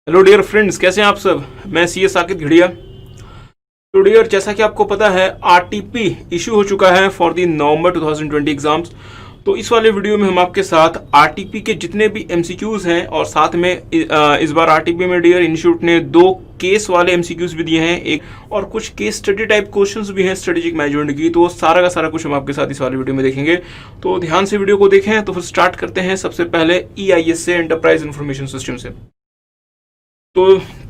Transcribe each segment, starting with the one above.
Hello dear friends, कैसे हैं आप सब। मैं सी ए साकिब घिड़िया। तो डियर, जैसा कि आपको पता है आरटीपी इशू हो चुका है फॉर द नवंबर 2020 एग्जाम्स। तो इस वाले वीडियो में हम आपके साथ आरटीपी के जितने भी एमसीक्यूज हैं और साथ में इस बार आरटीपी में डियर इंस्टीट्यूट ने 2 केस वाले एमसीक्यूज भी दिए हैं, एक और कुछ केस स्टडी टाइप क्वेश्चंस भी हैं स्ट्रेटेजिक मैनेजमेंट की। तो वो सारा का सारा कुछ हम आपके साथ इस वाले वीडियो में देखेंगे। तो ध्यान से वीडियो को देखें। तो फिर स्टार्ट करते हैं सबसे पहले EIS से, एंटरप्राइज इंफॉर्मेशन सिस्टम से। तो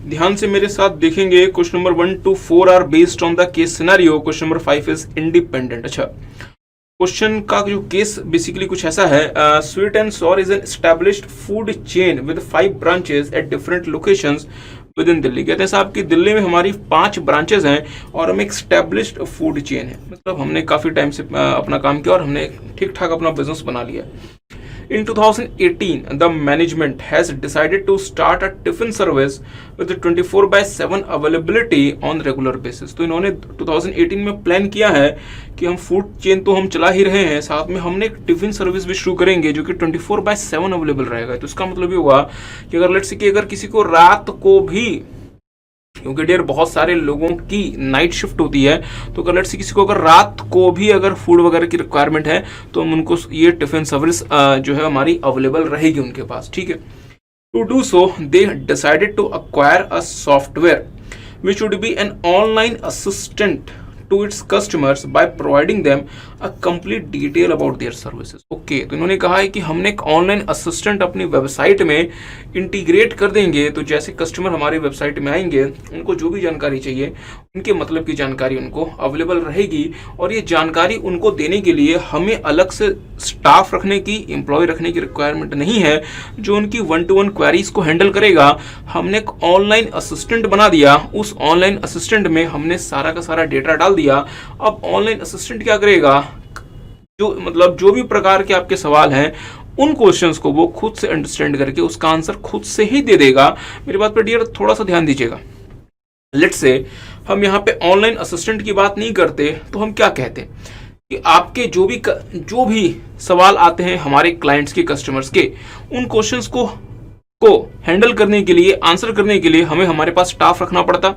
ध्यान से मेरे साथ देखेंगे। Question number 1 to 4 are based on the case scenario. Question number 5 is independent. अच्छा, क्वेश्चन का जो केस बेसिकली कुछ ऐसा है। Sweet and sour is an established food chain with 5 branches at different locations within Delhi. कहते हैं साहब कि दिल्ली में हमारी 5 ब्रांचेस हैं और हम एक एस्टैब्लिश्ड फूड चेन है, मतलब हमने काफी टाइम से अपना काम किया और हमने ठीक ठाक अपना बिजनेस बना लिया। In 2018, the management has decided to start a tiffin service with 24/7 availability on regular basis। तो इन्होंने 2018 में प्लान किया है कि हम फूड चेन तो हम चला ही रहे हैं, साथ में हमने एक टिफिन सर्विस भी शुरू करेंगे जो कि 24/7 अवेलेबल रहेगा। तो इसका मतलब ये हुआ कि अगर लेट्स से कि अगर किसी को रात को भी, क्योंकि डियर बहुत सारे लोगों की नाइट शिफ्ट होती है, तो अगर लेट्स से किसी को अगर रात को भी अगर फूड वगैरह की रिक्वायरमेंट है तो हम उनको ये टिफिन सर्विस जो है हमारी अवेलेबल रहेगी उनके पास। ठीक है। To do so they decided to acquire a software which would be an online assistant to its customers by providing them a complete detail about their services। Okay, तो इन्होंने कहा है कि हमने एक ऑनलाइन असिस्टेंट अपनी वेबसाइट में integrate कर देंगे। तो जैसे कस्टमर हमारी वेबसाइट में आएंगे, उनको जो भी जानकारी चाहिए उनके मतलब की जानकारी उनको अवेलेबल रहेगी, और ये जानकारी उनको देने के लिए हमें अलग से स्टाफ रखने की, एम्प्लॉय रखने की रिक्वायरमेंट नहीं है जो उनकी 1-to-1 क्वेरीज को हैंडल करेगा। हमने एक ऑनलाइन असिस्टेंट बना दिया, उस ऑनलाइन असिस्टेंट में हमने सारा का सारा डेटा डाल दिया। अब ऑनलाइन असिस्टेंट क्या करेगा, जो भी प्रकार के आपके सवाल हैं उन क्वेश्चंस को वो खुद से अंडरस्टैंड करके उसका आंसर खुद से ही दे देगा। मेरी बात पर डियर थोड़ा सा ध्यान दीजिएगा। लेट्स से हम यहाँ पे ऑनलाइन असिस्टेंट की बात नहीं करते तो हम क्या कहते हैं कि आपके जो भी सवाल आते हैं हमारे क्लाइंट्स के, कस्टमर्स के, उन क्वेश्चंस को हैंडल करने के लिए, आंसर करने के लिए हमें हमारे पास स्टाफ रखना पड़ता,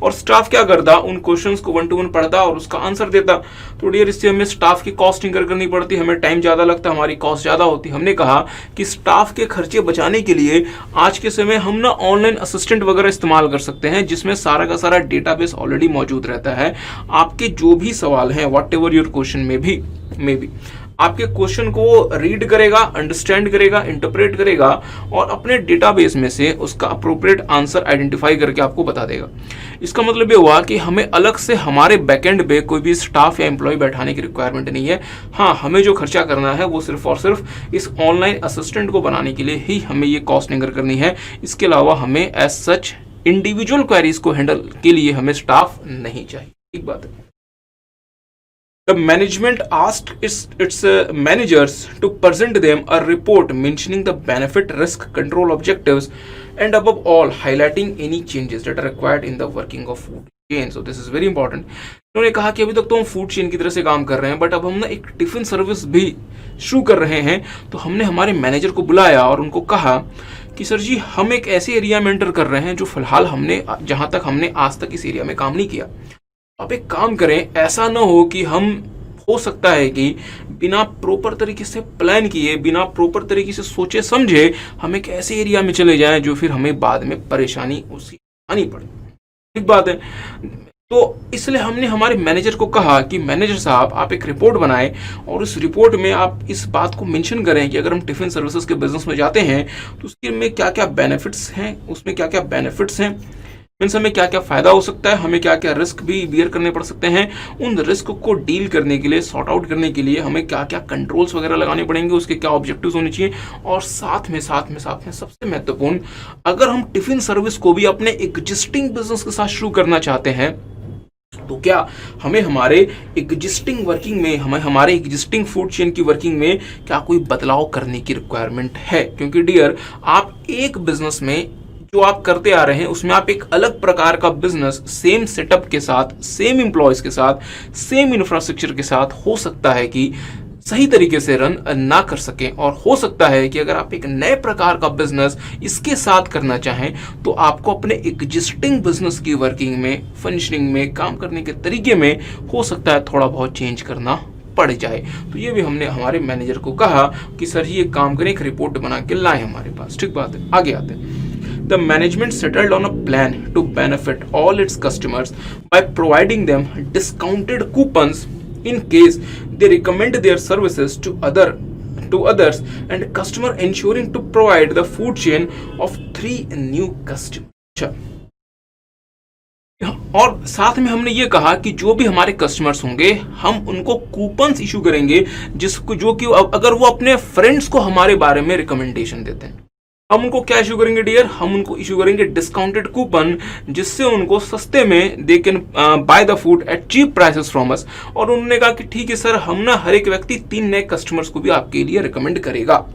और स्टाफ क्या करता, उन क्वेश्चंस को 1-to-1 पढ़ता और उसका आंसर देता। तो डियर इससे हमें स्टाफ की कॉस्ट इंकर करनी पड़ती, हमें टाइम ज़्यादा लगता, हमारी कॉस्ट ज़्यादा होती। हमने कहा कि स्टाफ के खर्चे बचाने के लिए आज के समय हम ना ऑनलाइन असिस्टेंट वगैरह इस्तेमाल कर सकते हैं, जिसमें सारा का सारा डेटाबेस ऑलरेडी मौजूद रहता है। आपके जो भी सवाल हैं, वॉट एवर योर क्वेश्चन में भी आपके क्वेश्चन को रीड करेगा, अंडरस्टैंड करेगा, इंटरप्रेट करेगा और अपने डेटाबेस में से उसका अप्रोप्रिएट आंसर आइडेंटिफाई करके आपको बता देगा। इसका मतलब ये हुआ कि हमें अलग से हमारे बैकएंड पे कोई भी स्टाफ या एम्प्लॉय बैठाने की रिक्वायरमेंट नहीं है। हाँ, हमें जो खर्चा करना है वो सिर्फ और सिर्फ इस ऑनलाइन असिस्टेंट को बनाने के लिए ही हमें ये कॉस्ट इंकर करनी है। इसके अलावा हमें एज सच इंडिविजुअल क्वेरीज को हैंडल के लिए हमें स्टाफ नहीं चाहिए। ठीक बात है। The management asked its managers to present them a report mentioning the benefit, risk, control objectives, and above all highlighting any changes that are required in the working of food chain. So this is very important. उन्होंने कहा कि अभी तक तो हम food chain की तरह से काम कर रहे हैं, बट अब हम ना एक टिफिन सर्विस भी शुरू कर रहे हैं। तो हमने हमारे मैनेजर को बुलाया और उनको कहा कि सर जी, हम एक ऐसे एरिया में एंटर कर रहे हैं जो फिलहाल हमने, जहां तक हमने आज तक इस एरिया में काम नहीं किया। आप एक काम करें, ऐसा ना हो कि हो सकता है कि बिना प्रॉपर तरीके से प्लान किए, बिना प्रॉपर तरीके से सोचे समझे हम एक ऐसे एरिया में चले जाएं जो फिर हमें बाद में परेशानी उसकी आनी पड़े। ठीक बात है। तो इसलिए हमने हमारे मैनेजर को कहा कि मैनेजर साहब, आप एक रिपोर्ट बनाएं और उस रिपोर्ट में आप इस बात को मेंशन करें कि अगर हम टिफिन सर्विसेज के बिजनेस में जाते हैं तो उसके में क्या क्या बेनिफिट्स हैं, उसमें क्या क्या बेनिफिट्स हैं, मीन्स हमें क्या क्या फायदा हो सकता है, हमें क्या क्या रिस्क भी बियर करने पड़ सकते हैं। उन रिस्क को डील करने के लिए, सॉर्ट आउट करने के लिए हमें क्या क्या कंट्रोल्स वगैरह लगाने पड़ेंगे, उसके क्या ऑब्जेक्टिव्स होने चाहिए, और साथ में सबसे महत्वपूर्ण, अगर हम टिफिन सर्विस को भी अपने एग्जिस्टिंग बिजनेस के साथ शुरू करना चाहते हैं तो क्या हमें हमारे एग्जिस्टिंग वर्किंग में, हमारे एग्जिस्टिंग फूड चेन की वर्किंग में क्या कोई बदलाव करने की रिक्वायरमेंट है। क्योंकि डियर, आप एक बिजनेस में जो आप करते आ रहे हैं उसमें आप एक अलग प्रकार का बिजनेस सेम सेटअप के साथ, सेम एम्प्लॉयज के साथ, सेम इंफ्रास्ट्रक्चर के साथ, हो सकता है कि सही तरीके से रन ना कर सकें। और हो सकता है कि अगर आप एक नए प्रकार का बिजनेस इसके साथ करना चाहें तो आपको अपने एग्जिस्टिंग बिजनेस की वर्किंग में, फंक्शनिंग में, काम करने के तरीके में हो सकता है थोड़ा बहुत चेंज करना पड़ जाए। तो ये भी हमने हमारे मैनेजर को कहा कि सर ये काम करें, एक रिपोर्ट बना के लाएं हमारे पास। ठीक बात है, आगे आते हैं। The management settled on a plan to benefit all its customers by providing them discounted coupons in case they recommend their services to others and customer, ensuring to provide the food chain of 3 new customers। और साथ में हमने ये कहा कि जो भी हमारे कस्टमर्स होंगे हम उनको कूपन्स इशू करेंगे जो कि अगर वो अपने फ्रेंड्स को हमारे बारे में रिकमेंडेशन देते हैं, हम उनको क्या इशू करेंगे डियर, हम उनको इशू करेंगे डिस्काउंटेड कूपन, जिससे उनको सस्ते में they can buy the food at cheap prices from us. और उन्होंने कहा कि ठीक है सर, हम ना हर एक व्यक्ति 3 नए कस्टमर्स को भी आपके लिए रिकमेंड करेगा।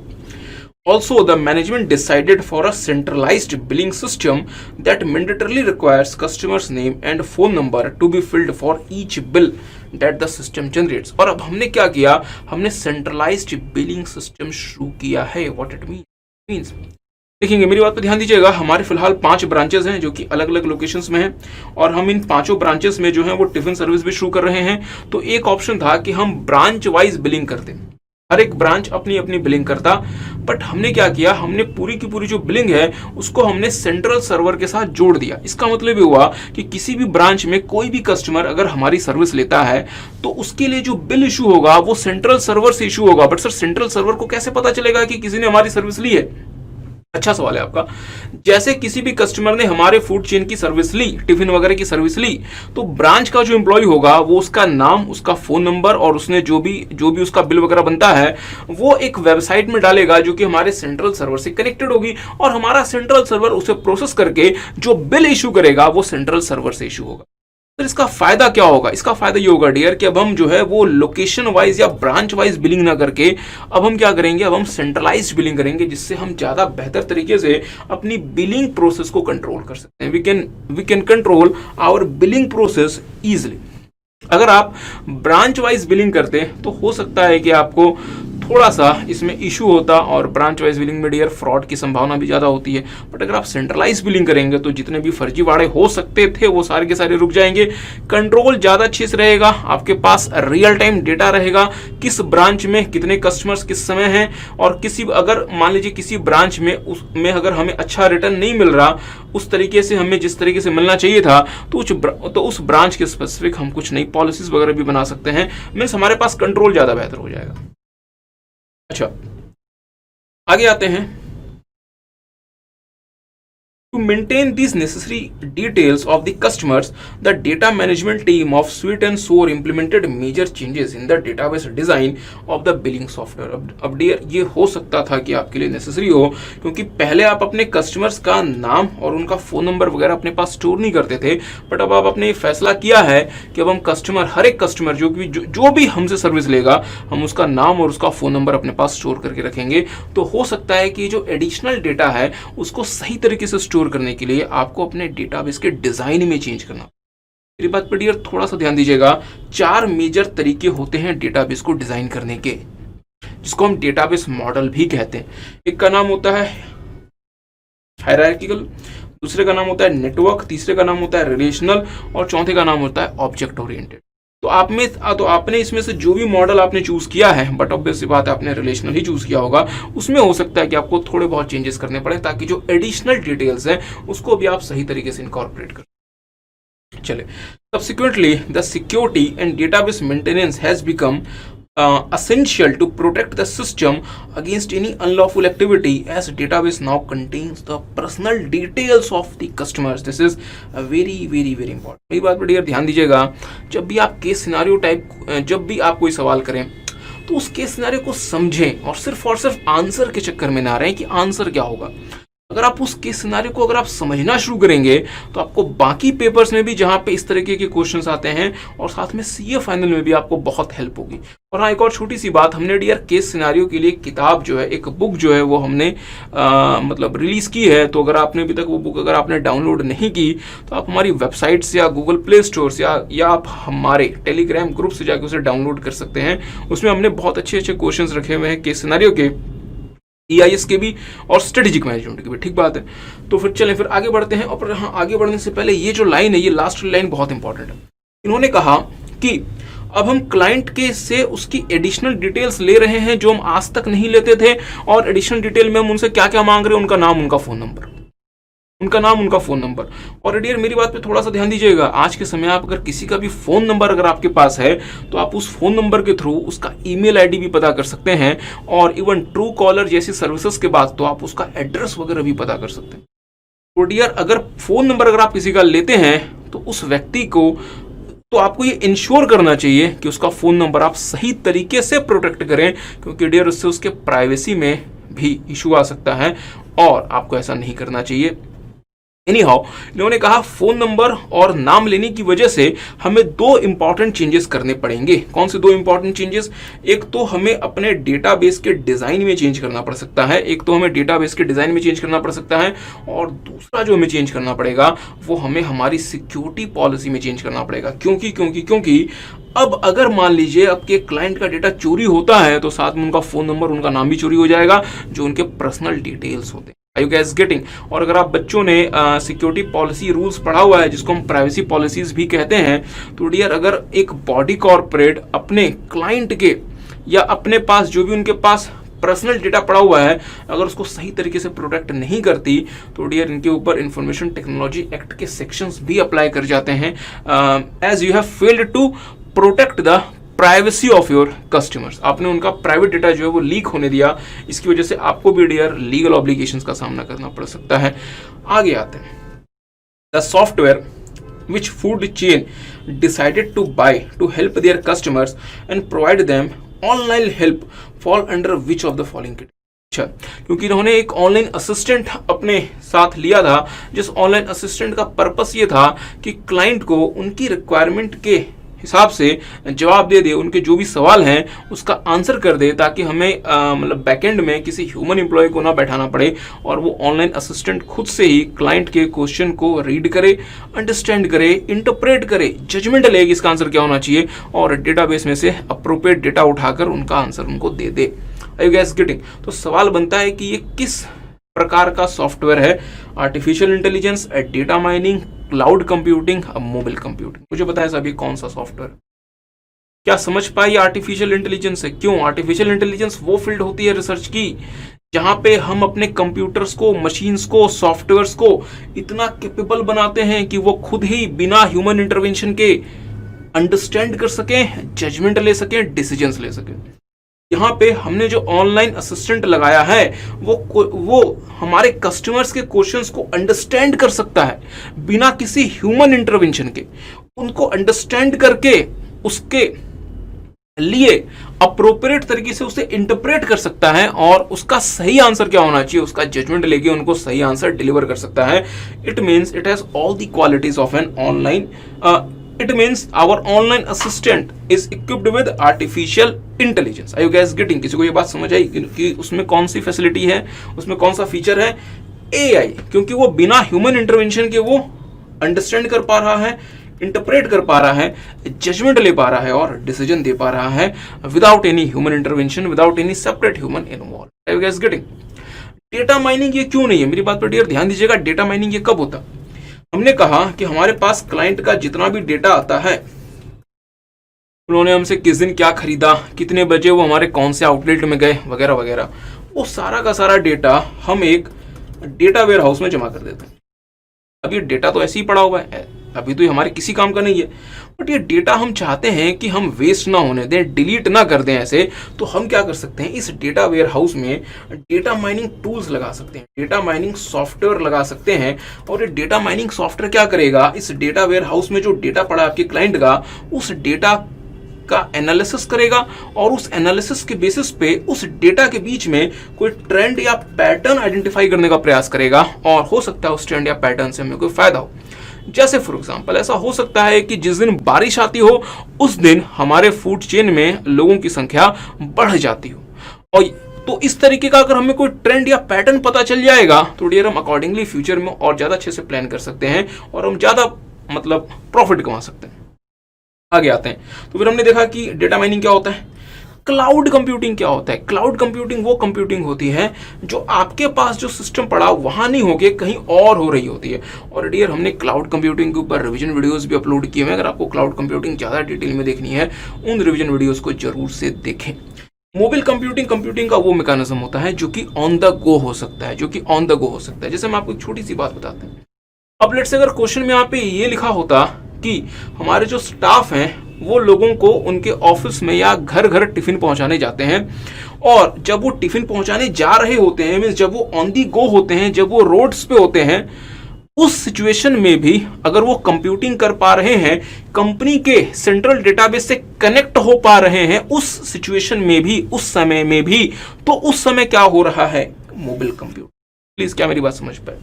Also, the management decided for a centralized billing system that mandatorily requires customer's name and phone number to be filled for each bill that the system generates। और अब हमने क्या किया, हमने centralized billing system शुरू किया है। What it means? देखेंगे, मेरी बात पर ध्यान दीजिएगा। हमारे फिलहाल 5 ब्रांचेस हैं जो कि अलग अलग लोकेशंस में हैं और हम इन 5 ब्रांचेस में जो है वो टिफिन सर्विस भी शुरू कर रहे हैं। तो एक ऑप्शन था कि हम ब्रांच वाइज बिलिंग करते, हर एक ब्रांच अपनी अपनी बिलिंग करता। बट हमने क्या किया, हमने पूरी की पूरी जो बिलिंग है उसको हमने सेंट्रल सर्वर के साथ जोड़ दिया। इसका मतलब ये हुआ कि किसी भी ब्रांच में कोई भी कस्टमर अगर हमारी सर्विस लेता है तो उसके लिए जो बिल इशू होगा वो सेंट्रल सर्वर से इशू होगा। बट सर, सेंट्रल सर्वर को कैसे पता चलेगा कि किसी ने हमारी सर्विस ली है? अच्छा सवाल है आपका। जैसे किसी भी कस्टमर ने हमारे फूड चेन की सर्विस ली, टिफिन वगैरह की सर्विस ली, तो ब्रांच का जो एम्प्लॉय होगा वो उसका नाम, उसका फोन नंबर और उसने जो भी उसका बिल वगैरह बनता है वो एक वेबसाइट में डालेगा जो कि हमारे सेंट्रल सर्वर से कनेक्टेड होगी। और हमारा सेंट्रल सर्वर उसे प्रोसेस करके जो बिल इशू करेगा वो सेंट्रल सर्वर से इशू होगा। तो इसका फायदा क्या होगा? इसका फायदा ये होगा डियर कि अब हम जो है वो लोकेशन वाइज या ब्रांच वाइज बिलिंग ना करके अब हम क्या करेंगे, अब हम सेंट्रलाइज्ड बिलिंग करेंगे, जिससे हम ज्यादा बेहतर तरीके से अपनी बिलिंग प्रोसेस को कंट्रोल कर सकते हैं। We can control our billing process easily. अगर आप ब्रांच वाइज बिलिंग करते तो हो सकता है कि आपको थोड़ा सा इसमें इशू होता और ब्रांच वाइज बिलिंग में डियर फ्रॉड की संभावना भी ज़्यादा होती है। बट अगर आप सेंट्रलाइज बिलिंग करेंगे तो जितने भी फर्जीवाड़े हो सकते थे वो सारे के सारे रुक जाएंगे, कंट्रोल ज़्यादा अच्छे से रहेगा, आपके पास रियल टाइम डेटा रहेगा किस ब्रांच में कितने कस्टमर्स किस समय हैं। और अगर मान लीजिए किसी ब्रांच में अगर हमें अच्छा रिटर्न नहीं मिल रहा उस तरीके से हमें जिस तरीके से मिलना चाहिए था तो उस ब्रांच के स्पेसिफिक हम कुछ नई पॉलिसीज वगैरह भी बना सकते हैं। मीन्स हमारे पास कंट्रोल ज़्यादा बेहतर हो जाएगा। अच्छा, आगे आते हैं। To maintain these necessary details of the customers, the data management team of Sweet and Sour implemented major changes in the database design of the billing software। अब डियर ये हो सकता था कि आपके लिए नेसेसरी हो, क्योंकि पहले आप अपने कस्टमर्स का नाम और उनका फ़ोन नंबर वगैरह अपने पास स्टोर नहीं करते थे। बट अब आपने फैसला किया है कि अब हम हर एक कस्टमर जो भी हमसे सर्विस लेगा हम उसका नाम और उसका फ़ोन नंबर अपने पास स्टोर करके रखेंगे। तो हो सकता है कि जो एडिशनल डेटा है उसको सही तरीके से स्टोर करने के लिए आपको अपने डेटाबेस के डिजाइन में चेंज करना। मेरी बात पर डियर थोड़ा सा ध्यान दीजिएगा। 4 मेजर तरीके होते हैं डेटाबेस को डिजाइन करने के, जिसको हम डेटाबेस मॉडल भी कहते हैं। एक का नाम होता है हायरार्किकल, दूसरे का नाम होता है नेटवर्क, तीसरे का नाम होता है रिलेशनल और चौथे का नाम होता है ऑब्जेक्ट ओरिएंटेड। तो आपने इसमें से जो भी मॉडल आपने चूज किया है, बट ऑब्वियस सी बात है आपने रिलेशनल ही चूज किया होगा, उसमें हो सकता है कि आपको थोड़े बहुत चेंजेस करने पड़े ताकि जो एडिशनल डिटेल्स हैं उसको भी आप सही तरीके से इनकॉर्पोरेट कर। चले, subsequently the security and database maintenance has become essential to protect the system against any unlawful activity, as database now contains the personal details of the customers। This is a very very very important। मेरी बात पर dear ध्यान दीजिएगा। जब भी आप जब भी आप कोई सवाल करें तो उस केस सिनारियो को समझें और सिर्फ आंसर के चक्कर में ना रहें कि आंसर क्या होगा। अगर आप उस केस सिनारियो को अगर आप समझना शुरू करेंगे तो आपको बाकी पेपर्स में भी जहां पे इस तरीके के क्वेश्चंस आते हैं और साथ में सीए फाइनल में भी आपको बहुत हेल्प होगी। और हाँ, एक और छोटी सी बात, हमने डियर केस सिनारियो के लिए किताब जो है, एक बुक जो है वो हमने मतलब रिलीज की है। तो अगर आपने अभी तक वो बुक अगर आपने डाउनलोड नहीं की तो आप हमारी वेबसाइट से या गूगल प्ले स्टोर से या आप हमारे टेलीग्राम ग्रुप से जाकर उसे डाउनलोड कर सकते हैं। उसमें हमने बहुत अच्छे अच्छे क्वेश्चन रखे हुए हैं केस सिनारियो के, EIS के भी और स्ट्रेटेजिक मैनेजमेंट के भी। ठीक बात है, तो फिर चलें फिर आगे बढ़ते हैं। और हाँ, आगे बढ़ने से पहले ये जो लाइन है, ये लास्ट लाइन बहुत इंपॉर्टेंट है। इन्होंने कहा कि अब हम क्लाइंट के से उसकी एडिशनल डिटेल्स ले रहे हैं जो हम आज तक नहीं लेते थे, और एडिशनल डिटेल में हम उनसे क्या क्या मांग रहे हैं, उनका नाम, उनका फोन नंबर, उनका नाम, उनका फोन नंबर। और डियर मेरी बात पे थोड़ा सा ध्यान दीजिएगा, आज के समय आप अगर किसी का भी फोन नंबर अगर आपके पास है तो आप उस फोन नंबर के थ्रू उसका ईमेल आईडी भी पता कर सकते हैं, और इवन ट्रू कॉलर जैसी सर्विसेज के बाद तो आप उसका एड्रेस वगैरह भी पता कर सकते हैं। तो डियर अगर फोन नंबर अगर आप किसी का लेते हैं तो उस व्यक्ति को तो आपको ये इंश्योर करना चाहिए कि उसका फोन नंबर आप सही तरीके से प्रोटेक्ट करें, क्योंकि डियर उससे उसके प्राइवेसी में भी इशू आ सकता है और आपको ऐसा नहीं करना चाहिए। एनीहाउ, इन्होंने कहा फोन नंबर और नाम लेने की वजह से हमें दो इंपॉर्टेंट चेंजेस करने पड़ेंगे। कौन से दो इंपॉर्टेंट चेंजेस? एक तो हमें अपने डेटाबेस के डिजाइन में चेंज करना पड़ सकता है, एक तो हमें डेटाबेस के डिजाइन में चेंज करना पड़ सकता है, और दूसरा जो हमें चेंज करना पड़ेगा वो हमें हमारी सिक्योरिटी पॉलिसी में चेंज करना पड़ेगा। क्योंकि अब अगर मान लीजिए आपके क्लाइंट का डेटा चोरी होता है तो साथ में उनका फोन नंबर, उनका नाम भी चोरी हो जाएगा, जो उनके पर्सनल डिटेल्स होते हैं। Are you guys getting? और अगर आप बच्चों ने सिक्योरिटी पॉलिसी रूल्स पढ़ा हुआ है, जिसको हम प्राइवेसी पॉलिसीज भी कहते हैं, तो डियर अगर एक बॉडी कॉर्पोरेट अपने क्लाइंट के या अपने पास जो भी उनके पास पर्सनल डेटा पड़ा हुआ है, अगर उसको सही तरीके से प्रोटेक्ट नहीं करती तो डियर इनके ऊपर इंफॉर्मेशन टेक्नोलॉजी एक्ट के सेक्शंस भी अप्लाई कर जाते हैं, as you have failed to protect the privacy of your customers. आपने उनका प्राइवेट डेटा जो है वो लीक होने दिया, इसकी वजह से आपको भी डियर लीगल ऑब्लिगेशंस का सामना करना पड़ सकता है। आगे आते हैं, the software which food chain decided to buy to help their customers and provide them online help fall under which of the following category? अच्छा, क्योंकि इन्होंने एक ऑनलाइन असिस्टेंट अपने साथ लिया था, जिस ऑनलाइन असिस्टेंट का पर्पस ये था कि क्लाइंट को उनकी रिक्वायरमेंट के हिसाब से जवाब दे दे, उनके जो भी सवाल हैं उसका आंसर कर दे, ताकि हमें मतलब बैकएंड में किसी ह्यूमन एम्प्लॉय को ना बैठाना पड़े, और वो ऑनलाइन असिस्टेंट खुद से ही क्लाइंट के क्वेश्चन को रीड करे, अंडरस्टैंड करे, इंटरप्रेट करे, जजमेंट ले कि इसका आंसर क्या होना चाहिए, और डेटाबेस में से अप्रोप्रिएट डेटा उठाकर उनका आंसर उनको दे दे। Are you guys getting? तो सवाल बनता है कि ये किस प्रकार का सॉफ्टवेयर है? Artificial intelligence, data mining, cloud computing, mobile computing. मुझे बताएं सभी कौन सा सॉफ्टवेयर? क्या समझ पाए आर्टिफिशियल इंटेलिजेंस है? क्यों? आर्टिफिशियल इंटेलिजेंस वो फील्ड होती है रिसर्च की जहां पे हम अपने कंप्यूटर्स को, मशीन्स को, सॉफ्टवेयर्स को इतना कैपेबल बनाते हैं कि वो खुद ही बिना ह्यूमन इंटरवेंशन के अंडरस्टैंड कर सकें, जजमेंट ले सकें, डिसीजंस ले सकें। यहाँ पे हमने जो ऑनलाइन असिस्टेंट लगाया है वो हमारे कस्टमर्स के क्वेश्चंस को अंडरस्टैंड कर सकता है बिना किसी ह्यूमन इंटरवेंशन के, उनको अंडरस्टैंड करके उसके लिए अप्रोप्रिएट तरीके से उसे इंटरप्रेट कर सकता है, और उसका सही आंसर क्या होना चाहिए उसका जजमेंट लेके उनको सही आंसर डिलीवर कर सकता है। It means it has all the qualities of an online It means our online assistant is equipped with artificial intelligence. Are you guys getting? किसी को ये बात समझ आई कि उसमें कौन सी फैसिलिटी है, उसमें कौन सा फीचर है? AI, क्योंकि वो बिना ह्यूमन इंटरवेंशन के वो अंडरस्टैंड कर पा रहा है, इंटरप्रेट कर पा रहा है, जजमेंट ले पा रहा है और डिसीजन दे पा रहा है without any human intervention, without any separate human involve. Are you guys getting? Data mining ये क्यों नहीं है? मेरी बात पर डियर ध्यान दीजिएगा, डेटा माइनिंग ये कब होता? हमने कहा कि हमारे पास क्लाइंट का जितना भी डेटा आता है, उन्होंने हमसे किस दिन क्या खरीदा, कितने बजे वो हमारे कौन से आउटलेट में गए, वगैरह वगैरह, वो सारा का सारा डेटा हम एक डेटा वेयर हाउस में जमा कर देते हैं। अब ये डेटा तो ऐसे ही पड़ा हुआ है, अभी तो ये हमारे किसी काम का नहीं है, बट ये डेटा हम चाहते हैं कि हम वेस्ट ना होने दें, डिलीट ना कर दें ऐसे, तो हम क्या कर सकते हैं, इस डेटा वेयर हाउस में डेटा माइनिंग टूल्स लगा सकते हैं, डेटा माइनिंग सॉफ्टवेयर लगा सकते हैं। और ये डेटा माइनिंग सॉफ्टवेयर क्या करेगा, इस डेटा वेयर हाउस में जो डेटा पड़ा आपके क्लाइंट का, उस डेटा का एनालिसिस करेगा और उस एनालिसिस के बेसिस पे उस डेटा के बीच में कोई ट्रेंड या पैटर्न आइडेंटिफाई करने का प्रयास करेगा और हो सकता है उस ट्रेंड या पैटर्न से हमें कोई फायदा हो। जैसे फॉर एग्जांपल ऐसा हो सकता है कि जिस दिन बारिश आती हो उस दिन हमारे फूड चेन में लोगों की संख्या बढ़ जाती हो, और तो इस तरीके का अगर हमें कोई ट्रेंड या पैटर्न पता चल जाएगा तो डियर हम अकॉर्डिंगली फ्यूचर में और ज्यादा अच्छे से प्लान कर सकते हैं और हम ज्यादा मतलब प्रॉफिट कमा सकते हैं। आगे आते हैं तो फिर हमने देखा कि डेटा माइनिंग क्या होता है, क्लाउड कंप्यूटिंग क्या होता है। क्लाउड कंप्यूटिंग वो कंप्यूटिंग होती है जो आपके पास जो सिस्टम पड़ा वहां नहीं होके कहीं और हो रही होती है। और डियर हमने क्लाउड कंप्यूटिंग के ऊपर रिवीजन वीडियोस भी अपलोड किए हैं, अगर आपको क्लाउड कंप्यूटिंग ज्यादा डिटेल में देखनी है उन रिवीजन वीडियोस को जरूर से देखें। मोबाइल कंप्यूटिंग का वो मैकेनिज्म होता है जो कि ऑन द गो हो सकता है, जैसे हम आपको एक छोटी सी बात बताते हैं। अब लेट्स से अगर क्वेश्चन में यहाँ पे ये लिखा होता कि हमारे जो स्टाफ हैं वो लोगों को उनके ऑफिस में या घर घर टिफिन पहुंचाने जाते हैं, और जब वो टिफिन पहुंचाने जा रहे होते हैं मींस जब वो ऑन दी गो होते हैं, जब वो रोड्स पे होते हैं, उस सिचुएशन में भी अगर वो कंप्यूटिंग कर पा रहे हैं, कंपनी के सेंट्रल डेटाबेस से कनेक्ट हो पा रहे हैं उस सिचुएशन में भी, उस समय में भी, तो उस समय क्या हो रहा है, मोबाइल कंप्यूटिंग। प्लीज क्या मेरी बात समझ पाए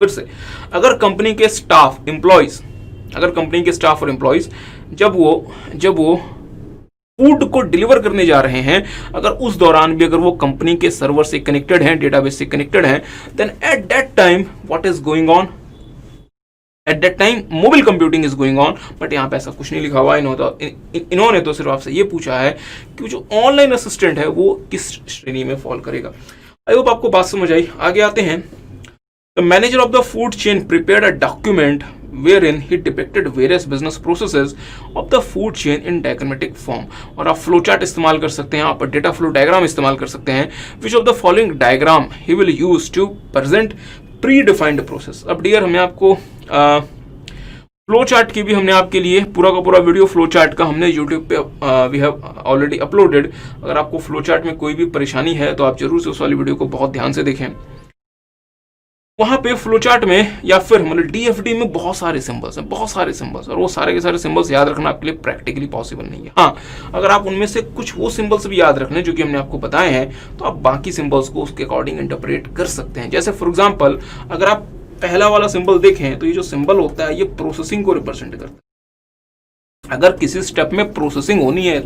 फिर से, अगर कंपनी के स्टाफ और एम्प्लॉयज जब वो फूड को डिलीवर करने जा रहे हैं, अगर उस दौरान भी अगर वो कंपनी के सर्वर से कनेक्टेड हैं, डेटाबेस से कनेक्टेड हैं, then at that time what is going on, at that time mobile computing is going on. But यहाँ पे ऐसा कुछ नहीं लिखा हुआ। इन्होंने तो सिर्फ आपसे ये पूछा है कि जो ऑनलाइन असिस्टेंट है वो किस श्रेणी में फॉल करेगा। आई होप आपको बात समझ आई। आगे आते हैं। The manager of the food chain prepared a document wherein he depicted various business processes of the food chain in diagrammatic form। और आप फ्लो चार्ट इस्तेमाल कर सकते हैं, आप डेटा फ्लो डायग्राम इस्तेमाल कर सकते हैं। which of the following diagram he will use to present predefined process। अब डियर हमने आपको फ्लो चार्ट की भी हमने आपके लिए पूरा का पूरा वीडियो फ्लो चार्ट का हमने यूट्यूब पे वी हैव ऑलरेडी अपलोडेड। अगर आपको फ्लो चार्ट में कोई भी परेशानी है तो आप जरूर से उस वाली वीडियो को बहुत ध्यान से देखें। वहां पे फ्लो चार्ट में या फिर मतलब डीएफडी में बहुत सारे सिंबल्स हैं, और वो सारे के सारे सिंबल्स याद रखना आपके लिए प्रैक्टिकली पॉसिबल नहीं है। हाँ, अगर आप उनमें से कुछ वो सिंबल्स भी याद रखने जो कि हमने आपको बताए हैं तो आप बाकी सिंबल्स को उसके अकॉर्डिंग इंटरप्रेट कर सकते हैं। जैसे फॉर एग्जाम्पल अगर आप पहला वाला सिंबल देखें तो ये जो सिंबल होता है ये प्रोसेसिंग को रिप्रेजेंट करता है। अगर किसी स्टेप में प्रोसेसिंग होनी है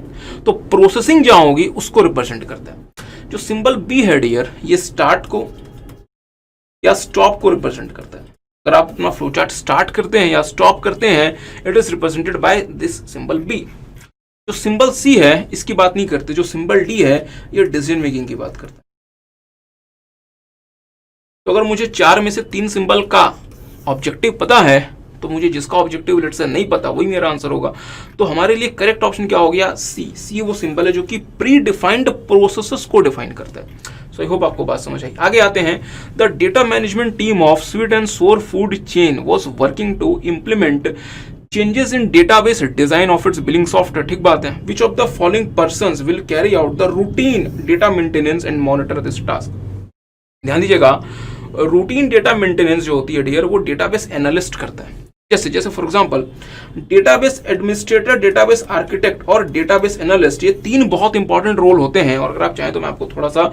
तो प्रोसेसिंग जहां होगी उसको रिप्रेजेंट करता है। जो सिंबल बी है डियर ये स्टार्ट को या स्टॉप को रिप्रेजेंट करता है। अगर आप अपना फ्लो चार्ट स्टार्ट करते हैं या स्टॉप करते हैं it is represented by this symbol B. जो सिंबल सी है इसकी बात नहीं करते, जो सिंबल डी है ये डिसीजन मेकिंग की बात करता है। तो अगर मुझे 4 में से 3 सिंबल का ऑब्जेक्टिव पता है तो मुझे जिसका ऑब्जेक्टिव लेट से नहीं पता वही मेरा आंसर होगा। तो हमारे लिए करेक्ट ऑप्शन क्या हो गया, सी। सी वो सिंबल है जो कि प्री डिफाइंड प्रोसेसेस को डिफाइन करता है। सो आई होप आपको बात समझ आई। आगे आते हैं। The data management team of sweet and sour food chain was working to implement changes in database design of its billing software. ठीक बात है। Which of the following persons will carry out the routine data maintenance and monitor this task. ध्यान दीजिएगा, routine data maintenance जो होती है dear वो database analyst करता है। जैसे for example database administrator, database architect और डेटाबेस एनालिस्ट, ये 3 बहुत इंपॉर्टेंट रोल होते हैं। और अगर आप चाहें तो मैं आपको थोड़ा सा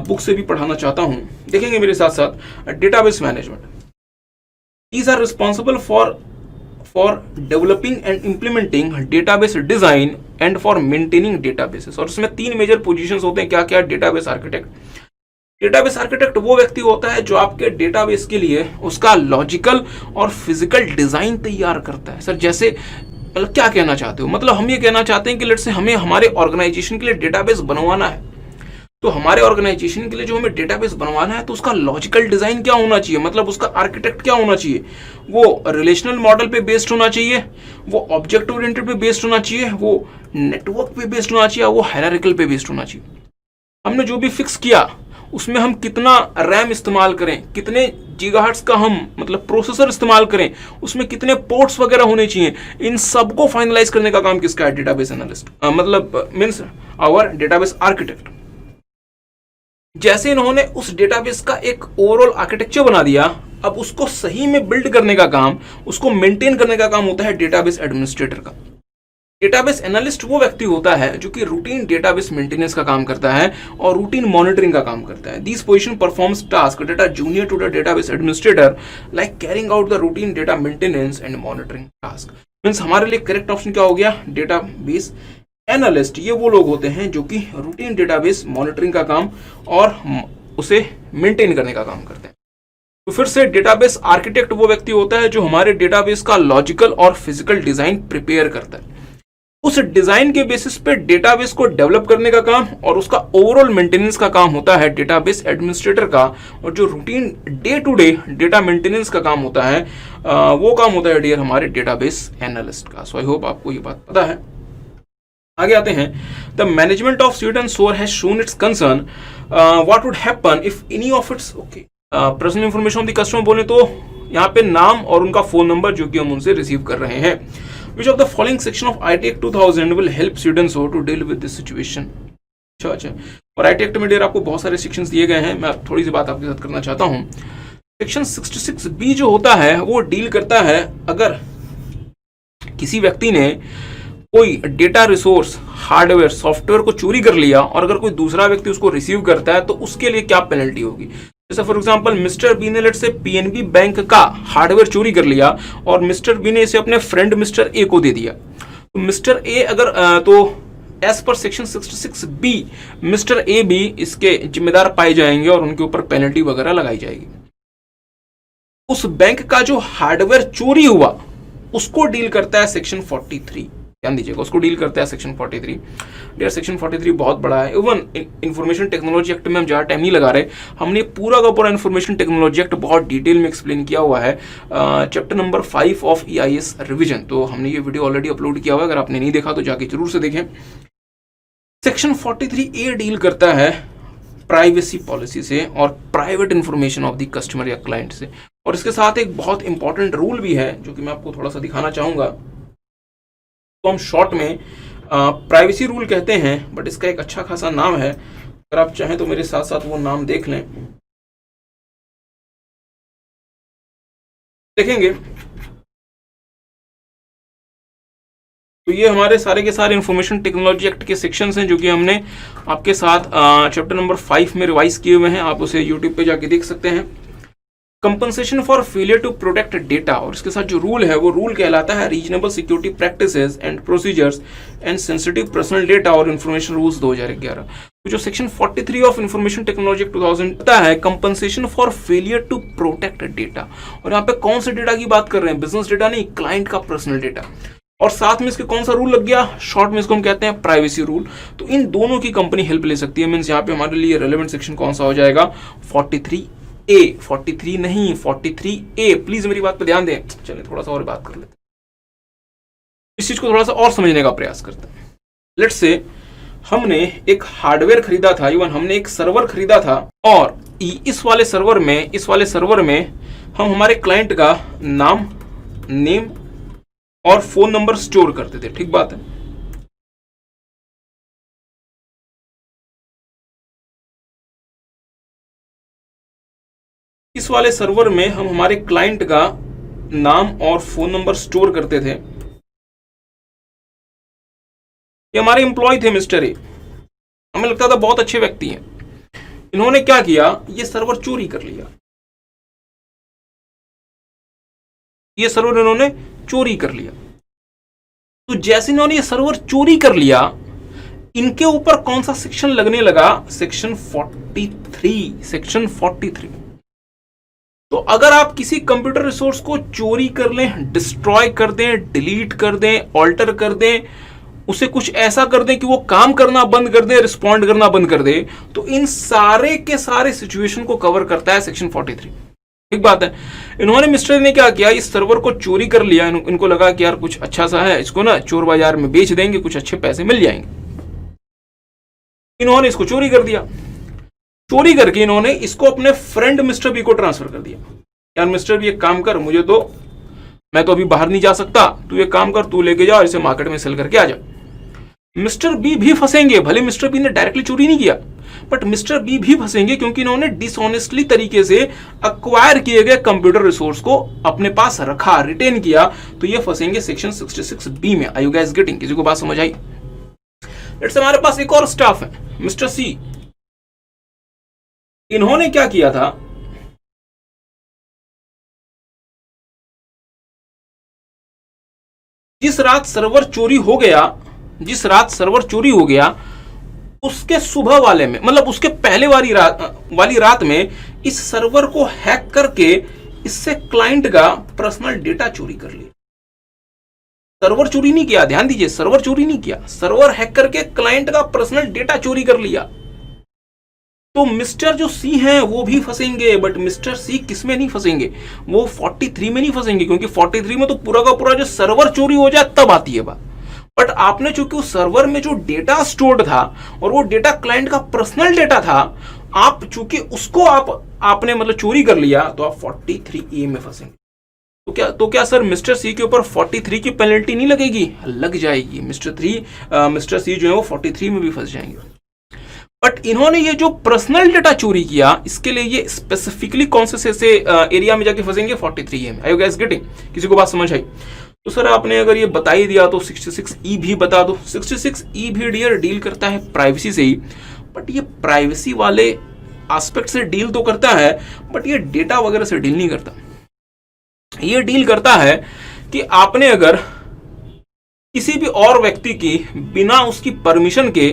बुक से भी पढ़ाना चाहता हूं, देखेंगे मेरे साथ साथ। Database management, these are responsible for developing and implementing database design and for maintaining databases. और इसमें 3 मेजर पोजीशंस होते हैं। क्या क्या? Database architect. डेटाबेस आर्किटेक्ट वो व्यक्ति होता है जो आपके डेटाबेस के लिए उसका लॉजिकल और फिजिकल डिजाइन तैयार करता है। सर जैसे मतलब क्या कहना चाहते हो? मतलब हम ये कहना चाहते हैं कि लेट्स से हमें हमारे ऑर्गेनाइजेशन के लिए डेटाबेस बनवाना है, तो हमारे ऑर्गेनाइजेशन के लिए जो हमें डेटाबेस बनवाना है तो उसका लॉजिकल डिजाइन क्या होना चाहिए, मतलब उसका आर्किटेक्ट क्या होना चाहिए? वो रिलेशनल मॉडल पे बेस्ड होना चाहिए, वो ऑब्जेक्ट ओरिएंटेड पे बेस्ड होना चाहिए, वो नेटवर्क पे बेस्ड होना चाहिए, वो हायरार्किकल पे बेस्ड होना चाहिए। हमने जो भी फिक्स किया उसमें हम कितना रैम इस्तेमाल करें, कितने गीगाहर्ट्ज का हम मतलब प्रोसेसर इस्तेमाल करें, उसमें कितने पोर्ट्स वगैरह होने चाहिए, इन सबको फाइनलाइज करने का काम किसका है? डेटाबेस एनालिस्ट, मतलब मींस आवर डेटाबेस आर्किटेक्ट। जैसे इन्होंने उस डेटाबेस का एक ओवरऑल आर्किटेक्चर बना दिया, अब उसको सही में बिल्ड करने का काम, उसको मेंटेन करने का काम होता है डेटाबेस एडमिनिस्ट्रेटर का। डेटाबेस एनालिस्ट वो व्यक्ति होता है जो कि रूटीन डेटाबेस मेंटेनेंस का काम करता है और रूटीन मॉनिटरिंग का काम करता है। This position performs task data junior to the database administrator like carrying out the routine data maintenance and monitoring task. Means हमारे लिए करेक्ट ऑप्शन क्या हो गया, डेटाबेस एनालिस्ट। ये वो लोग होते हैं जो कि रूटीन डेटाबेस मॉनिटरिंग का काम और उसे मेंटेन करने का काम करते हैं। तो फिर से डेटाबेस आर्किटेक्ट वो व्यक्ति होता है जो हमारे डेटाबेस का लॉजिकल और फिजिकल डिजाइन प्रिपेयर करता है। उस डिजाइन के बेसिस पे डेटाबेस को डेवलप करने का काम और उसका ओवरऑल मेंटेनेंस का काम होता है डेटाबेस एडमिनिस्ट्रेटर का। और जो routine day to day data maintenance का काम होता है वो काम होता है डियर हमारे डेटाबेस एनालिस्ट का। सो आई होप आपको ये बात पता है। आगे आते हैं। The management of sweet and sour has shown its concern what would happen if any of its personal information of the customer बोले तो यहाँ पे नाम और उनका फोन नंबर जो कि हम उनसे रिसीव कर रहे हैं। Which of the following section of IT Act 2000 will help students to deal with this situation? अच्छा और IT Act में डियर आपको बहुत सारे सेक्शंस दिए गए हैं। मैं थोड़ी सी बात आपके साथ करना चाहता हूँ। सेक्शन 66B जो होता है वो डील करता है अगर किसी व्यक्ति ने कोई डेटा रिसोर्स हार्डवेयर सॉफ्टवेयर को चोरी कर लिया और अगर कोई दूसरा व्यक्ति उसको रिसीव करता है तो उसके लिए क्या पेनल्टी होगी। जैसे फॉर एग्जांपल मिस्टर बी ने लेट से पीएनबी बैंक का हार्डवेयर चोरी कर लिया और मिस्टर बी ने इसे अपने फ्रेंड मिस्टर ए को दे दिया। तो मिस्टर ए अगर तो as per section 66B mister A भी इसके जिम्मेदार पाए जाएंगे और उनके ऊपर पेनल्टी वगैरह लगाई जाएगी। उस बैंक का जो हार्डवेयर चोरी हुआ उसको डील करता है सेक्शन 43। ध्यान दीजिएगा, उसको डील करता है सेक्शन 43। डियर सेक्शन 43 बहुत बड़ा है। इवन इंफॉर्मेशन टेक्नोलॉजी एक्ट में हम ज़्यादा टाइम नहीं लगा रहे, हमने पूरा का पूरा इंफॉर्मेशन टेक्नोलॉजी एक्ट बहुत डिटेल में एक्सप्लेन किया हुआ है chapter number 5 of EIS revision. तो हमने ये वीडियो ऑलरेडी अपलोड किया हुआ है, अगर आपने नहीं देखा तो जाके जरूर से देखें। सेक्शन 43A डील करता है प्राइवेसी पॉलिसी से और private information of the customer या क्लाइंट से। और इसके साथ एक बहुत इंपॉर्टेंट रूल भी है जो कि मैं आपको थोड़ा सा दिखाना चाहूंगा। तो हम शॉर्ट में प्राइवेसी रूल कहते हैं, बट इसका एक अच्छा खासा नाम है। अगर आप चाहें तो मेरे साथ साथ वो नाम देख लें। देखेंगे तो ये हमारे सारे के सारे इंफॉर्मेशन टेक्नोलॉजी एक्ट के सेक्शंस हैं जो कि हमने आपके साथ चैप्टर नंबर 5 में रिवाइज किए हुए हैं। आप उसे यूट्यूब पे जाके देख सकते हैं। Compensation for failure to protect data, और इसके साथ जो रूल है वो रूल कहलाता है reasonable security practices and procedures and sensitive personal data और इन्फॉर्मेशन रूल्स 2011। तो जो सेक्शन 43 ऑफ इंफॉर्मेशन टेक्नोलॉजी 2000 होता है compensation for failure to protect data. और यहाँ पे कौन से डेटा की बात कर रहे हैं, बिजनेस डेटा नहीं, क्लाइंट का पर्सनल डेटा। और साथ में इसके कौन सा रूल लग गया, शॉर्ट में इसको हम कहते हैं प्राइवेसी रूल। तो इन दोनों की कंपनी हेल्प ले सकती है। मीन्स यहाँ पे हमारे लिए रेलेवेंट सेक्शन कौन सा हो जाएगा, 43A, 43 नहीं 43A। प्लीज मेरी बात पे ध्यान दें। चलिए थोड़ा सा और बात कर लेते हैं, इस चीज को थोड़ा सा और समझने का प्रयास करते हैं। लेट्स से हमने एक हार्डवेयर खरीदा था, इवन हमने एक सर्वर खरीदा था, और इस वाले सर्वर में हम हमारे क्लाइंट का नाम, नेम और फोन नंबर स्टोर करते थे। ठीक बात है। इस वाले सर्वर में हम हमारे क्लाइंट का नाम और फोन नंबर स्टोर करते थे। ये हमारे एम्प्लॉय थे मिस्टर ए, हमें लगता था बहुत अच्छे व्यक्ति हैं। इन्होंने क्या किया, ये सर्वर चोरी कर लिया। ये सर्वर इन्होंने चोरी कर लिया। तो जैसे इन्होंने ये सर्वर चोरी कर लिया, इनके ऊपर कौन सा सेक्शन लगने लगा, सेक्शन 43। सेक्शन 43। तो अगर आप किसी कंप्यूटर रिसोर्स को चोरी कर लें, डिस्ट्रॉय कर दें, डिलीट कर दें, ऑल्टर कर दें, उसे कुछ ऐसा कर दें कि वो काम करना बंद कर दे, रिस्पॉन्ड करना बंद कर दे, तो इन सारे के सारे सिचुएशन को कवर करता है सेक्शन 43। ठीक बात है। इन्होंने मिस्टर ने क्या किया, इस सर्वर को चोरी कर लिया। इनको लगा कि यार कुछ अच्छा सा है, इसको ना चोर बाजार में बेच देंगे, कुछ अच्छे पैसे मिल जाएंगे। इन्होंने इसको चोरी कर दिया। चोरी करके इन्होंने इसको अपने फ्रेंड मिस्टर बी को ट्रांसफर कर दिया। यार मिस्टर बी एक काम कर, मैं तो अभी बाहर नहीं जा सकता, तू एक काम कर, तू लेके जा और इसे मार्केट में सेल करके आ जा। मिस्टर बी भी फंसेंगे, भले मिस्टर बी ने डायरेक्टली चोरी नहीं किया, बट मिस्टर बी भी फंसेंगे क्योंकि इन्होंने डिसऑनेस्टली तरीके से अक्वायर किए गए कंप्यूटर रिसोर्स को अपने पास रखा, रिटेन किया, तो ये फंसेंगे सेक्शन 66 बी में। Are you guys getting? किसी को बात समझ आई? लेट्स हमारे पास एक और स्टाफ है, मिस्टर सी। इन्होंने क्या किया था, जिस रात सर्वर चोरी हो गया उसके सुबह वाले में, मतलब उसके पहले वाली रात में इस सर्वर को हैक करके इससे क्लाइंट का पर्सनल डेटा चोरी कर लिया। सर्वर चोरी नहीं किया, ध्यान दीजिए, सर्वर चोरी नहीं किया, सर्वर हैक करके क्लाइंट का पर्सनल डेटा चोरी कर लिया। तो मिस्टर जो सी हैं वो भी फंसेंगे, बट मिस्टर सी किस में नहीं फंसेंगे, वो 43 में नहीं फंसेंगे, क्योंकि 43 में तो पूरा का पूरा जो सर्वर चोरी हो जाए तब आती है बात। बट आपने चूंकि उस सर्वर में जो डेटा स्टोर्ड था और वो डेटा क्लाइंट का पर्सनल डेटा था, आप चूंकि उसको आपने मतलब चोरी कर लिया, तो आप 43A में फंसेंगे। तो क्या सर मिस्टर सी के ऊपर 43 की पेनल्टी नहीं लगेगी? लग जाएगी। मिस्टर सी जो है वो 43 में भी फंस जाएंगे। बट इन्होंने ये जो पर्सनल डेटा चोरी किया, इसके लिए ये स्पेसिफिकली कौन से एरिया में जाके फंसेंगे? 43A में। Are you guys getting? किसी को बात समझ आई? तो सर आपने अगर ये बता ही दिया तो 66E भी बता दो। 66E भी डियर डील करता है प्राइवेसी से ही, बट ये प्राइवेसी वाले एस्पेक्ट से डील तो करता है, बट ये डेटा वगैरह से डील नहीं करता। ये डील करता है कि आपने अगर किसी भी और व्यक्ति की बिना उसकी परमिशन के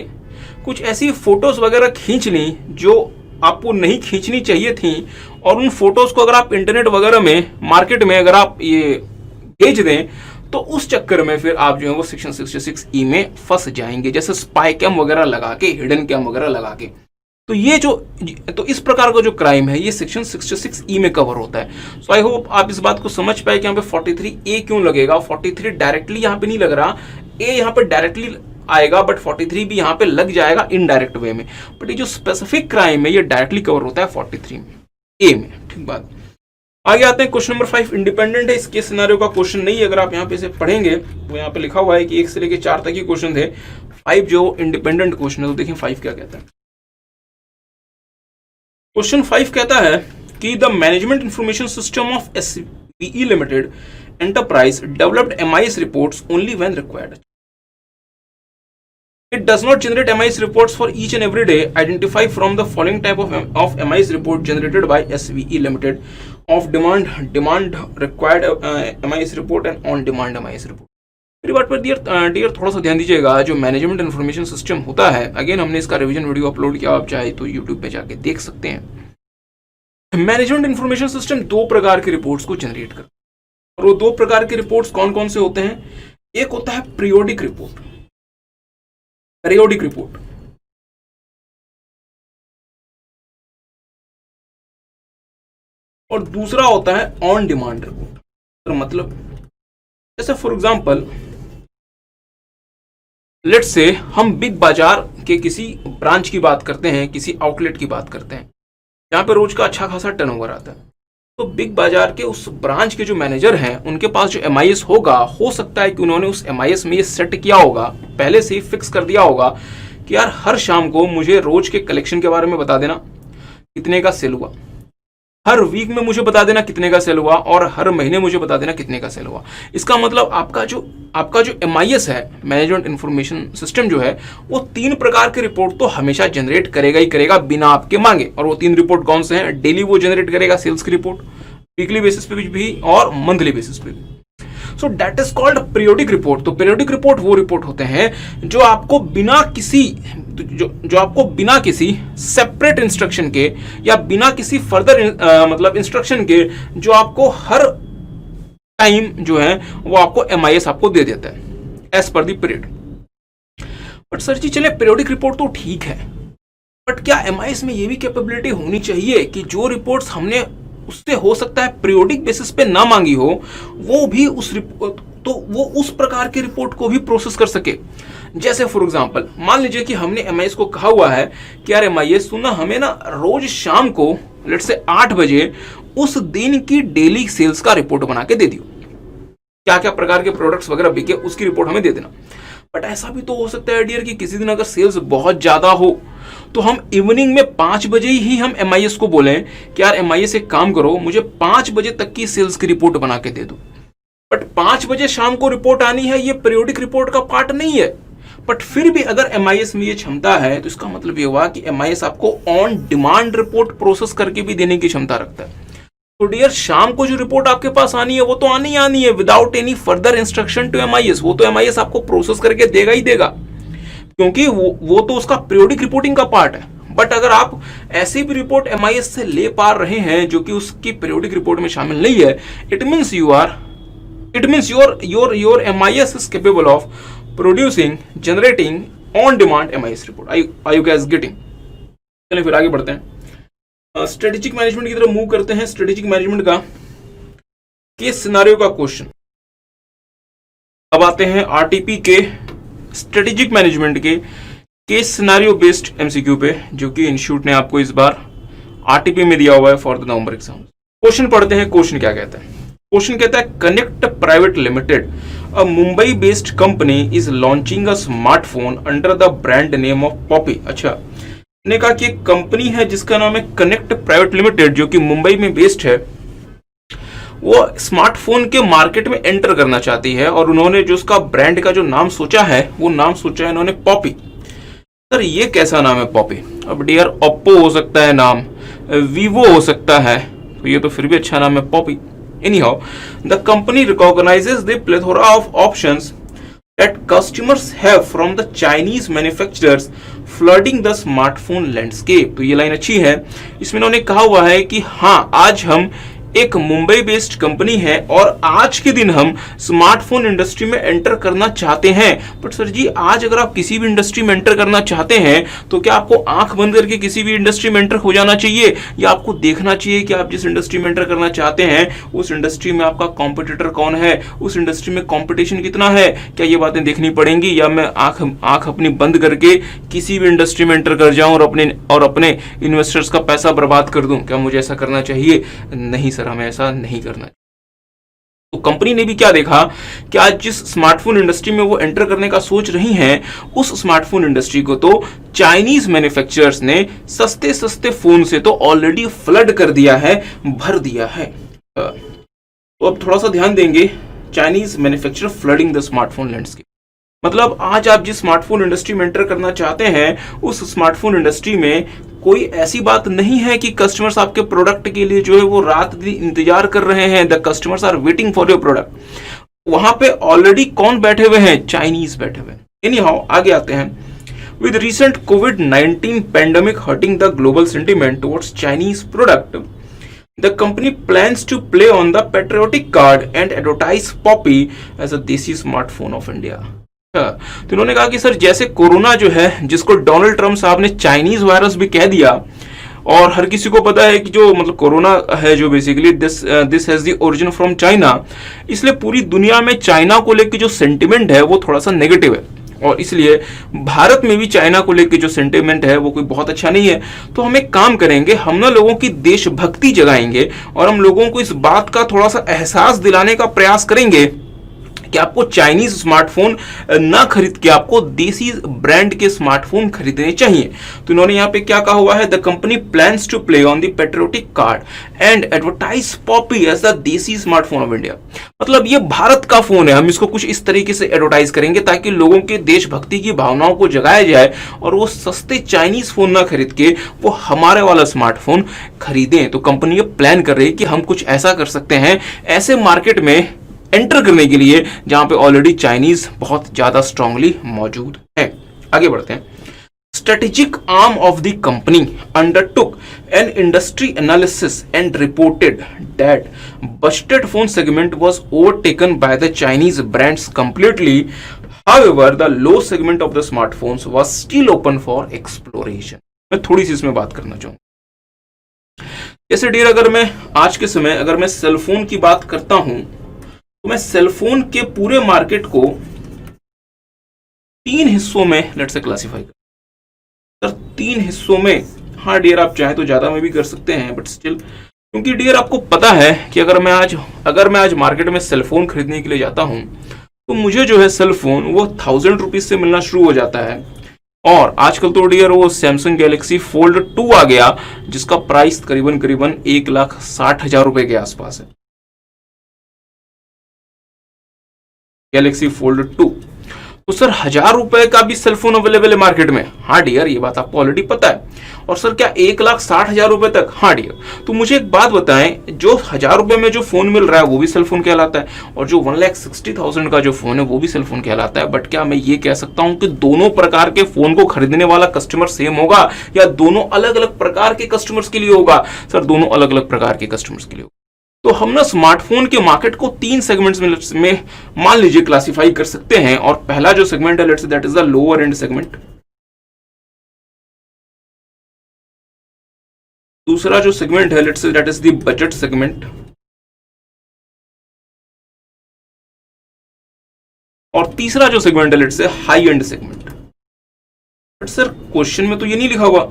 कुछ ऐसी फोटोज वगैरह खींच ली जो आपको नहीं खींचनी चाहिए थी, और उन फोटोज को अगर आप इंटरनेट वगैरह में, मार्केट में अगर आप ये भेज दें, तो उस चक्कर में फिर आप जो है वो सेक्शन 66E में फंस जाएंगे, जैसे स्पाई कैम वगैरह लगा के, हिडन कैम वगैरह लगा के। तो इस प्रकार का जो क्राइम है ये सेक्शन 66E में कवर होता है। सो आई होप आप इस बात को समझ पाए कि यहाँ पे 43A क्यों लगेगा। 43 डायरेक्टली यहाँ पे नहीं लग रहा, A यहाँ पे डायरेक्टली आएगा, बट 43 भी यहाँ पे लग जाएगा इनडायरेक्ट वे में। बट ये जो स्पेसिफिक क्राइम है ये डायरेक्टली कवर होता है 43 में, A में। ठीक बात। आगे आते हैं क्वेश्चन नंबर 5। इंडिपेंडेंट है, इसके सिनेरियो का क्वेश्चन नहीं है। अगर आप यहाँ पे इसे पढ़ेंगे तो यहाँ पे लिखा हुआ है कि 1 से लेकर 4 तक के क्वेश्चन थे, 5 जो इंडिपेंडेंट क्वेश्चन है। तो देखिए 5 क्या कहता है। क्वेश्चन 5 कहता है कि the management information system of SVE limited enterprise developed MIS reports only when required. It does not generate MIS reports for each and every day. Identify from the following type of MIS report generated by SVE Limited: off demand required MIS report and on demand MIS report. मेरी बात पर dear थोड़ा सा ध्यान दीजिएगा। जो management information system होता है, अगेन हमने इसका रिवीजन वीडियो अपलोड किया, आप चाहे तो यूट्यूब पे जाके देख सकते हैं। मैनेजमेंट इन्फॉर्मेशन सिस्टम 2 प्रकार की रिपोर्ट्स को जनरेट करता है, और वो 2 प्रकार के रिपोर्ट्स कौन कौन से होते हैं? एक होता है पीरियोडिक रिपोर्ट, और दूसरा होता है ऑन डिमांड रिपोर्ट। तो मतलब जैसे फॉर एग्जांपल लेट्स से हम बिग बाजार के किसी ब्रांच की बात करते हैं, किसी आउटलेट की बात करते हैं जहां पे रोज का अच्छा खासा टर्नओवर आता है। तो बिग बाजार के उस ब्रांच के जो मैनेजर हैं, उनके पास जो MIS होगा, हो सकता है कि उन्होंने उस MIS में ये सेट किया होगा, पहले से ही फिक्स कर दिया होगा कि यार हर शाम को मुझे रोज के कलेक्शन के बारे में बता देना कितने का सेल हुआ, हर वीक में मुझे बता देना कितने का सेल हुआ, और हर महीने मुझे बता देना कितने का सेल हुआ। इसका मतलब आपका जो MIS है, मैनेजमेंट इंफॉर्मेशन सिस्टम जो है, वो 3 प्रकार की रिपोर्ट तो हमेशा जनरेट करेगा ही करेगा बिना आपके मांगे। और वो 3 रिपोर्ट कौन से हैं? डेली वो जनरेट करेगा सेल्स की रिपोर्ट, वीकली बेसिस पे भी और मंथली बेसिस पे भी। So that is called periodic report. तो पीरियोडिक रिपोर्ट वो रिपोर्ट होते हैं जो आपको बिना किसी सेपरेट इंस्ट्रक्शन के या बिना किसी फर्दर मतलब इंस्ट्रक्शन के, जो आपको हर टाइम जो है वो आपको MIS आपको दे देता है as per the period. But sir ji चले पीरियोडिक रिपोर्ट तो ठीक है, बट क्या MIS में ये भी कैपेबिलिटी होनी चाहिए कि जो रिपोर्ट्स हमने उससे हो सकता है पीरियोडिक बेसिस पे ना मांगी हो, वो भी उस प्रकार की रिपोर्ट को भी प्रोसेस कर सके। जैसे फॉर एग्जांपल मान लीजिए कि हमने MIS को कहा हुआ है कि यार MIS सुनना, हमें ना रोज शाम को लेट्स से 8 बजे उस दिन की डेली सेल्स का रिपोर्ट बना के दे दियो, क्या क्या प्रकार के प्रोडक्ट्स वगैरह बिके उसकी रिपोर्ट हमें दे देना। बट ऐसा भी तो हो सकता है डियर कि किसी दिन अगर सेल्स बहुत ज्यादा हो तो हम इवनिंग में 5 बजे ही हम MIS को बोलें कि यार MIS एक काम करो, मुझे 5 बजे तक की सेल्स की रिपोर्ट बना के दे दो। बट 5 बजे शाम को रिपोर्ट आनी है, ये पीरियोडिक रिपोर्ट का पार्ट नहीं है। बट फिर भी अगर MIS में ये क्षमता है तो इसका मतलब ये हुआ कि MIS आपको ऑन डिमांड रिपोर्ट प्रोसेस करके भी देने की क्षमता रखता है। तो डियर, शाम को जो रिपोर्ट आपके पास आनी है वो तो आनी है without any further instruction to MIS। वो तो MIS आपको प्रोसेस करके देगा ही देगा, क्योंकि वो तो उसका पीरियोडिक रिपोर्टिंग का पार्ट है। बट अगर आप ऐसी भी रिपोर्ट MIS से ले पा रहे हैं जो कि उसकी पीरियोडिक रिपोर्ट में शामिल नहीं है, it means your MIS is capable of producing, generating on demand MIS report. Are you guys getting? चलिए फिर आगे बढ़ते हैं, स्ट्रेटेजिक मैनेजमेंट की तरफ मूव करते हैं। स्ट्रेटेजिक मैनेजमेंट का केस सिनारियो का क्वेश्चन। अब आते हैं RTP के स्ट्रेटेजिक मैनेजमेंट के केस सिनारियो बेस्ड MCQ पे, जो कि इंस्टीट्यूट ने आपको इस बार RTP में दिया हुआ है for the November exam. Question पढ़ते हैं, क्वेश्चन क्या कहता है। क्वेश्चन कहता है connect private limited, a Mumbai based company is launching a smartphone under the brand name of Poppy. अच्छा, ने कहा कि एक कंपनी है जिसका नाम है कनेक्ट प्राइवेट लिमिटेड, जो कि मुंबई में बेस्ड है, वो स्मार्टफोन के मार्केट में एंटर करना चाहती है और उन्होंने जो उसका ब्रांड का जो नाम सोचा है वो नाम सोचा है इन्होंने पॉपी। सर ये कैसा नाम है पॉपी? अब डियर, ओप्पो हो सकता है नाम, वीवो हो सकता है, तो ये तो फिर भी अच्छा नाम है Poppy. Anyhow, the company recognizes the plethora of options that customers have from the Chinese manufacturers flooding the smartphone landscape। तो ये लाइन अच्छी है। इसमें उन्होंने कहा हुआ है कि हाँ, आज हम एक मुंबई बेस्ड कंपनी है और आज के दिन हम स्मार्टफोन इंडस्ट्री में एंटर करना चाहते हैं। बट सर जी, आज अगर आप किसी भी इंडस्ट्री में एंटर करना चाहते हैं तो क्या आपको आंख बंद करके किसी भी इंडस्ट्री में एंटर हो जाना चाहिए, या आपको देखना चाहिए कि आप जिस इंडस्ट्री में एंटर करना चाहते हैं उस इंडस्ट्री में आपका कॉम्पिटिटर कौन है, उस इंडस्ट्री में कॉम्पिटिशन कितना है? क्या ये बातें देखनी पड़ेंगी, या मैं आंख अपनी बंद करके किसी भी इंडस्ट्री में एंटर कर जाऊं और अपने इन्वेस्टर्स का पैसा बर्बाद कर दूं? क्या मुझे ऐसा करना चाहिए? नहीं, हमें ऐसा नहीं करना। तो कंपनी ने भी क्या देखा कि आज जिस स्मार्टफोन इंडस्ट्री में वो एंटर करने का सोच रही हैं, उस स्मार्टफोन इंडस्ट्री को तो चाइनीज मैन्युफैक्चरर्स ने सस्ते सस्ते फोन से तो ऑलरेडी फ्लड कर दिया है, भर दिया है। तो अब थोड़ा सा ध्यान देंगे, Chinese manufacturer flooding the smartphone landscape, मतलब आज आप जिस स्मार्टफोन इंडस्ट्री में एंटर करना चाहते हैं उस स्मार्टफोन इंडस्ट्री में कोई ऐसी बात नहीं है कि कस्टमर्स आपके प्रोडक्ट के लिए जो है वो रात दिन इंतजार कर रहे हैं। The customers are waiting for your product. वहां पे ऑलरेडी कौन बैठे हुए हैं? चाइनीज बैठे हुए हैं। एनीहाउ, आगे आते हैं। विद रिसेंट कोविड-19 pandemic hurting the global sentiment towards Chinese product, the company plans to play on the patriotic card and advertise Poppy as a desi smartphone of India. तो इन्होंने कहा कि सर, जैसे कोरोना जो है, जिसको डोनाल्ड ट्रंप साहब ने चाइनीज वायरस भी कह दिया, और हर किसी को पता है कि जो मतलब कोरोना है जो basically this has the origin from China, इसलिए पूरी दुनिया में चाइना को लेकर जो सेंटिमेंट है वो थोड़ा सा नेगेटिव है, और इसलिए भारत में भी चाइना को लेकर जो सेंटिमेंट है वो कोई बहुत अच्छा नहीं है। तो हम एक काम करेंगे, हम ना लोगों की देशभक्ति जगाएंगे और हम लोगों को इस बात का थोड़ा सा एहसास दिलाने का प्रयास करेंगे कि आपको चाइनीज स्मार्टफोन ना खरीद के आपको देसी ब्रांड के स्मार्टफोन खरीदने चाहिए। तो इन्होंने यहाँ पे क्या कहा हुआ है? The company plans to play on the patriotic card and advertise Poppy as the desi smartphone of India. मतलब ये भारत का फोन है, हम इसको कुछ इस तरीके से एडवर्टाइज करेंगे ताकि लोगों के देशभक्ति की भावनाओं को जगाया जाए और वो सस्ते चाइनीज फोन ना खरीद के वो हमारे वाला स्मार्टफोन खरीदें। तो कंपनी ये प्लान कर रही है कि हम कुछ ऐसा कर सकते हैं ऐसे मार्केट में एंटर करने के लिए जहां पे ऑलरेडी चाइनीज बहुत ज्यादा स्ट्रांगली मौजूद है। आगे बढ़ते हैं। Strategic arm of the company undertook an industry analysis and reported that Busted phone segment was overtaken by the Chinese brands completely. However the low segment of the smartphones was still open for exploration. मैं थोड़ी सी इसमें बात करना चाहूंगा। जैसे dear, अगर मैं आज के समय अगर मैं सेलफोन की बात करता हूं तो मैं सेलफोन के पूरे मार्केट को 3 हिस्सों में लेट्स से क्लासिफाई कर, सर 3 हिस्सों में। हाँ डियर, आप चाहे तो ज्यादा में भी कर सकते हैं, बट स्टिल, क्योंकि डियर आपको पता है कि अगर मैं आज मार्केट में सेलफोन खरीदने के लिए जाता हूं तो मुझे जो है सेलफोन वो 1000 रुपीज से मिलना शुरू हो जाता है। और आजकल तो डियर वो सैमसंग गैलेक्सी फोल्ड 2 आ गया, जिसका प्राइस करीबन करीबन 1,60,000 रुपए के आसपास है। गैलेक्सी फोल्ड 2 तो सर 1,000 रुपए का भी सेलफोन अवेलेबल है मार्केट में। हाँ डियर, ये बात आपको ऑलरेडी पता है। और सर क्या 1,60,000 रुपए तक? हाँ डियर। तो मुझे एक बात बताएं, जो 1,000 रुपए में जो फोन मिल रहा है वो भी सेलफोन कहलाता है, और जो 1,60,000 का जो फोन है वो भी सेलफोन कहलाता है। बट क्या मैं ये कह सकता हूं कि दोनों प्रकार के फोन को खरीदने वाला कस्टमर सेम होगा, या दोनों अलग अलग प्रकार के कस्टमर्स के लिए होगा? सर दोनों अलग अलग प्रकार के कस्टमर्स के लिए होगा। तो हम ना स्मार्टफोन के मार्केट को 3 सेगमेंट्स में मान लीजिए क्लासिफाई कर सकते हैं। और पहला जो सेगमेंट है, let's say that is the lower and segment. दूसरा जो सेगमेंट है, let's say that is the budget segment. और तीसरा जो सेगमेंट है, let's say high and segment. But sir question में तो ये नहीं लिखा हुआ।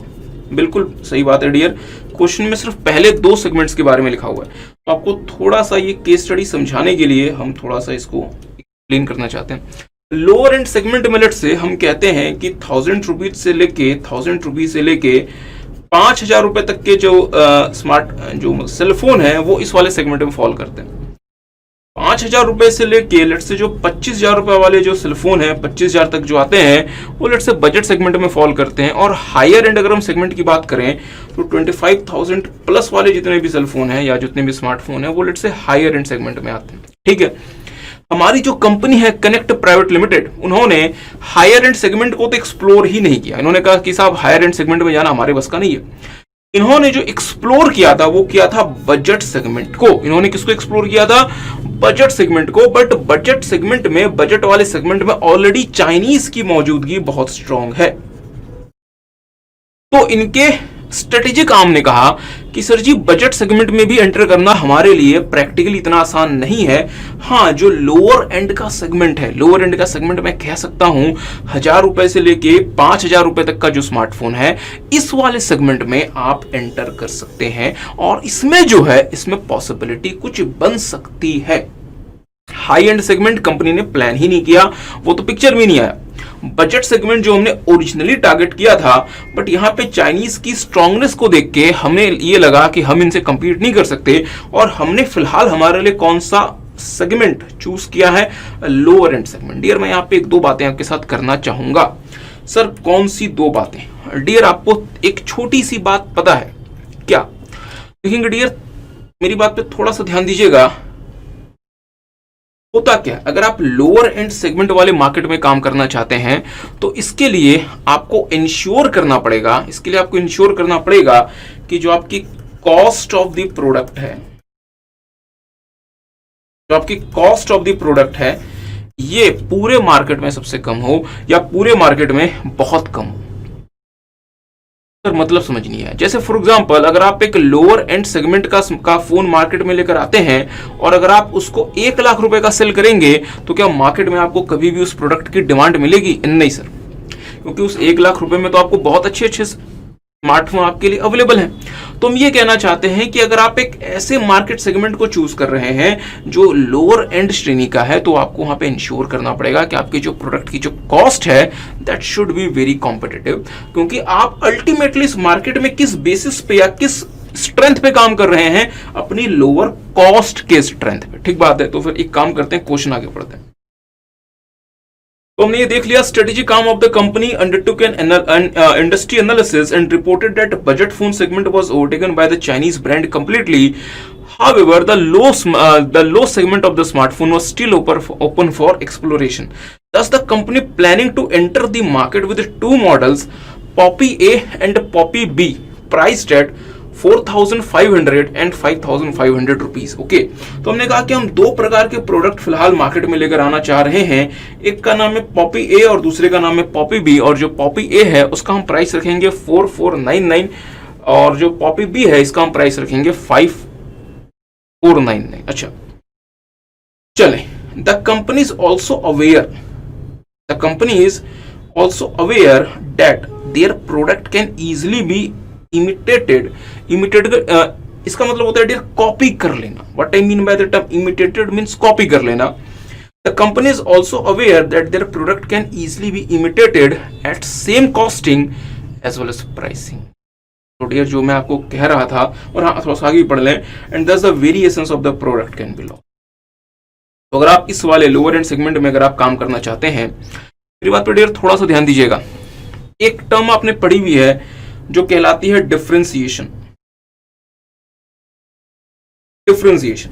बिल्कुल सही बात है डियर, क्वेश्चन में सिर्फ पहले 2 सेगमेंट्स के बारे में लिखा हुआ है। तो आपको थोड़ा सा ये केस स्टडी समझाने के लिए हम थोड़ा सा इसको एक्सप्लेन करना चाहते हैं। लोअर एंड सेगमेंट में लेट्स से हम कहते हैं कि 1,000 रुपीज से लेके 5,000 रुपए तक के जो स्मार्ट जो सेलफोन है वो इस वाले सेगमेंट में फॉल करते हैं। 5,000 रुपए से लेके लेट्स से जो 25,000 रुपए वाले जो सेलफोन है, 25,000 तक जो आते हैं, वो लेट्स से बजट सेगमेंट में फॉल करते हैं। और हायर एंड अगर हम सेगमेंट की बात करें तो 25,000 प्लस वाले जितने भी सेलफोन है या जितने भी स्मार्टफोन है वो let's say higher and segment में आते हैं। ठीक है, हमारी जो कंपनी है कनेक्ट प्राइवेट लिमिटेड, उन्होंने हायर एंड सेगमेंट को तो एक्सप्लोर ही नहीं किया। इन्होंने कहा कि साहब हायर एंड सेगमेंट में जाना हमारे बस का नहीं है। इन्होंने जो एक्सप्लोर किया था वो किया था बजट सेगमेंट को। इन्होंने किसको एक्सप्लोर किया था? बजट सेगमेंट को। बट बजट सेगमेंट में, बजट वाले सेगमेंट में ऑलरेडी चाइनीज की मौजूदगी बहुत स्ट्रांग है। तो इनके स्ट्रेटेजिक आर्म ने कहा कि सर जी बजट सेगमेंट में भी एंटर करना हमारे लिए प्रैक्टिकली इतना आसान नहीं है। हाँ, जो लोअर एंड का सेगमेंट है, लोअर एंड का सेगमेंट मैं कह सकता हूं 1,000 रुपए से लेके 5,000 रुपए तक का जो स्मार्टफोन है, इस वाले सेगमेंट में आप एंटर कर सकते हैं। और इसमें जो है, इसमें पॉसिबिलिटी कुछ बन सकती है। हाई एंड सेगमेंट कंपनी ने प्लान ही नहीं किया, वो तो पिक्चर में नहीं आया। बजट सेगमेंट जो हमने ओरिजिनली टारगेट किया था, बट यहां पे चाइनीज की स्ट्रांगनेस को देख के हमें ये लगा कि हम इनसे कंपीट नहीं कर सकते, और हमने फिलहाल हमारे लिए कौन सा सेगमेंट चूज किया है? Lower and segment. डियर मैं यहां पे 1-2 बातें आपके साथ करना चाहूंगा। सर कौन सी 2 बातें? डियर आपको एक छोटी सी बात पता है क्या? देखेंगे डियर, मेरी बात पे थोड़ा सा ध्यान दीजिएगा। होता क्या, अगर आप लोअर एंड सेगमेंट वाले मार्केट में काम करना चाहते हैं तो इसके लिए आपको इंश्योर करना पड़ेगा कि जो आपकी कॉस्ट ऑफ द प्रोडक्ट है, ये पूरे मार्केट में सबसे कम हो या पूरे मार्केट में बहुत कम हो। सर मतलब समझ नहीं आया। जैसे फॉर एग्जांपल, अगर आप एक लोअर एंड सेगमेंट का फोन मार्केट में लेकर आते हैं और अगर आप उसको 1,00,000 रुपए का सेल करेंगे तो क्या मार्केट में आपको कभी भी उस प्रोडक्ट की डिमांड मिलेगी? नहीं सर, क्योंकि उस 1,00,000 रुपए में तो आपको बहुत अच्छे स्मार्टफोन आपके लिए अवेलेबल हैं। तो हम ये कहना चाहते हैं कि अगर आप एक ऐसे मार्केट सेगमेंट को चूज कर रहे हैं जो लोअर एंड श्रेणी का है, तो आपको वहां पे इंश्योर करना पड़ेगा कि आपके जो प्रोडक्ट की जो कॉस्ट है that should be very competitive. क्योंकि आप अल्टीमेटली इस मार्केट में किस बेसिस पे या किस स्ट्रेंथ पे काम कर रहे हैं? अपनी लोअर कॉस्ट के स्ट्रेंथ पे। ठीक बात है। तो फिर एक काम करते हैं, क्वेश्चन आगे पढ़ते हैं। तो हमने ये देख लिया, strategic arm of the company undertook an industry analysis and reported that budget phone segment was overtaken by the Chinese brand completely. However, the low segment of the smartphone was still open for exploration. Thus, the company planning to enter the market with 2 models, Poppy A and Poppy B, priced at 4,500 and 5,500 rupees. Okay, तो हमने कहा कि हम 2 प्रकार के product फिलहाल market में लेकर आना चाह रहे हैं। एक का नाम है पॉपी ए और दूसरे का नाम है पॉपी बी। और जो पॉपी ए है उसका हम प्राइस रखेंगे 4,499 और जो पॉपी बी है इसका हम प्राइस रखेंगे 5,499। अच्छा चले, the company is also aware that their product can easily be imitated. इसका मतलब होता है डियर कॉपी कर लेना। What I mean by the term imitated means copy कर लेना। The company is also aware that their product can easily be imitated at same costing as well as pricing. तो dear जो मैं आपको कह रहा था, और हाँ थोड़ा सा आगे पढ़ लें, and thus the variations of the product can be low. तो अगर आप इस वाले लोअर एंड सेगमेंट में अगर आप काम करना चाहते हैं, मेरी बात पर डियर थोड़ा सा ध्यान दीजिएगा। एक टर्म आपने पढ़ी हुई है जो कहलाती है differentiation. Differentiation,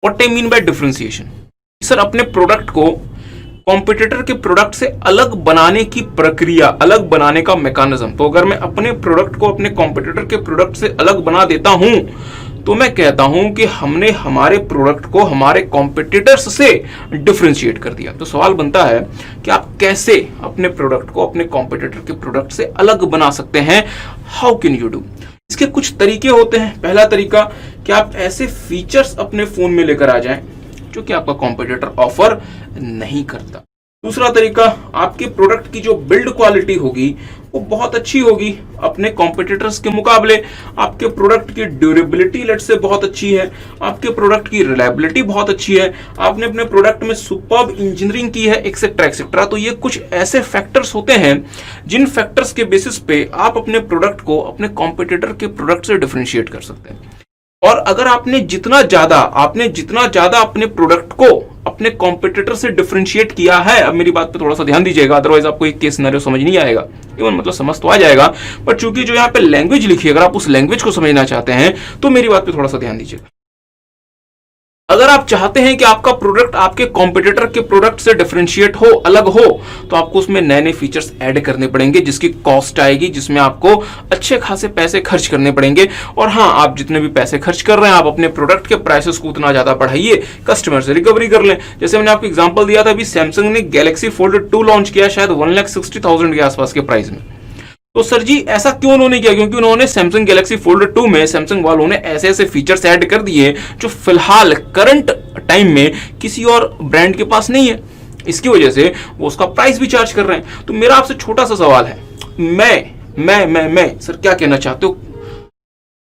what I mean by differentiation? Sir अपने प्रोडक्ट को कॉम्पिटिटर के प्रोडक्ट से अलग बनाने की प्रक्रिया, अलग बनाने का मैकेनिज्म। तो अगर मैं अपने प्रोडक्ट को अपने कॉम्पिटिटर के प्रोडक्ट से अलग बना देता हूं तो मैं कहता हूं कि हमने हमारे प्रोडक्ट को हमारे कॉम्पिटिटर्स से डिफरेंशिएट कर दिया। तो सवाल बनता है कि आप कैसे अपने प्रोडक्ट को अपने कॉम्पिटिटर के प्रोडक्ट से अलग बना सकते हैं? How can you do? इसके कुछ तरीके होते हैं। पहला तरीका कि आप ऐसे फीचर्स अपने फोन में लेकर आ जाएं जो कि आपका कॉम्पिटिटर ऑफर नहीं करता। दूसरा तरीका, आपके प्रोडक्ट की जो बिल्ड क्वालिटी होगी वो बहुत अच्छी होगी अपने कॉम्पिटिटर्स के मुकाबले। आपके प्रोडक्ट की ड्यूरेबिलिटी लेट से बहुत अच्छी है, आपके प्रोडक्ट की रिलायबिलिटी बहुत अच्छी है, आपने अपने प्रोडक्ट में सुपर्ब इंजीनियरिंग की है, एक्सेट्रा एक्सेट्रा। तो ये कुछ ऐसे फैक्टर्स होते हैं जिन फैक्टर्स के बेसिस पे आप अपने प्रोडक्ट को अपने कॉम्पिटिटर के प्रोडक्ट से डिफरेंशिएट कर सकते हैं। और अगर आपने जितना ज्यादा अपने प्रोडक्ट को अपने कॉम्पिटिटर से डिफरेंशिएट किया है, अब मेरी बात पे थोड़ा सा ध्यान दीजिएगा, अदरवाइज आपको एक केस सिनेरियो समझ नहीं आएगा। इवन मतलब समझ तो आ जाएगा, पर चूंकि जो यहाँ पे लैंग्वेज लिखी है, अगर आप उस लैंग्वेज को समझना चाहते हैं तो मेरी बात पे थोड़ा सा ध्यान दीजिएगा। अगर आप चाहते हैं कि आपका प्रोडक्ट आपके कॉम्पिटिटर के प्रोडक्ट से डिफरेंशिएट हो, अलग हो, तो आपको उसमें नए नए फीचर्स ऐड करने पड़ेंगे जिसकी कॉस्ट आएगी, जिसमें आपको अच्छे खासे पैसे खर्च करने पड़ेंगे। और हाँ, आप जितने भी पैसे खर्च कर रहे हैं, आप अपने प्रोडक्ट के प्राइसेस को उतना ज्यादा बढ़ाइए, कस्टमर से रिकवरी कर लें। जैसे मैंने आपको एग्जांपल दिया था, अभी सैमसंग ने गैलेक्सी फोल्ड 2 लॉन्च किया, शायद 1,60,000 के आसपास के प्राइस में। तो सर जी ऐसा क्यों उन्होंने किया? क्योंकि उन्होंने सैमसंग गैलेक्सी फोल्ड 2 में सैमसंग वालों ने ऐसे ऐसे फीचर्स ऐड कर दिए जो फिलहाल करंट टाइम में किसी और ब्रांड के पास नहीं है। इसकी वजह से वो उसका प्राइस भी चार्ज कर रहे हैं। तो मेरा आपसे छोटा सा सवाल है, मैं सर क्या कहना चाहते हो?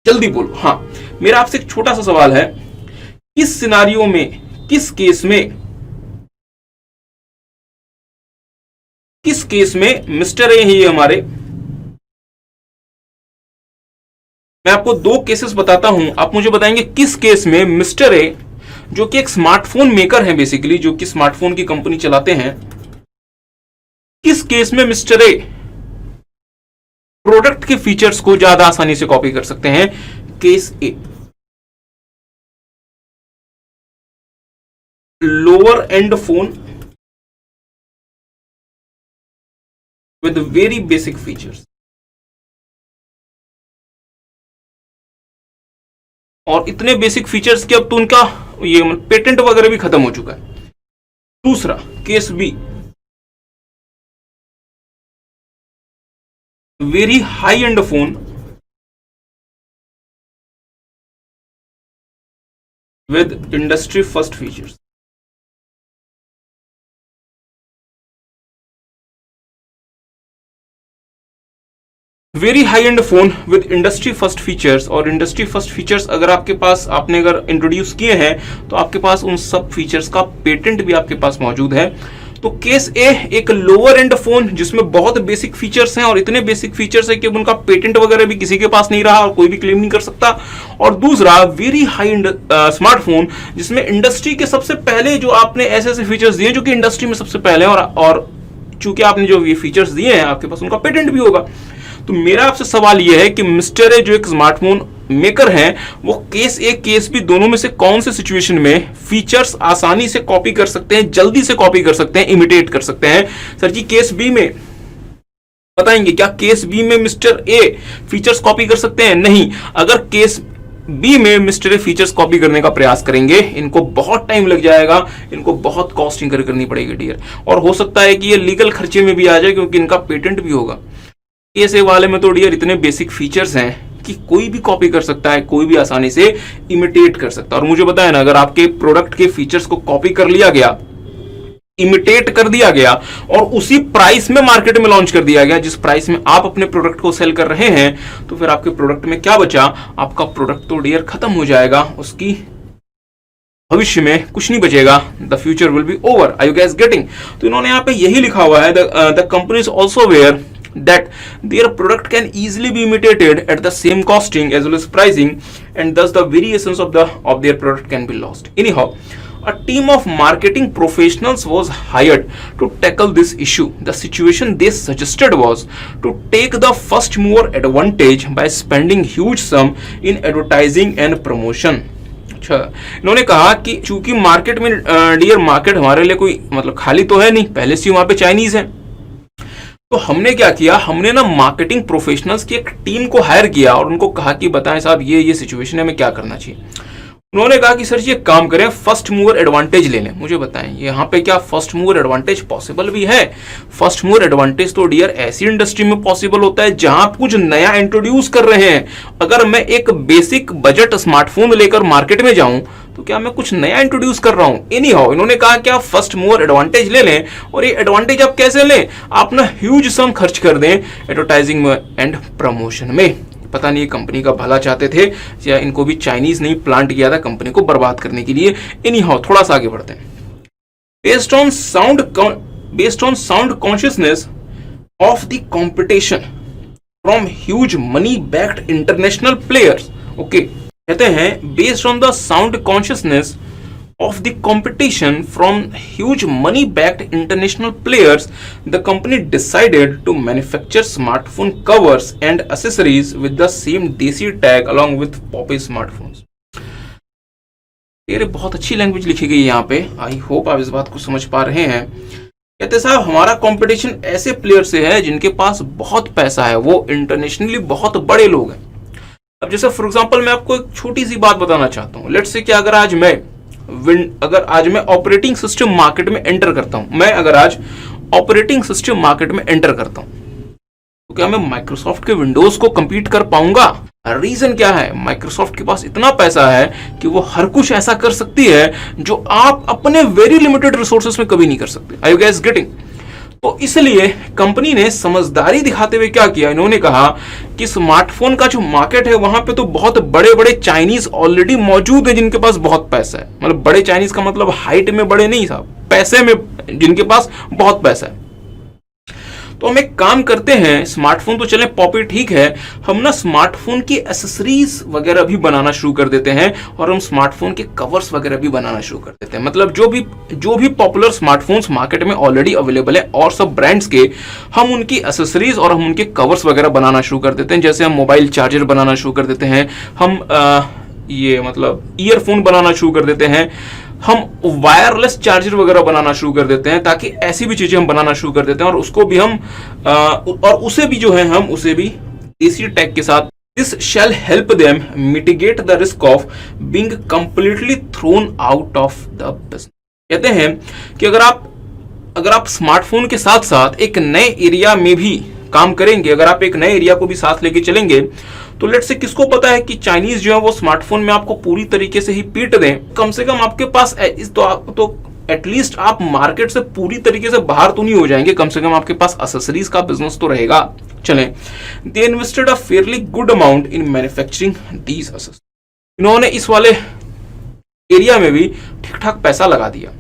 जल्दी बोलो। हाँ, मेरा आपसे एक छोटा सा सवाल है, किस सिनारियो में, किस केस में मिस्टर ए ही हमारे, मैं आपको 2 केसेस बताता हूं, आप मुझे बताएंगे किस केस में मिस्टर ए, जो कि एक स्मार्टफोन मेकर है बेसिकली, जो कि स्मार्टफोन की कंपनी चलाते हैं, किस केस में मिस्टर ए प्रोडक्ट के फीचर्स को ज्यादा आसानी से कॉपी कर सकते हैं? Case A, lower and phone with very basic features, और इतने बेसिक फीचर्स के अब तो उनका ये पेटेंट वगैरह भी खत्म हो चुका है। दूसरा case B, very high end phone with industry first features. Very high end phone with industry first features, और इंडस्ट्री फर्स्ट फीचर्स अगर आपके पास, आपने अगर इंट्रोड्यूस किए हैं तो आपके पास उन सब फीचर्स का पेटेंट भी आपके पास मौजूद है। तो केस ए एक लोअर एंड फोन जिसमें बहुत बेसिक फीचर्स हैं, और इतने बेसिक फीचर्स है कि उनका पेटेंट वगैरह भी किसी के पास नहीं रहा और कोई भी क्लेम नहीं कर सकता। और दूसरा वेरी हाई एंड स्मार्टफोन जिसमें इंडस्ट्री के सबसे पहले जो आपने ऐसे ऐसे फीचर्स दिए जो कि इंडस्ट्री में सबसे पहले, और चूंकि आपने जो ये फीचर्स दिए हैं आपके पास उनका पेटेंट भी होगा। तो मेरा आपसे सवाल यह है कि मिस्टर ए जो एक स्मार्टफोन मेकर हैं, वो केस ए केस बी दोनों में से कौन से सिचुएशन में फीचर्स आसानी से कॉपी कर सकते हैं, जल्दी से कॉपी कर सकते हैं, इमिटेट कर सकते हैं? सर जी केस बी में बताएंगे क्या केस बी में मिस्टर ए फीचर्स कॉपी कर सकते हैं? नहीं। अगर केस बी में मिस्टर ए फीचर्स कॉपी करने का प्रयास करेंगे, इनको बहुत टाइम लग जाएगा, इनको बहुत कॉस्ट इंकर करनी पड़ेगी डियर, और हो सकता है कि ये लीगल खर्चे में भी आ जाए क्योंकि इनका पेटेंट भी होगा। केस ए वाले में तो डियर इतने बेसिक फीचर्स हैं कि कोई भी कॉपी कर सकता है, कोई भी आसानी से इमिटेट कर सकता है। और मुझे बताया ना, अगर आपके प्रोडक्ट के फीचर्स को कॉपी कर लिया गया इमिटेट कर दिया गया और उसी प्राइस में मार्केट में लॉन्च कर दिया गया जिस प्राइस में आप अपने प्रोडक्ट को सेल कर रहे हैं, तो फिर आपके प्रोडक्ट में क्या बचा? आपका प्रोडक्ट तो डियर खत्म हो जाएगा, उसकी भविष्य में कुछ नहीं बचेगा। The future will be over. Are you guys getting? तो इन्होंने यहाँ पे यही लिखा हुआ है, the company is also aware that their product can easily be imitated at the same costing as well as pricing, and thus the variations of their product can be lost. Anyhow, a team of marketing professionals was hired to tackle this issue. The situation they suggested was to take the first mover advantage by spending huge sum in advertising and promotion. अच्छा, इन्होंने कहा कि चूंकि market में dear market हमारे लिए कोई मतलब खाली तो है नहीं, पहले से वहां पे चाइनीज है, तो हमने क्या किया, हमने ना मार्केटिंग प्रोफेशनल्स की एक टीम को हायर किया और उनको कहा कि बताएं साहब ये सिचुएशन है, हमें क्या करना चाहिए। उन्होंने कहा कि सर ये काम करें, फर्स्ट मूवर एडवांटेज ले लें। मुझे बताएं यहाँ पे क्या फर्स्ट मूवर एडवांटेज पॉसिबल भी है? फर्स्ट मूवर एडवांटेज तो डियर ऐसी इंडस्ट्री में पॉसिबल होता है जहां आप कुछ नया इंट्रोड्यूस कर रहे हैं। अगर मैं एक बेसिक बजट स्मार्टफोन लेकर मार्केट में जाऊं तो क्या मैं कुछ नया इंट्रोड्यूस कर रहा हूं? एनीहाउ, इन्होंने कहा कि आप फर्स्ट मूवर एडवांटेज ले लें, और ये एडवांटेज आप कैसे लें? आप ना ह्यूज सम खर्च कर दें एडवर्टाइजिंग में एंड प्रमोशन में। पता नहीं कंपनी का भला चाहते थे या इनको भी चाइनीज ने प्लांट किया था कंपनी को बर्बाद करने के लिए। एनीहाउ, थोड़ा सा आगे बढ़ते हैं। Based on sound consciousness of the competition from huge money backed international players. Okay, कहते हैं based on the sound consciousness of the competition from huge money backed international players, the company decided to manufacture smartphone covers and accessories with the same desi tag along with Poppy smartphones. ये बहुत अच्छी language लिखी गई है यहाँ पे। I hope आप इस बात को समझ पा रहे हैं। कहते साहब हमारा कंपटीशन ऐसे प्लेयर से है जिनके पास बहुत पैसा है, वो इंटरनेशनली बहुत बड़े लोग हैं। अब जैसे फॉर एग्जांपल मैं आपको एक छोटी सी बात बताना चाहता हूँ। लेट्स से कि अगर आज मैं ऑपरेटिंग सिस्टम मार्केट में एंटर करता हूं, तो क्या मैं माइक्रोसॉफ्ट के विंडोज को कंपीट कर पाऊंगा? रीजन क्या है? माइक्रोसॉफ्ट के पास इतना पैसा है कि वो हर कुछ ऐसा कर सकती है जो आप अपने वेरी लिमिटेड रिसोर्सेज में कभी नहीं कर सकते। Are you guys getting? तो इसलिए कंपनी ने समझदारी दिखाते हुए क्या किया, इन्होंने कहा कि स्मार्टफोन का जो मार्केट है वहां पे तो बहुत बड़े बड़े चाइनीज ऑलरेडी मौजूद है जिनके पास बहुत पैसा है। मतलब बड़े चाइनीज का मतलब हाइट में बड़े नहीं साहब, पैसे में, जिनके पास बहुत पैसा है। तो हम एक काम करते हैं, स्मार्टफोन तो चले पॉपी ठीक है, हम ना स्मार्टफोन की एसेसरीज वगैरह भी बनाना शुरू कर देते हैं और हम स्मार्टफोन के कवर्स वगैरह भी बनाना शुरू कर देते हैं। मतलब जो भी पॉपुलर स्मार्टफोन्स मार्केट में ऑलरेडी अवेलेबल है और सब ब्रांड्स के, हम उनकी एसेसरीज और हम उनके कवर्स वगैरह बनाना शुरू कर देते हैं। जैसे हम मोबाइल चार्जर बनाना शुरू कर देते हैं, हम ये मतलब ईयरफोन बनाना शुरू कर देते हैं, हम वायरलेस चार्जर वगैरह बनाना शुरू कर देते हैं, ताकि ऐसी भी चीजें हम बनाना शुरू कर देते हैं और उसको भी हम और उसे भी जो है हम उसे भी देसी टैग के साथ। This shell help them mitigate the risk of being completely thrown out of the business. कहते हैं कि अगर आप स्मार्टफोन के साथ साथ एक नए एरिया में भी काम करेंगे, अगर आप एक नए एरिया को भी साथ लेके चलेंगे, तो लेट से किसको पता है कि चाइनीज जो है वो स्मार्टफोन में आपको पूरी तरीके से ही पीट दें। कम से कम आपके पास तो एटलीस्ट आप मार्केट से पूरी तरीके से बाहर तो नहीं हो जाएंगे, कम से कम आपके पास एक्सेसरीज का बिजनेस तो रहेगा। चलें, दे invested a fairly good amount in manufacturing these accessories. इन्होंने इस वाले एरिया में भी ठीक ठाक पैसा लगा दिया।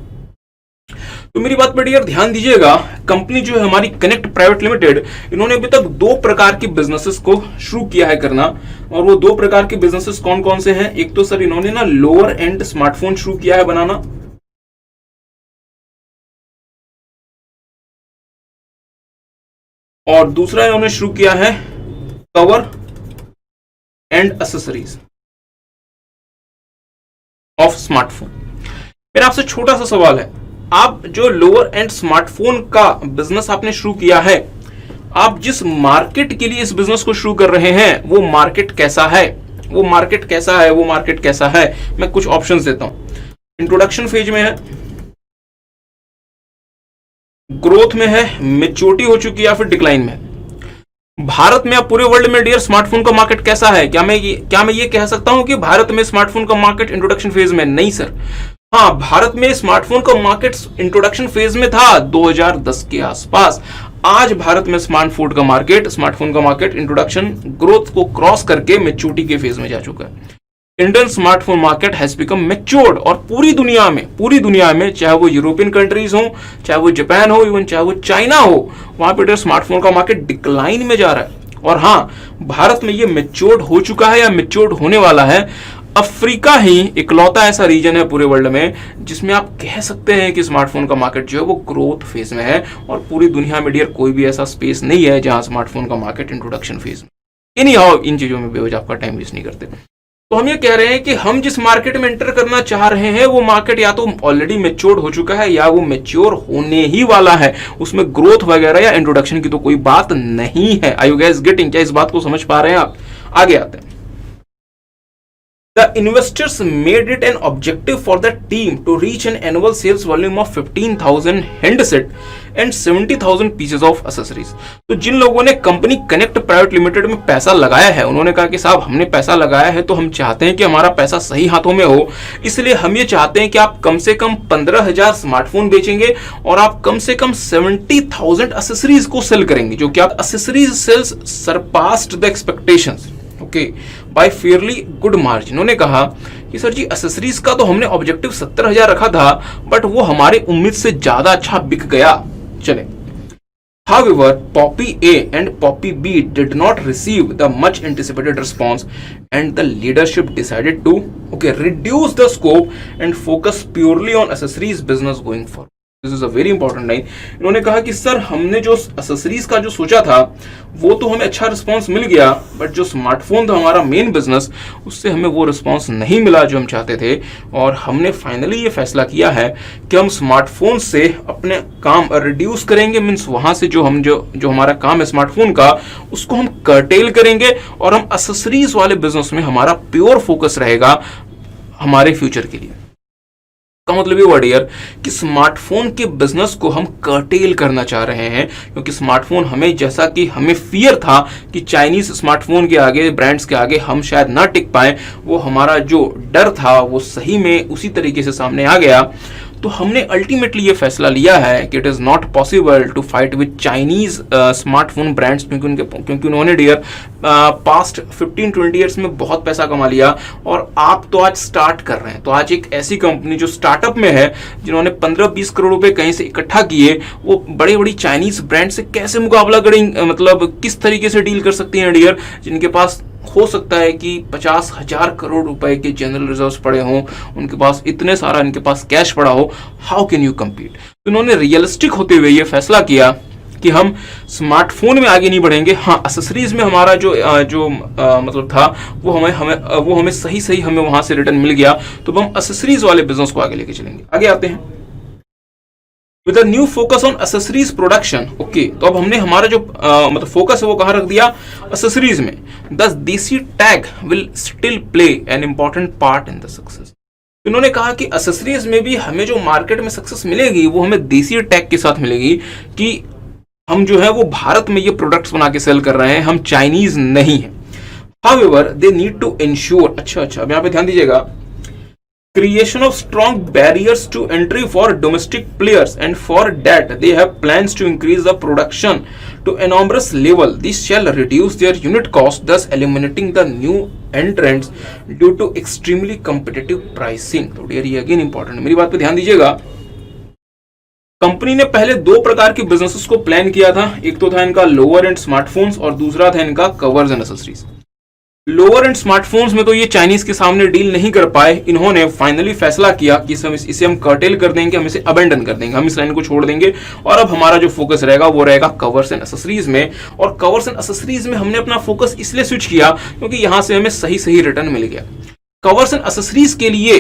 तो मेरी बात पर डियर ध्यान दीजिएगा, कंपनी जो है हमारी कनेक्ट प्राइवेट लिमिटेड, इन्होंने अभी तक 2 प्रकार की बिजनेसेस को शुरू किया है करना। और वो 2 प्रकार के बिजनेसेस कौन कौन से हैं? एक तो सर इन्होंने ना लोअर एंड स्मार्टफोन शुरू किया है बनाना, और दूसरा इन्होंने शुरू किया है cover and accessories of smartphone. मेरा आपसे छोटा सा सवाल है, आप जो लोअर एंड स्मार्टफोन का बिजनेस आपने शुरू किया है, आप जिस मार्केट के लिए इस बिजनेस को शुरू कर रहे हैं वो मार्केट कैसा है? मैं कुछ ऑप्शंस देता हूं। इंट्रोडक्शन फेज में है, ग्रोथ में है, मैच्योरिटी हो चुकी है, या फिर डिक्लाइन में है। भारत में या पूरे वर्ल्ड में डियर स्मार्टफोन का मार्केट कैसा है? क्या मैं ये कह सकता हूं कि भारत में स्मार्टफोन का मार्केट इंट्रोडक्शन फेज में? नहीं सर, हाँ, भारत में स्मार्टफोन का मार्केट इंट्रोडक्शन फेज में था 2010 के आसपास। आज भारत में स्मार्टफोन का मार्केट इंट्रोडक्शन ग्रोथ को क्रॉस करके मैच्योरिटी के फेज में जा चुका है। Indian smartphone market has become matured, और पूरी दुनिया में चाहे वो यूरोपियन कंट्रीज हो, चाहे वो जापान हो, इवन चाहे वो चाइना हो, वहां पे स्मार्टफोन का मार्केट डिक्लाइन में जा रहा है। और हाँ, भारत में ये मैच्योर्ड हो चुका है या मैच्योर्ड होने वाला है। अफ्रीका ही इकलौता ऐसा रीजन है पूरे वर्ल्ड में जिसमें आप कह सकते हैं कि स्मार्टफोन का मार्केट जो है वो ग्रोथ फेज में है, और पूरी दुनिया में डियर कोई भी ऐसा स्पेस नहीं है जहां स्मार्टफोन का मार्केट इंट्रोडक्शन फेज में। एनीहाउ, इन चीजों में बेवजह आपका टाइम वेस्ट नहीं करते। तो हम ये कह रहे हैं कि हम जिस मार्केट में एंटर करना चाह रहे हैं वो मार्केट या तो ऑलरेडी मैच्योर्ड हो चुका है या वो मैच्योर होने ही वाला है। उसमें ग्रोथ वगैरह या इंट्रोडक्शन की तो कोई बात नहीं है। Are you guys getting? क्या इस बात को समझ पा रहे हैं आप? आगे आते हैं। The investors made it an objective for the team to reach an annual sales volume of 15,000 handset and 70,000 pieces of accessories। तो जिन लोगों ने कंपनी कनेक्ट प्राइवेट लिमिटेड में पैसा लगाया है, उन्होंने कहा कि साहब हमने पैसा लगाया है तो हम चाहते हैं कि हमारा पैसा सही हाथों में हो, इसलिए हम ये चाहते हैं कि आप कम से कम 15,000 स्मार्टफोन बेचेंगे और आप कम से कम 70,000 एक्सेसरीज को सेल करेंगे, जो कि आप accessories sales surpassed the expectations by fairly good margin. उन्होंने कहा कि सर जी एक्सेसरीज का तो हमने ऑब्जेक्टिव 70,000 रखा था, बट वो हमारी उम्मीद से ज्यादा अच्छा बिक गया। चले, however, Poppy A and Poppy B did not receive the much anticipated response, and the leadership decided to reduce the scope and focus purely on accessories business going forward। This is a very important line. इन्होंने कहा कि sir हमने जो accessories का जो सोचा था वो तो हमें अच्छा रिस्पांस मिल गया, बट जो स्मार्टफोन था हमारा मेन बिजनेस, उससे हमें वो रिस्पांस नहीं मिला जो हम चाहते थे। और हमने फाइनली ये फैसला किया है कि हम स्मार्टफोन से अपने काम रिड्यूस करेंगे, मीन्स वहां से जो हमारा काम है स्मार्टफोन का उसको हम कर्टेल करेंगे, और हम एक्सेसरीज वाले बिजनेस में हमारा प्योर फोकस रहेगा हमारे फ्यूचर के लिए। का मतलब ये वर्ड यार कि स्मार्टफोन के बिजनेस को हम कर्टेल करना चाह रहे हैं, क्योंकि स्मार्टफोन हमें, जैसा कि हमें फियर था कि चाइनीज स्मार्टफोन के आगे, ब्रांड्स के आगे हम शायद ना टिक पाए, वो हमारा जो डर था वो सही में उसी तरीके से सामने आ गया। तो हमने अल्टीमेटली ये फैसला लिया है कि it is not possible to fight with Chinese smartphone brands, क्योंकि उन्होंने डियर पास्ट 15-20 ईयर्स में बहुत पैसा कमा लिया, और आप तो आज स्टार्ट कर रहे हैं। तो आज एक ऐसी कंपनी जो स्टार्टअप में है, जिन्होंने 15-20 करोड़ रुपए कहीं से इकट्ठा किए, वो बड़ी बड़ी चाइनीज ब्रांड से कैसे मुकाबला करेंगे, मतलब किस तरीके से डील कर सकती हैं डियर, जिनके पास हो सकता है कि 50,000 करोड़ रुपए के जनरल रिजर्व्स पड़े हों, उनके पास इतने सारा इनके पास कैश पड़ा हो। How can you compete? तो इन्होंने रियलिस्टिक होते हुए ये फैसला किया कि हम स्मार्टफोन में आगे नहीं बढ़ेंगे। हाँ, एक्सेसरीज में हमारा जो मतलब था वो हमें सही हमें वहां से रिटर्न मिल गया, तो हम एक्सेसरीज वाले बिजनेस को आगे लेके चलेंगे। आगे आते हैं। With a new focus on accessories production. तो अब हमने हमारा जो मतलब फोकस है वो कहाँ रख दिया? एक्सेसरीज में। द देसी tag will still play an important part in the success. इन्होंने कहा कि एक्सेसरीज में भी हमें जो मार्केट में सक्सेस मिलेगी वो हमें देसी टैग के साथ मिलेगी, कि हम जो है वो भारत में ये प्रोडक्ट्स बना के सेल कर रहे हैं, हम चाइनीज नहीं है। However they need to ensure, अच्छा अब यहाँ पे ध्यान दीजिएगा, creation of strong barriers to entry for domestic players, and for that they have plans to increase the production to enormous level. This shall reduce their unit cost, thus eliminating the new entrants due to extremely competitive pricing. तो dear ये again important, मेरी बात पे ध्यान दीजिएगा। Company ने पहले दो प्रकार के बिजनेसेस को प्लान किया था, एक तो था इनका लोअर एंड स्मार्टफोन्स और दूसरा था इनका covers and accessories. Lower and smartphones में तो ये चाइनीज के सामने डील नहीं कर पाए। इन्होंने फाइनली फैसला किया कि इसे हम कर्टेल कर देंगे, हम इसे अबेंडन कर देंगे, हम इस लाइन को छोड़ देंगे, और अब हमारा जो फोकस रहेगा वो रहेगा कवर्स एंड एक्सेसरीज में। और कवर्स एंड एक्सेसरीज में हमने अपना फोकस इसलिए स्विच किया क्योंकि यहां से हमें सही रिटर्न मिल गया। कवर्स एंड एक्सेसरीज के लिए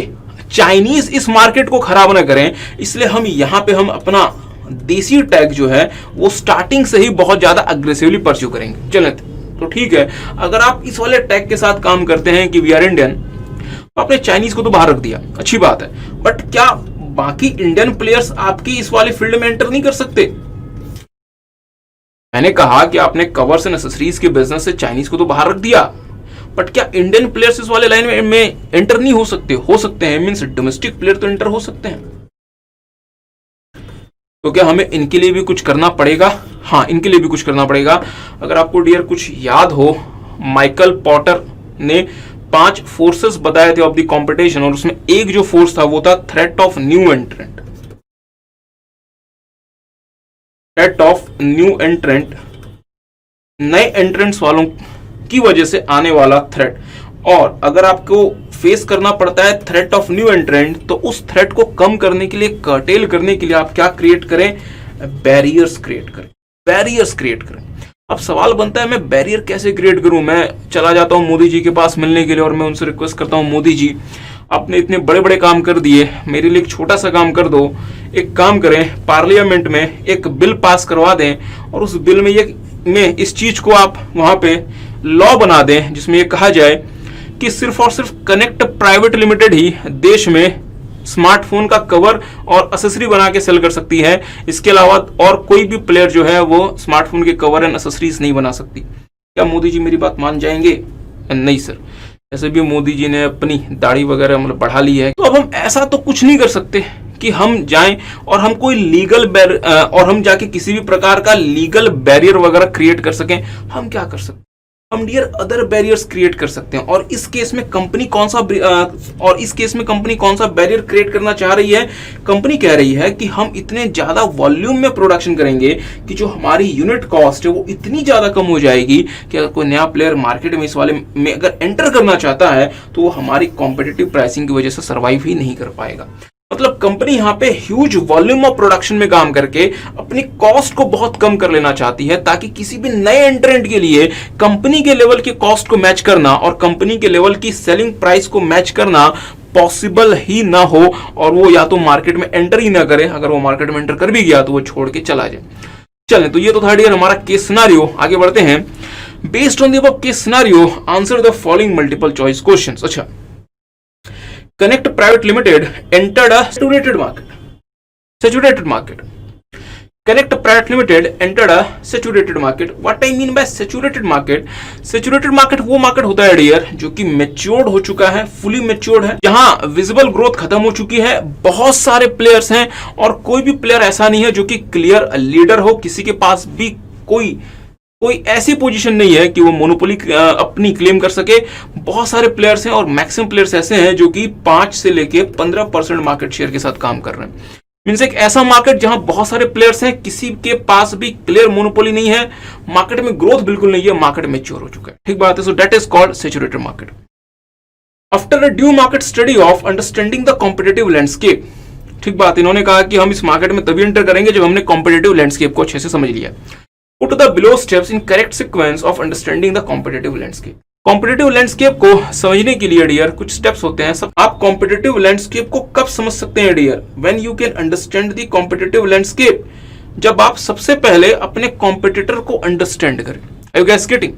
चाइनीज इस मार्केट को खराब ना करें, इसलिए हम अपना देसी टैग जो है वो स्टार्टिंग से ही बहुत ज्यादा अग्रेसिवली परस्यू करेंगे। चलें, तो ठीक है, अगर आप इस वाले टैग के साथ काम करते हैं कि वी आर इंडियन, तो आपने चाइनीज को तो बाहर रख दिया, अच्छी बात है, बट क्या बाकी इंडियन प्लेयर्स आपकी इस वाले फील्ड में एंटर नहीं कर सकते? मैंने कहा कि आपने कवर्स एंड एक्सेसरीज के बिजनेस से चाइनीज को तो बाहर रख दिया, बट क्या इंडियन प्लेयर्स इस वाले लाइन में एंटर नहीं हो सकते? हो सकते हैं, मीन्स डोमेस्टिक प्लेयर तो एंटर हो सकते हैं। तो क्या हमें इनके लिए भी कुछ करना पड़ेगा? हाँ, इनके लिए भी कुछ करना पड़ेगा। अगर आपको डियर कुछ याद हो, माइकल पॉटर ने 5 फोर्सेस बताए थे ऑफ द कंपटीशन, और उसमें एक जो फोर्स था वो था threat of new एंट्रेंट। Threat of new एंट्रेंट, नए एंट्रेंट्स वालों की वजह से आने वाला थ्रेट। और अगर आपको फेस करना पड़ता है थ्रेट ऑफ न्यू एंट्रेंट, तो उस थ्रेट को कम करने के लिए, कर्टेल करने के लिए आप क्या क्रिएट करें? बैरियर्स क्रिएट करें। बैरियर्स क्रिएट करें। अब सवाल बनता है, मैं बैरियर कैसे क्रिएट करूं? मैं चला जाता हूं मोदी जी के पास मिलने के लिए और मैं उनसे रिक्वेस्ट करता हूं, मोदी जी आपने इतने बड़े बड़े काम कर दिए, मेरे लिए एक छोटा सा काम कर दो। एक काम करें, पार्लियामेंट में एक बिल पास करवा दें और उस बिल में इस चीज को आप वहां पे लॉ बना दें, जिसमें यह कहा जाए कि सिर्फ और सिर्फ कनेक्ट प्राइवेट लिमिटेड ही देश में स्मार्टफोन का कवर और एसेसरी बना के सेल कर सकती है। इसके अलावा और कोई भी प्लेयर जो है वो स्मार्टफोन के कवर एंड एसेसरीज नहीं बना सकती। क्या मोदी जी मेरी बात मान जाएंगे? नहीं सर, ऐसे भी मोदी जी ने अपनी दाढ़ी वगैरह मतलब बढ़ा ली है। तो अब हम ऐसा तो कुछ नहीं कर सकते कि हम जाएं और हम कोई लीगल और हम जाके किसी भी प्रकार का लीगल बैरियर वगैरह क्रिएट कर सकें। हम क्या कर सकते? हम डियर अदर बैरियर्स क्रिएट कर सकते हैं। और इस केस में कंपनी कौन सा बैरियर क्रिएट करना चाह रही है? कंपनी कह रही है कि हम इतने ज्यादा वॉल्यूम में प्रोडक्शन करेंगे कि जो हमारी यूनिट कॉस्ट है वो इतनी ज्यादा कम हो जाएगी कि अगर कोई नया प्लेयर मार्केट में इस वाले में अगर एंटर करना चाहता है तो वो हमारी कॉम्पिटिटिव प्राइसिंग की वजह से सर्वाइव ही नहीं कर पाएगा। मतलब कंपनी यहां पे ह्यूज वॉल्यूम ऑफ प्रोडक्शन में काम करके अपनी कॉस्ट को बहुत कम कर लेना चाहती है, ताकि किसी भी नए एंट्रेंट के लिए कंपनी के लेवल की कॉस्ट को मैच करना और कंपनी के लेवल की सेलिंग प्राइस को मैच करना पॉसिबल ही ना हो, और वो या तो मार्केट में एंटर ही ना करे। अगर वो मार्केट में एंटर कर भी गया तो वो छोड़ के चला जाए। चलें, तो ये तो था डियर हमारा केस सिनेरियो। आगे बढ़ते हैं। Based on the above case scenario, answer the following multiple choice questions. अच्छा, Connect Private Limited entered a saturated market. Saturated market. Connect Private Limited entered a saturated market. What I mean by saturated market? Saturated market वो market होता है dear जो कि matured हो चुका है, fully matured है, जहां विजिबल ग्रोथ खत्म हो चुकी है, बहुत सारे प्लेयर्स हैं और कोई भी प्लेयर ऐसा नहीं है जो कि क्लियर लीडर हो। किसी के पास भी कोई ऐसी पोजीशन नहीं है कि वो मोनोपोली अपनी क्लेम कर सके। बहुत सारे प्लेयर्स हैं और मैक्सिमम प्लेयर्स ऐसे हैं जो कि 5 से लेके 15% मार्केट शेयर के साथ काम कर रहे हैं। मींस एक ऐसा मार्केट जहां बहुत सारे प्लेयर्स हैं, किसी के पास भी क्लियर मोनोपोली नहीं है, मार्केट में ग्रोथ बिल्कुल नहीं है, मार्केट मैच्योर हो चुका है। ठीक बात है। So that is called saturated market. After a due market study of understanding the competitive landscape. ठीक बात, इन्होंने कहा कि हम इस मार्केट में तभी एंटर करेंगे जब हमने कॉम्पिटिटिव लैंडस्केप को अच्छे से समझ लिया। Put the below steps in correct sequence of understanding the competitive landscape. Competitive landscape को समझने के लिए डियर कुछ स्टेप्स होते हैं। सब आप कॉम्पिटिटिव लैंडस्केप को कब समझ सकते हैं dear? When you can understand the competitive landscape, जब आप सबसे पहले अपने कॉम्पिटिटर को अंडरस्टैंड करें। Are you guys getting?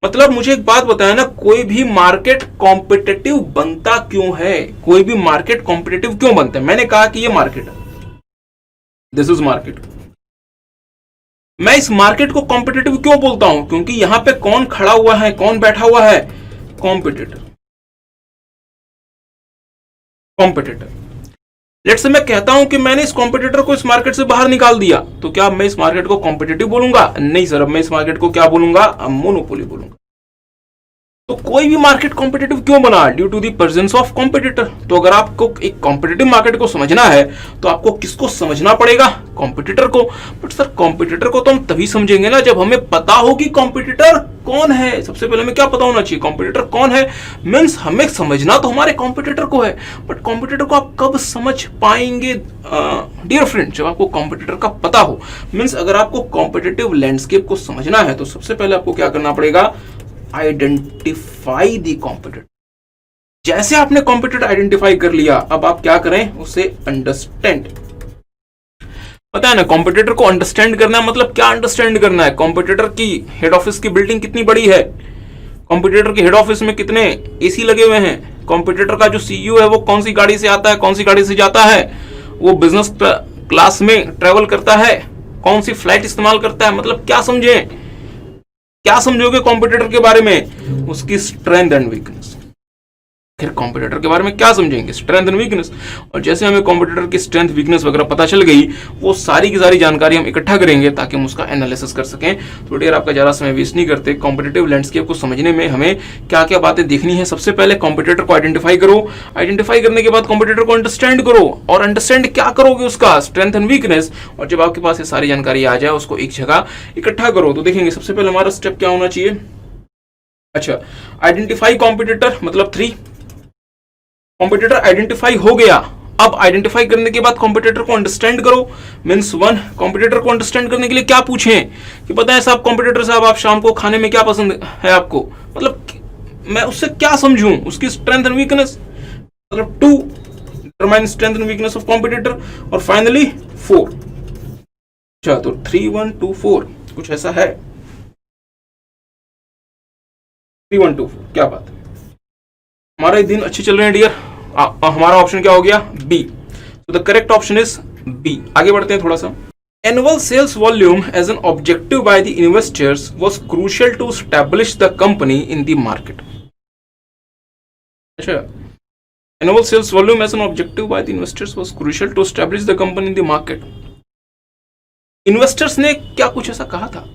मतलब मुझे एक बात बताया ना, कोई भी मार्केट कॉम्पिटिटिव बनता क्यों है? कोई भी मार्केट कॉम्पिटिटिव क्यों बनता है? मैंने कहा कि ये मार्केट है, दिस इज मार्केट। मैं इस मार्केट को कॉम्पिटिटिव क्यों बोलता हूं? क्योंकि यहां पे कौन खड़ा हुआ है, कौन बैठा हुआ है? कॉम्पिटिटर। लेट्स से मैं कहता हूं कि मैंने इस कॉम्पिटिटर को इस मार्केट से बाहर निकाल दिया, तो क्या मैं इस मार्केट को कॉम्पिटिटिव बोलूंगा? नहीं सर, अब मैं इस मार्केट को क्या बोलूंगा? मोनोपोली बोलूंगा। तो कोई भी मार्केट कॉम्पिटिटिव क्यों बना? Due to the presence of competitor. तो अगर आपको एक कॉम्पिटिटिव मार्केट को समझना है तो आपको किसको समझना पड़ेगा? कॉम्पिटिटर को। बट सर कॉम्पिटिटर को तो हम तभी समझेंगे ना जब हमें पता हो कि कॉम्पिटिटर कौन है। सबसे पहले हमें क्या पता होना चाहिए? कॉम्पिटिटर कौन है। मीन्स हमें समझना तो हमारे कॉम्पिटिटर को है, बट कॉम्पिटिटर को आप कब समझ पाएंगे डियर फ्रेंड? जब आपको कॉम्पिटिटर का पता हो। मीन्स अगर आपको कॉम्पिटिटिव लैंडस्केप को समझना है तो सबसे पहले आपको क्या करना पड़ेगा? Identify the competitor. जैसे आपने कॉम्पिटिटर आइडेंटिफाई कर लिया, अब आप क्या करें? उसे अंडरस्टैंड। पता है ना, कॉम्पिटिटर को अंडरस्टैंड करना है मतलब क्या अंडरस्टैंड करना है? कॉम्पिटिटर की हेड ऑफिस की बिल्डिंग कितनी बड़ी है? कॉम्पिटिटर के हेड ऑफिस में कितने एसी लगे हुए हैं? कॉम्पिटिटर का जो सीईओ है वो कौन सी गाड़ी से आता है, कौन सी गाड़ी से जाता है? वो बिजनेस क्लास में ट्रेवल करता है, कौन सी फ्लाइट इस्तेमाल करता है? मतलब क्या समझे? क्या समझोगे कॉम्पिटिटर के बारे में? उसकी स्ट्रेंथ एंड वीकनेस। फिर कॉम्पिटिटर के बारे में क्या समझेंगे? Strength and weakness. और जैसे हमें कॉम्पिटिटर की स्ट्रेंथ वीकनेस वगैरह पता चल गई, वो सारी की सारी जानकारी हम इकट्ठा करेंगे ताकि हम उसका एनालिसिस कर सकें। तो डियर आपका ज़्यादा समय वेस्ट नहीं करते, कॉम्पिटिटिव लैंडस्केप को समझने में हमें क्या क्या बातें देखनी है। सबसे पहले कॉम्पिटिटर को आइडेंटिफाई करो, आइडेंटिफाई करने के बाद कॉम्पिटिटर को अंडरस्टैंड करो, और अंडरस्टैंड क्या करोगे? उसका स्ट्रेंथ एंड वीकनेस। और जब आपके पास ये सारी जानकारी आ जाए, उसको एक जगह इकट्ठा करो। तो देखेंगे सबसे पहले हमारा स्टेप क्या होना चाहिए। अच्छा, आइडेंटिफाई कॉम्पिटिटर मतलब 3। कॉम्पिटिटर आइडेंटिफाई हो गया। अब आइडेंटिफाई करने के बाद कॉम्पिटिटर को अंडरस्टैंड करो। मींस 1, कॉम्पिटिटर को अंडरस्टैंड करने के लिए क्या पूछें कि पता है साहब, कॉम्पिटिटर साहब आप शाम को खाने में क्या पसंद है आपको, मतलब मैं उससे क्या समझूं, उसकी स्ट्रेंथ एंड वीकनेस। मतलब 2, determine strength and weakness of competitor. और फाइनली 4। अच्छा, तो 3 1 2 4 कुछ ऐसा है। 3 1 2 4, क्या बात है, हमारे दिन अच्छे चल रहे हैं डियर। हमारा ऑप्शन क्या हो गया? बी। तो the correct option is B. आगे बढ़ते हैं थोड़ा सा। Annual sales volume as an objective by the investors was crucial to establish the company in the market. अच्छा, annual sales volume as an objective by the investors was crucial to establish the company in the market. Investors ने क्या कुछ ऐसा कहा था?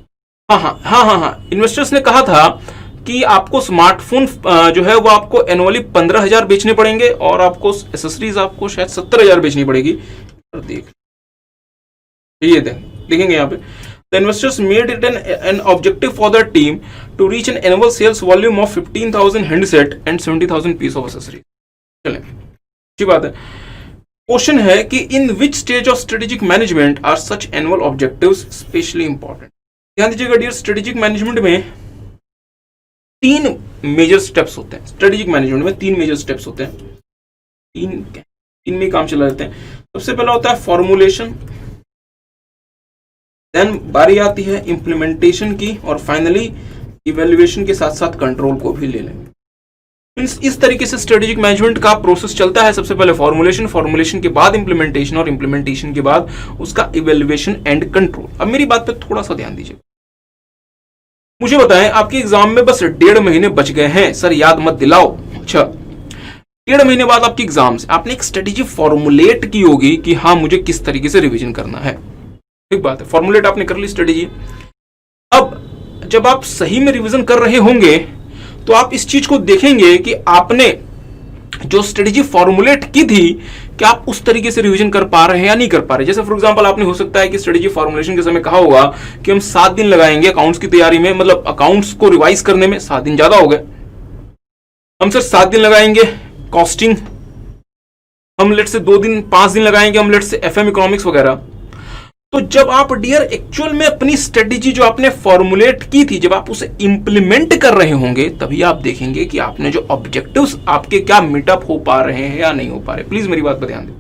हाँ, investors ने कहा था कि आपको स्मार्टफोन जो है वो आपको एनुअली 15,000 बेचने पड़ेंगे, और आपको एसेसरीज आपको शायद 70,000 बेचनी पड़ेगी। देख ये देखेंगे यहाँ पे, the investors made it an objective for the team to reach an annual sales volume of 15,000 handset and 70,000 piece of accessories. चलें, अच्छी बात है। क्वेश्चन है कि in which stage of strategic management are such annual objectives specially important. ध्यान दीजिएगा dear, strategic management में 3 major steps होते हैं। स्ट्रेटेजिक मैनेजमेंट में 3 मेजर स्टेप्स होते हैं। तीन में काम चला लेते हैं। सबसे पहला होता है फॉर्मुलेशन, देन बारी आती है इंप्लीमेंटेशन की, और फाइनली इवैल्यूएशन के साथ साथ कंट्रोल को भी ले लेंगे। इस तरीके से स्ट्रेटेजिक मैनेजमेंट का प्रोसेस चलता है। सबसे पहले फॉर्मुलेशन, फॉर्मुलेशन के बाद इंप्लीमेंटेशन, और इंप्लीमेंटेशन के बाद उसका इवैल्यूएशन एंड कंट्रोल। अब मेरी बात पे थोड़ा सा ध्यान दीजिए। मुझे बताएं, आपके एग्जाम में बस 1.5 महीने बच गए हैं। सर याद मत दिलाओ। अच्छा, 1.5 महीने बाद आपकी एग्जाम से आपने एक स्ट्रेटेजी फॉर्मुलेट की होगी कि हाँ मुझे किस तरीके से रिवीजन करना है। ठीक बात है, फॉर्मुलेट आपने कर ली स्ट्रेटेजी। अब जब आप सही में रिवीजन कर रहे होंगे तो आप इस चीज को देखेंगे कि आपने जो स्ट्रेटेजी फॉर्मुलेट की थी, क्या आप उस तरीके से रिवीजन कर पा रहे हैं या नहीं कर पा रहे। जैसे फॉर एग्जांपल आपने हो सकता है कि स्ट्रेटेजी फॉर्मुलेशन के समय कहा होगा कि हम 7 दिन लगाएंगे अकाउंट्स की तैयारी में, मतलब अकाउंट्स को रिवाइज करने में 7 दिन ज्यादा हो गए। हम सर 7 दिन लगाएंगे कॉस्टिंग, हम लेट से 2 दिन 5 दिन लगाएंगे हम लेट से एफएम इकोनॉमिक्स वगैरह। तो जब आप डियर एक्चुअल में अपनी स्ट्रेटेजी जो आपने फॉर्मुलेट की थी, जब आप उसे इंप्लीमेंट कर रहे होंगे, तभी आप देखेंगे कि आपने जो ऑब्जेक्टिव्स आपके क्या मीटअप हो पा रहे हैं या नहीं हो पा रहे। प्लीज मेरी बात पर ध्यान दें।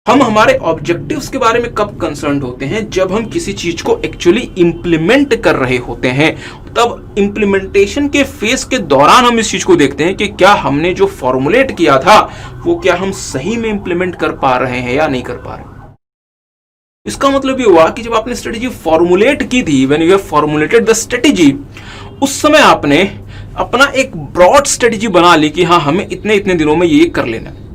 हम हमारे ऑब्जेक्टिव्स के बारे में कब कंसर्न होते हैं? जब हम किसी चीज को एक्चुअली इंप्लीमेंट कर रहे होते हैं। तब इंप्लीमेंटेशन के फेज के दौरान हम इस चीज को देखते हैं कि क्या हमने जो फॉर्मुलेट किया था वो क्या हम सही में इंप्लीमेंट कर पा रहे हैं या नहीं कर पा रहे। इसका मतलब ये हुआ कि जब आपने स्ट्रेटेजी फॉर्मुलेट की थी, when you have formulated the strategy, उस समय आपने अपना एक ब्रॉड स्ट्रेटेजी बना ली कि हाँ हमें इतने इतने दिनों में ये कर लेना है।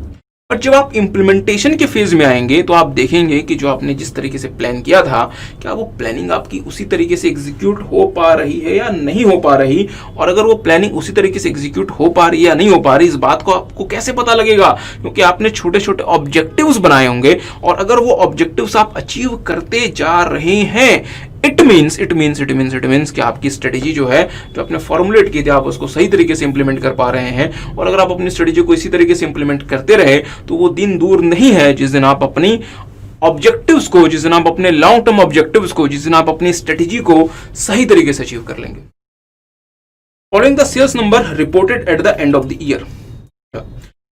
पर जब आप इंप्लीमेंटेशन के फेज में आएंगे तो आप देखेंगे कि जो आपने जिस तरीके से प्लान किया था, क्या वो प्लानिंग आपकी उसी तरीके से एग्जीक्यूट हो पा रही है या नहीं हो पा रही। और अगर वो प्लानिंग उसी तरीके से एग्जीक्यूट हो पा रही है या नहीं हो पा रही, इस बात को आपको कैसे पता लगेगा? क्योंकि आपने छोटे छोटे ऑब्जेक्टिव्स बनाए होंगे, और अगर वो ऑब्जेक्टिव्स आप अचीव करते जा रहे हैं, इट मीन्स कि आपकी स्ट्रेटेजी जो है, जो आपने फॉर्मुलेट की थी, आप उसको सही तरीके से इंप्लीमेंट कर पा रहे हैं। और अगर आप अपनी स्ट्रेटेजी को इसी तरीके से इंप्लीमेंट करते रहे तो वो दिन दूर नहीं है जिस दिन आप अपनी ऑब्जेक्टिव्स को, जिस दिन आप अपने लॉन्ग टर्म ऑब्जेक्टिव्स को, जिस दिन आप अपनी स्ट्रेटेजी को सही तरीके से अचीव कर लेंगे। Following the sales number reported at the end of the year,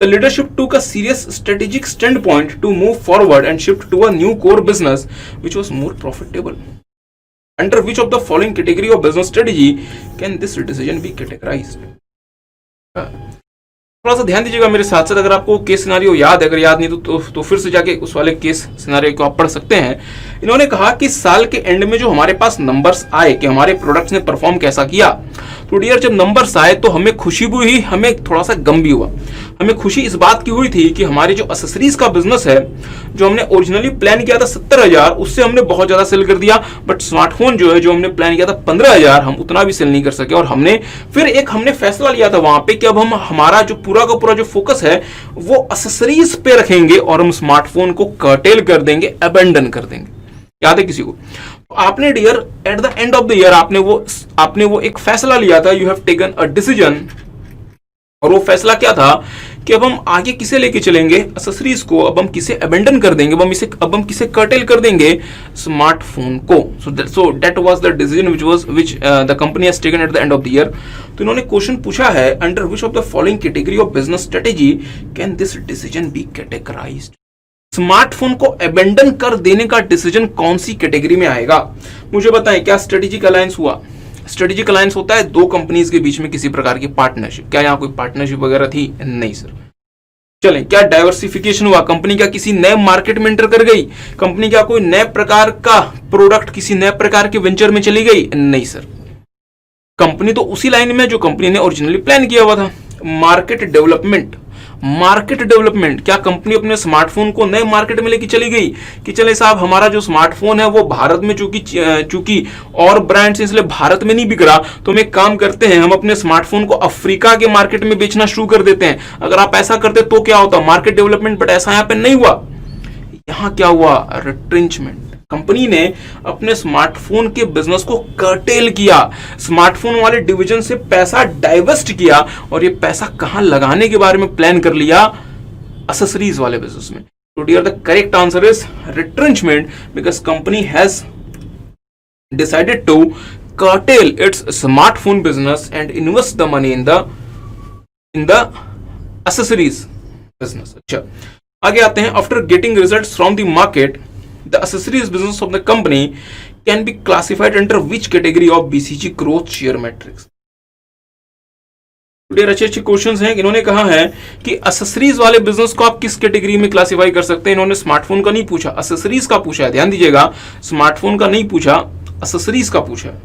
the leadership took a serious strategic standpoint to move forward and shift to a new core business which was more profitable. Under which of the following category of business strategy can this decision be categorized? थोड़ा सा ध्यान दीजिएगा मेरे साथ साथ, अगर आपको case scenario याद है, अगर याद नहीं तो फिर से जाके उस वाले केस सिनारियो को आप पढ़ सकते हैं। इन्होंने कहा कि साल के एंड में जो हमारे पास नंबर्स आए कि हमारे प्रोडक्ट्स ने परफॉर्म कैसा किया, तो डियर जब नंबर्स आए तो हमें खुशी भी हुई, हमें थोड़ा सा गम भी हुआ। हमें खुशी इस बात की हुई थी कि हमारी जो एक्सेसरीज का बिजनेस है, जो हमने ओरिजिनली प्लान किया था 70,000, उससे हमने बहुत ज्यादा सेल कर दिया। बट स्मार्टफोन जो है, जो हमने प्लान किया था 15,000, हम उतना भी सेल नहीं कर सके। और हमने फैसला लिया था वहां पे कि अब हम हमारा जो पूरा का पूरा जो फोकस है वो एक्सेसरीज पे रखेंगे और हम स्मार्टफोन को कर्टेल कर देंगे, अबेंडन कर देंगे। याद है किसी को? तो आपने dear at the end of the year आपने वो एक फैसला लिया था, you have taken a decision. और वो फैसला क्या था कि अब हम आगे किसे लेके चलेंगे, एक्सेसरीज को अब हम किसे अबेंडन कर देंगे, अब हम किसे कर्टेल कर देंगे, स्मार्टफोन को। So that was the decision which the company has taken at the end of the year. तो इन्होंने क्वेश्चन पूछा है, under which of the following category of business strategy can this decision be categorised. Smartphone को abandon कर देने का decision कौन सी category में आएगा? मुझे बताएं, क्या स्ट्रेटेजिक अलायंस हुआ? स्ट्रेटेजिक अलायंस होता है दो कंपनीज के बीच में किसी प्रकार की पार्टनरशिप। क्या यहाँ कोई पार्टनरशिप वगैरह थी? नहीं सर। चलें, क्या डाइवर्सिफिकेशन हुआ? कंपनी क्या किसी नए मार्केट में एंटर कर गई? कंपनी क्या कोई नए प्रकार का प्रोडक्ट किसी नए प्रकार के वेंचर में चली गई? नहीं सर। कंपनी तो उसी लाइन में जो कंपनी ने ओरिजिनली प्लान किया हुआ था। मार्केट डेवलपमेंट, क्या कंपनी अपने स्मार्टफोन को नए मार्केट में लेके चली गई कि चले साहब हमारा जो स्मार्टफोन है वो भारत में चूंकि और ब्रांड्स इसलिए भारत में नहीं बिक रहा, तो हम एक काम करते हैं, हम अपने स्मार्टफोन को अफ्रीका के मार्केट में बेचना शुरू कर देते हैं। अगर आप ऐसा करते तो क्या होता? Market development. बट ऐसा यहां पे नहीं हुआ। यहां क्या हुआ? रिट्रेंचमेंट। कंपनी ने अपने स्मार्टफोन के बिजनेस को कर्टेल किया, स्मार्टफोन वाले डिवीजन से पैसा डाइवर्स्ट किया और ये पैसा कहां लगाने के बारे में प्लान कर लिया? एक्सेसरीज वाले बिजनेस में। तो dear the correct answer is retrenchment, because company has decided to curtail its smartphone business and invest the money in the accessories business. अच्छा, आगे आते हैं। After getting results from the market, the accessories business of the company can be classified under which category of BCG growth share matrix? अच्छे questions हैं। इन्होंने कहा है कि एक्सेसरीज वाले बिजनेस को आप किस कैटेगरी में क्लासिफाई कर सकते हैं। इन्होंने स्मार्टफोन का नहीं पूछा, एक्सेसरीज का पूछा है। ध्यान दीजिएगा, स्मार्टफोन का नहीं पूछा, एक्सेसरीज का पूछा है।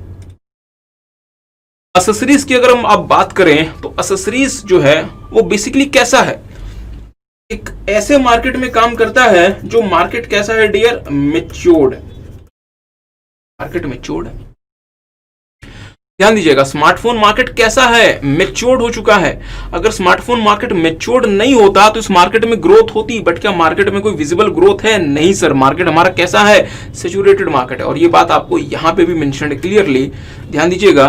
एक्सेसरीज की अगर हम आप बात करें तो एक्सेसरीज जो है वो बेसिकली कैसा है? एक ऐसे मार्केट में काम करता है जो मार्केट कैसा है डियर? मैच्योर्ड। मार्केट मैच्योर्ड है। ध्यान दीजिएगा, स्मार्टफोन मार्केट कैसा है? मैच्योर्ड हो चुका है। अगर स्मार्टफोन मार्केट मैच्योर्ड नहीं होता तो इस मार्केट में ग्रोथ होती। बट क्या मार्केट में कोई विजिबल ग्रोथ है? नहीं सर। मार्केट हमारा कैसा है? सैचुरेटेड मार्केट है। और ये बात आपको यहां पे भी मेंशन है क्लियरली। ध्यान दीजिएगा,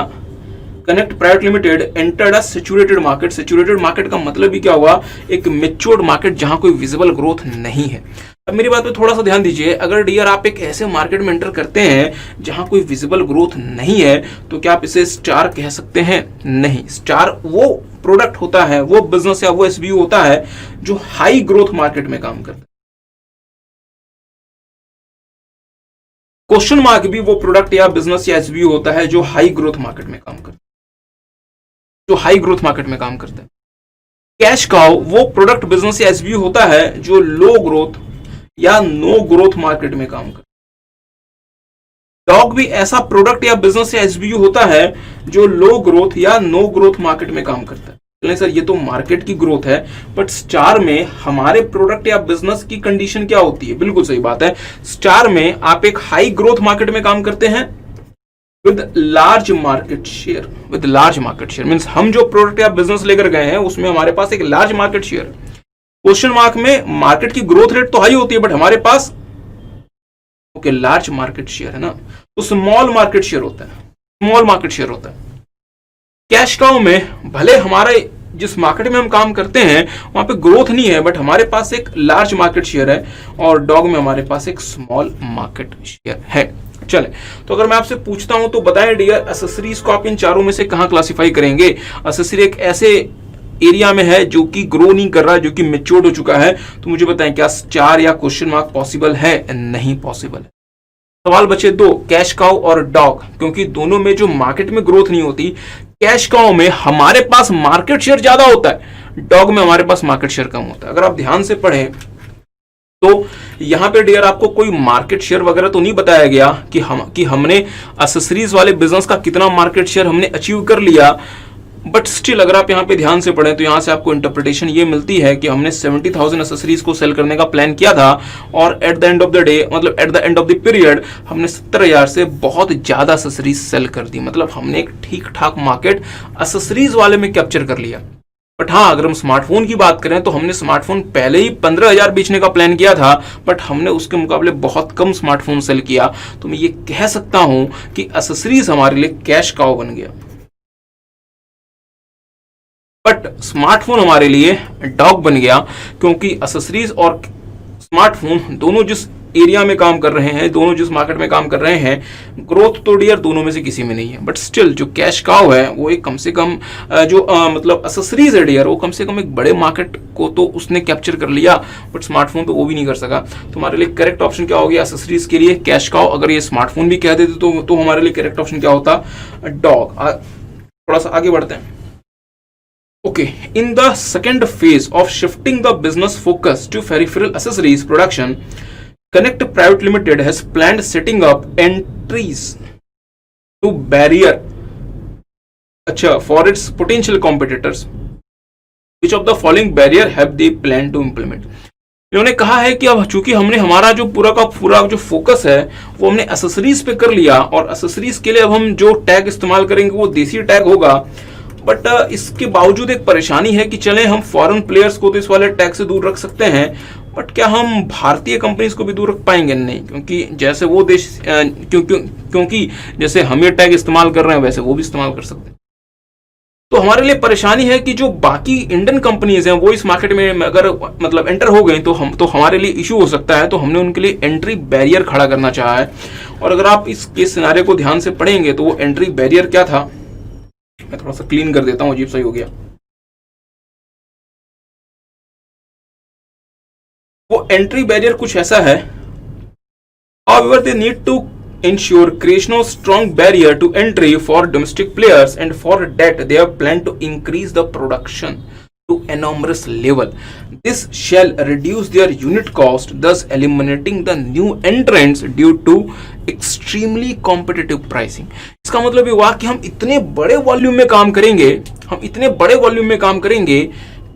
कनेक्ट प्राइवेट लिमिटेड एंटर्ड अ सैचुरेटेड मार्केट। सैचुरेटेड मार्केट का मतलब ही क्या हुआ? एक मैच्योर्ड मार्केट जहां कोई विजिबल ग्रोथ नहीं है। अब मेरी बात पे थोड़ा सा ध्यान दीजिए। अगर डियर आप एक ऐसे मार्केट में एंटर करते हैं जहां कोई विजिबल ग्रोथ नहीं है, तो क्या आप इसे स्टार कह सकते हैं? नहीं। स्टार वो प्रोडक्ट होता है, वो बिजनेस या वो एसबीयू होता है जो हाई ग्रोथ मार्केट में काम करता है। क्वेश्चन मार्क भी वो प्रोडक्ट या बिजनेस या एसबीयू होता है जो हाई ग्रोथ मार्केट में काम करता है, जो हाई ग्रोथ मार्केट में काम करता है। कैश काउ वो प्रोडक्ट बिजनेस या एसबीयू होता है जो लो ग्रोथ या नो ग्रोथ मार्केट में काम करता है। डॉग भी ऐसा प्रोडक्ट या बिजनेस या एसबीयू होता है जो लो ग्रोथ या नो ग्रोथ मार्केट में काम करता है। चलिए सर, ये तो मार्केट की ग्रोथ है, बट स्टार में हमारे प्रोडक्ट या बिजनेस की कंडीशन क्या होती है? बिल्कुल सही बात है। स्टार में आप एक हाई ग्रोथ मार्केट में काम करते हैं with large market share. With large market share means हम जो प्रोडक्ट या बिजनेस लेकर गए हैं उसमें हमारे पास एक लार्ज मार्केट शेयर है। क्वेश्चन मार्क में मार्केट की ग्रोथ रेट तो हाई होती है, बट हमारे पास ओके लार्ज मार्केट शेयर है ना, तो स्मॉल मार्केट शेयर होता है। स्मॉल मार्केट शेयर होता है। कैश काउ में भले हमारे जिस मार्केट में हम काम करते हैं वहां पे ग्रोथ नहीं है, बट हमारे पास एक लार्ज मार्केट शेयर है, और डॉग में हमारे पास एक स्मॉल मार्केट शेयर है। चले, तो अगर मैं आपसे पूछता हूं तो बताएं डियर, एक्सेसरीज को आप इन चारों में से कहां क्लासिफाई करेंगे? एक्सेसरी एक ऐसे एरिया में है जो कि ग्रो नहीं कर रहा है, जो कि मैच्योर्ड हो चुका है, तो मुझे बताएं क्या स्टार या क्वेश्चन मार्क पॉसिबल है? नहीं पॉसिबल है। सवाल बचे दो, कैश काउ और डॉग, क्योंकि दोनों में जो मार्केट में ग्रोथ नहीं होती। कैश काउ में हमारे पास मार्केट शेयर ज्यादा होता है, डॉग में हमारे पास मार्केट शेयर कम होता है। अगर आप ध्यान से पढ़ें तो यहाँ पे डियर आपको कोई मार्केट शेयर वगैरह तो नहीं बताया गया कि हमने एक्सेसरीज वाले बिजनेस का कितना मार्केट शेयर हमने अचीव कर लिया, बट स्टिल अगर आप यहाँ पे ध्यान से पढ़ें तो यहाँ से आपको इंटरप्रिटेशन ये मिलती है कि हमने 70,000 एक्सेसरीज को सेल करने का प्लान किया था और at the end of the day, मतलब at the end of the period, हमने 70,000 से बहुत ज्यादा एक्सेसरीज सेल कर दी। मतलब हमने एक ठीक ठाक मार्केट एक्सेसरीज वाले में कैप्चर कर लिया। बट हाँ, अगर हम स्मार्टफोन की बात करें तो हमने स्मार्टफोन पहले ही 15,000 बेचने का प्लान किया था, बट हमने उसके मुकाबले बहुत कम स्मार्टफोन सेल किया। तो मैं ये कह सकता हूं कि एक्सेसरीज हमारे लिए कैश काउ बन गया, बट स्मार्टफोन हमारे लिए डॉग बन गया, क्योंकि एक्सेसरीज और स्मार्टफोन दोनों जिस एरिया में काम कर रहे हैं, दोनों जिस मार्केट में काम कर रहे हैं, ग्रोथ तो डियर दोनों में से किसी में नहीं है। बट स्टिल जो कैश काउ है वो एक कम से कम मतलब एक्सेसरीज है डियर, वो कम से कम एक बड़े मार्केट को तो उसने कैप्चर कर लिया, बट स्मार्टफोन तो वो भी नहीं कर सका। तो हमारे लिए करेक्ट ऑप्शन क्या हो गया एक्सेसरीज के लिए? Cash cow. अगर ये स्मार्टफोन भी कह देते तो हमारे लिए करेक्ट ऑप्शन क्या होता? डॉग। थोड़ा सा आगे बढ़ते हैं। Okay, in the second phase of shifting the business focus to peripheral accessories production, Connect Private Limited has planned setting up entries to barrier for its potential competitors. Which of the following barrier have they planned to implement? इन्होंने कहा है कि अब चूंकि हमने हमारा जो पूरा का पूरा जो फोकस है वो हमने एसेसरीज पे कर लिया, और एसेसरीज के लिए अब हम जो टैग इस्तेमाल करेंगे वो देसी टैग होगा। बट इसके बावजूद एक परेशानी है कि चले हम फॉरेन प्लेयर्स को तो इस वाले टैग से दूर रख सकते हैं, बट क्या हम भारतीय कंपनीज को भी दूर रख पाएंगे? नहीं, क्योंकि जैसे वो देश क्योंकि जैसे हम ये टैग इस्तेमाल कर रहे हैं वैसे वो भी इस्तेमाल कर सकते हैं। तो हमारे लिए परेशानी है कि जो बाकी इंडियन कंपनीज हैं वो इस मार्केट में अगर मतलब एंटर हो गई तो हमारे लिए इशू हो सकता है। तो हमने उनके लिए एंट्री बैरियर खड़ा करना चाहा है। और अगर आप इस केस सिनारियो को ध्यान से पढ़ेंगे तो वो एंट्री बैरियर क्या था, मैं थोड़ा सा क्लीन कर देता हूं, अजीब सा ही हो गया। वो एंट्री बैरियर कुछ ऐसा है, however they need to ensure creation of strong barrier to entry for domestic players, and for that they have planned to increase the production to enormous level. This shall reduce their unit cost, thus eliminating the new entrants due to extremely competitive pricing. इसका मतलब ये हुआ कि हम इतने बड़े volume में काम करेंगे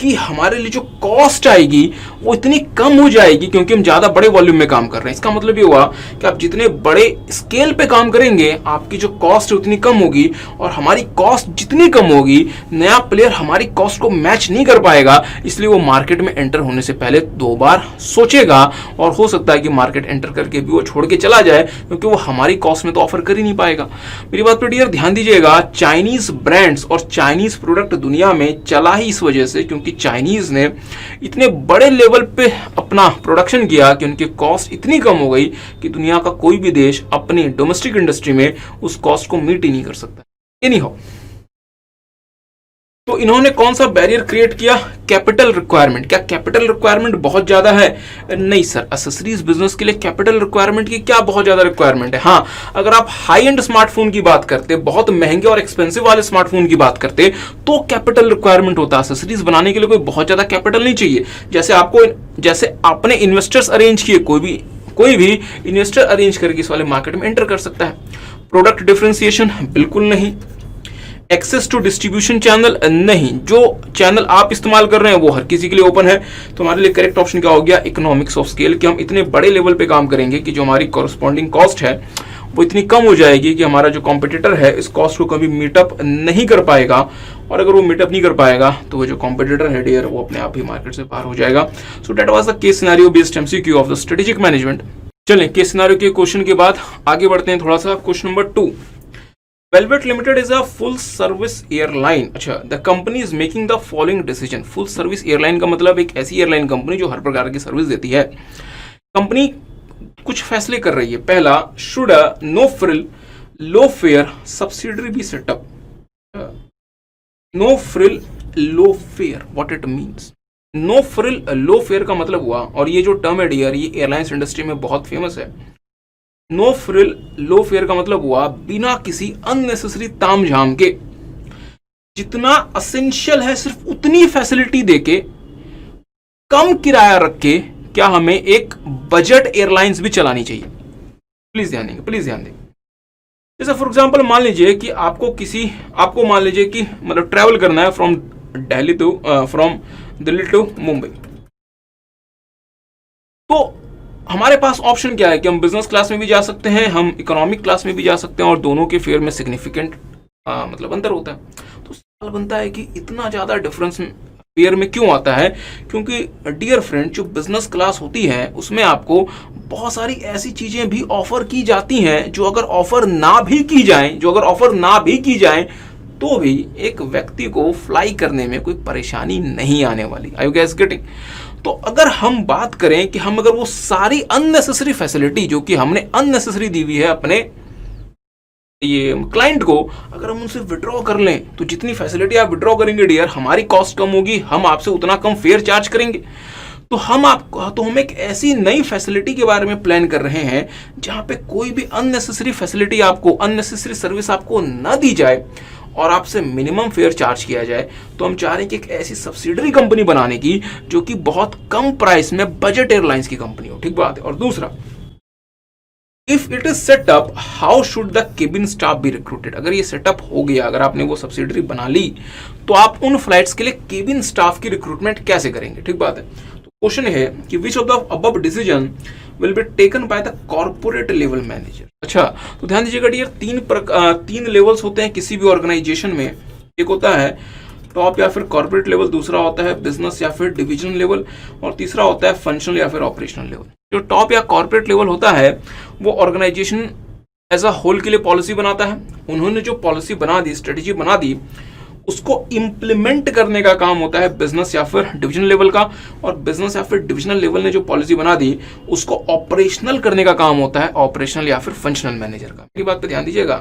कि हमारे लिए जो कॉस्ट आएगी वो इतनी कम हो जाएगी, क्योंकि हम ज्यादा बड़े वॉल्यूम में काम कर रहे हैं। इसका मतलब ये हुआ कि आप जितने बड़े स्केल पे काम करेंगे आपकी जो कॉस्ट है उतनी कम होगी, और हमारी कॉस्ट जितनी कम होगी नया प्लेयर हमारी कॉस्ट को मैच नहीं कर पाएगा, इसलिए वो मार्केट में एंटर होने से पहले 2 बार सोचेगा, और हो सकता है कि मार्केट एंटर करके भी वो छोड़ के चला जाए, क्योंकि वो हमारी कॉस्ट में तो ऑफर कर ही नहीं पाएगा। मेरी बात पर डियर ध्यान दीजिएगा, चाइनीज ब्रांड्स और चाइनीज प्रोडक्ट दुनिया में चला ही इस वजह से क्योंकि चाइनीज ने इतने बड़े लेवल पे अपना प्रोडक्शन किया कि उनकी कॉस्ट इतनी कम हो गई कि दुनिया का कोई भी देश अपनी डोमेस्टिक इंडस्ट्री में उस कॉस्ट को मीट ही नहीं कर सकता। एनीहाउ, तो इन्होंने कौन सा बैरियर क्रिएट किया? Capital requirement. क्या कैपिटल रिक्वायरमेंट बहुत ज्यादा है? नहीं सर, एक्सेसरीज बिजनेस के लिए कैपिटल रिक्वायरमेंट की क्या बहुत ज्यादा रिक्वायरमेंट है। हाँ, अगर आप हाई एंड स्मार्टफोन की बात करते, बहुत महंगे और एक्सपेंसिव वाले स्मार्टफोन की बात करते, तो कैपिटल रिक्वायरमेंट होता है। एक्सेसरीज बनाने के लिए कोई बहुत ज्यादा कैपिटल नहीं चाहिए। जैसे आपने इन्वेस्टर्स अरेंज किए, कोई भी इन्वेस्टर अरेंज करके इस वाले मार्केट में एंटर कर सकता है। प्रोडक्ट डिफरेंशिएशन बिल्कुल नहीं। एक्सेस टू डिस्ट्रीब्यूशन चैनल नहीं, जो चैनल आप इस्तेमाल कर रहे हैं वो हर किसी के लिए ओपन है। तो हमारे लिए करेक्ट ऑप्शन क्या हो गया? इकोनॉमिक्स ऑफ स्केल, कि हम इतने बड़े लेवल पे काम करेंगे कि जो हमारी कॉरस्पॉन्डिंग कॉस्ट है वो इतनी कम हो जाएगी कि हमारा जो कॉम्पिटिटर है इस कॉस्ट को कभी मीटअप नहीं कर पाएगा, और अगर वो मीटअप नहीं कर पाएगा तो वो जो कॉम्पिटिटर है डियर वो अपने आप ही मार्केट से बाहर हो जाएगा। सो that was the case scenario based MCQ of the strategic management. चलें, केस सिनेरियो के क्वेश्चन के बाद आगे बढ़ते हैं थोड़ा सा। Question number 2, Velvet Limited is a full service airline. अच्छा, the company is making the following decision. Full service airline का मतलब एक ऐसी एयरलाइन कंपनी जो हर प्रकार की सर्विस देती है। कंपनी कुछ फैसले कर रही है। पहला, should a no frill low fare subsidiary be set up? No frill low fare, what it means? No frill low fare का मतलब हुआ, और ये जो टर्म है डियर ये एयरलाइंस इंडस्ट्री में बहुत फेमस है। नो फ्रिल लो फेयर का मतलब हुआ बिना किसी अननेसेसरी तामझाम के जितना असेंशियल है सिर्फ उतनी फैसिलिटी देके, कम किराया रख के क्या हमें एक बजट एयरलाइंस भी चलानी चाहिए? प्लीज ध्यान देंगे, प्लीज ध्यान देंगे। जैसे फॉर एग्जांपल मान लीजिए कि आपको मान लीजिए कि मतलब ट्रैवल करना है फ्रॉम दिल्ली टू मुंबई, तो हमारे पास ऑप्शन क्या है कि हम बिजनेस क्लास में भी जा सकते हैं, हम इकोनॉमिक क्लास में भी जा सकते हैं, और दोनों के फेयर में सिग्निफिकेंट मतलब अंतर होता है। तो सवाल बनता है कि इतना ज्यादा डिफरेंस फेयर में क्यों आता है? क्योंकि डियर फ्रेंड, जो बिजनेस क्लास होती है उसमें आपको बहुत सारी ऐसी चीजें भी ऑफर की जाती हैं जो अगर ऑफर ना भी की जाए तो भी एक व्यक्ति को फ्लाई करने में कोई परेशानी नहीं आने वाली। Are you guys getting? तो अगर हम बात करें कि हम अगर वो सारी अननेसेसरी फैसिलिटी जो कि हमने अननेसेसरी दी हुई है अपने ये क्लाइंट को, अगर हम उनसे विड्रॉ कर लें तो जितनी फैसिलिटी आप विड्रॉ करेंगे डियर, हमारी कॉस्ट कम होगी, हम आपसे उतना कम फेयर चार्ज करेंगे। तो हम एक ऐसी नई फैसिलिटी के बारे में प्लान कर रहे हैं जहां पे कोई भी अननेसेसरी फैसिलिटी आपको, अननेसेसरी सर्विस आपको ना दी जाए और आपसे मिनिमम फेयर चार्ज किया जाए। तो हम चाह रहे हैं कि एक ऐसी सब्सिडरी कंपनी बनाने की जो कि बहुत कम प्राइस में बजट एयरलाइंस की कंपनी हो। ठीक बात है। और दूसरा, if it is setup, how should the cabin staff be recruited? अगर ये सेटअप हो गया, अगर आपने वो सब्सिडरी बना ली, तो आप उन फ्लाइट्स के लिए केबिन स्टाफ की रिक्रूटमेंट कैसे करेंगे? ठीक बात है। तो क्वेश्चन है कि विच of the above decision will be taken by the corporate level manager? अच्छा, तो ध्यान दीजिएगा डियर, तीन लेवल्स होते हैं किसी भी ऑर्गेनाइजेशन में। एक होता है टॉप या फिर कॉर्पोरेट लेवल, दूसरा होता है बिजनेस या फिर डिवीजन लेवल, और तीसरा होता है फंक्शनल या फिर ऑपरेशनल लेवल। जो टॉप या कॉर्पोरेट लेवल होता है वो ऑर्गेनाइजेशन एज अ होल के लिए पॉलिसी बनाता है। उन्होंने जो पॉलिसी बना दी, स्ट्रेटेजी बना दी, उसको इंप्लीमेंट करने का काम होता है बिजनेस या फिर डिवीजन लेवल का, और बिजनेस या फिर डिविजनल लेवल ने जो पॉलिसी बना दी उसको ऑपरेशनल करने का काम होता है ऑपरेशनल या फिर फंक्शनल मैनेजर का। मेरी बात पे ध्यान दीजिएगा।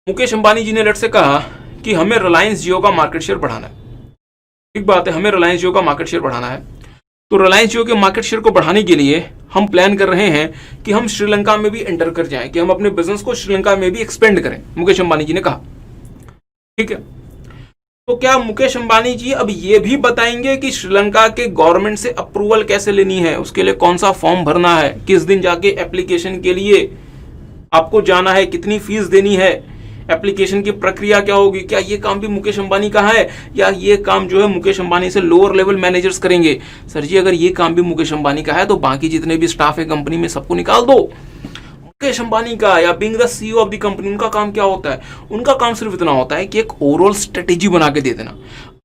मुकेश अंबानी जी ने लेट से कहा कि हमें रिलायंस जियो का मार्केट शेयर बढ़ाना है। ठीक बात है, हमें रिलायंस जियो का मार्केट शेयर बढ़ाना है। तो रिलायंस जियो के मार्केट शेयर को बढ़ाने के लिए हम प्लान कर रहे हैं कि हम श्रीलंका में भी एंटर कर जाएं, कि हम अपने बिजनेस को श्रीलंका में भी एक्सपेंड करें, मुकेश अंबानी जी ने कहा। ठीक है, तो क्या मुकेश अंबानी जी अब ये भी बताएंगे कि श्रीलंका के गवर्नमेंट से अप्रूवल कैसे लेनी है, उसके लिए कौन सा फॉर्म भरना है, किस दिन जाके एप्लीकेशन के लिए आपको जाना है, कितनी फीस देनी है, एप्लीकेशन की प्रक्रिया क्या होगी? क्या ये काम भी मुकेश अंबानी का है, या ये काम जो है मुकेश अंबानी से लोअर लेवल मैनेजर्स करेंगे? सर जी, अगर ये काम भी मुकेश अंबानी का है तो बाकी जितने भी स्टाफ है कंपनी में सबको निकाल दो। मुकेश अंबानी का या being the CEO of the company, उनका काम क्या होता है? उनका काम सिर्फ इतना होता है कि एक ओवरऑल स्ट्रेटेजी बना के दे देना।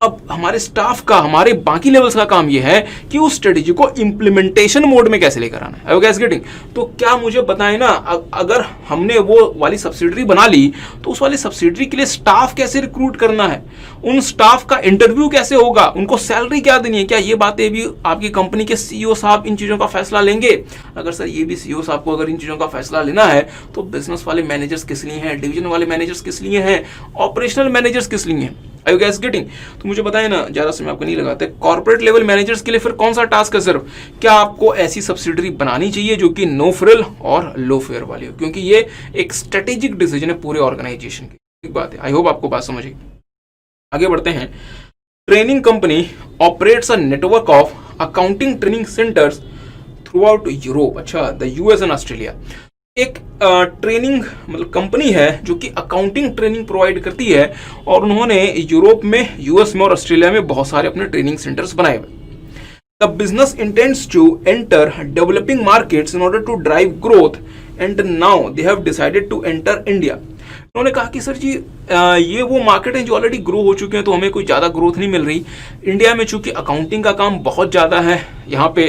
अब हमारे स्टाफ का, हमारे बाकी लेवल्स का काम यह है कि उस स्ट्रेटेजी को इंप्लीमेंटेशन मोड में कैसे लेकर आना है। Guys getting? तो क्या मुझे बताएं ना, अगर हमने वो वाली सब्सिडरी बना ली तो उस वाली सब्सिडरी के लिए स्टाफ कैसे रिक्रूट करना है, उन स्टाफ का इंटरव्यू कैसे होगा, उनको सैलरी क्या देनी है, क्या ये बातें भी आपकी कंपनी के सीईओ साहब इन चीजों का फैसला लेंगे? अगर सर ये भी सीईओ साहब को अगर इन चीजों का फैसला लेना है तो बिजनेस वाले मैनेजर्स किस लिए हैं, डिवीजन वाले मैनेजर्स किस लिए हैं, ऑपरेशनल मैनेजर्स किस लिए हैं? Are you guys getting? तो मुझे बताएं ना, ज्यादा समय आपको नहीं लगाते, कॉर्पोरेट लेवल मैनेजर्स के लिए फिर कौन सा टास्क है? सिर्फ क्या आपको ऐसी सब्सिडरी बनानी चाहिए जो कि नो फ्रिल और लो फेयर वाली हो, क्योंकि ये एक स्ट्रेटेजिक डिसीजन है पूरे ऑर्गेनाइजेशन की। ठीक बात है, आई होप आपको बात समझ आई। आगे बढ़ते हैं। Training company operates a network of accounting training centres through out Europe. अच्छा, द यूएस एंड ऑस्ट्रेलिया। एक ट्रेनिंग मतलब कंपनी है जो कि अकाउंटिंग ट्रेनिंग प्रोवाइड करती है, और उन्होंने यूरोप में, यूएस में और ऑस्ट्रेलिया में बहुत सारे अपने ट्रेनिंग सेंटर्स बनाए हुए। The business intends to enter developing markets in order to drive growth and now they have decided to enter India. उन्होंने कहा कि सर जी ये वो मार्केट है जो ऑलरेडी ग्रो हो चुके हैं, तो हमें कोई ज़्यादा ग्रोथ नहीं मिल रही। इंडिया में चूंकि अकाउंटिंग का काम बहुत ज़्यादा है, यहाँ पे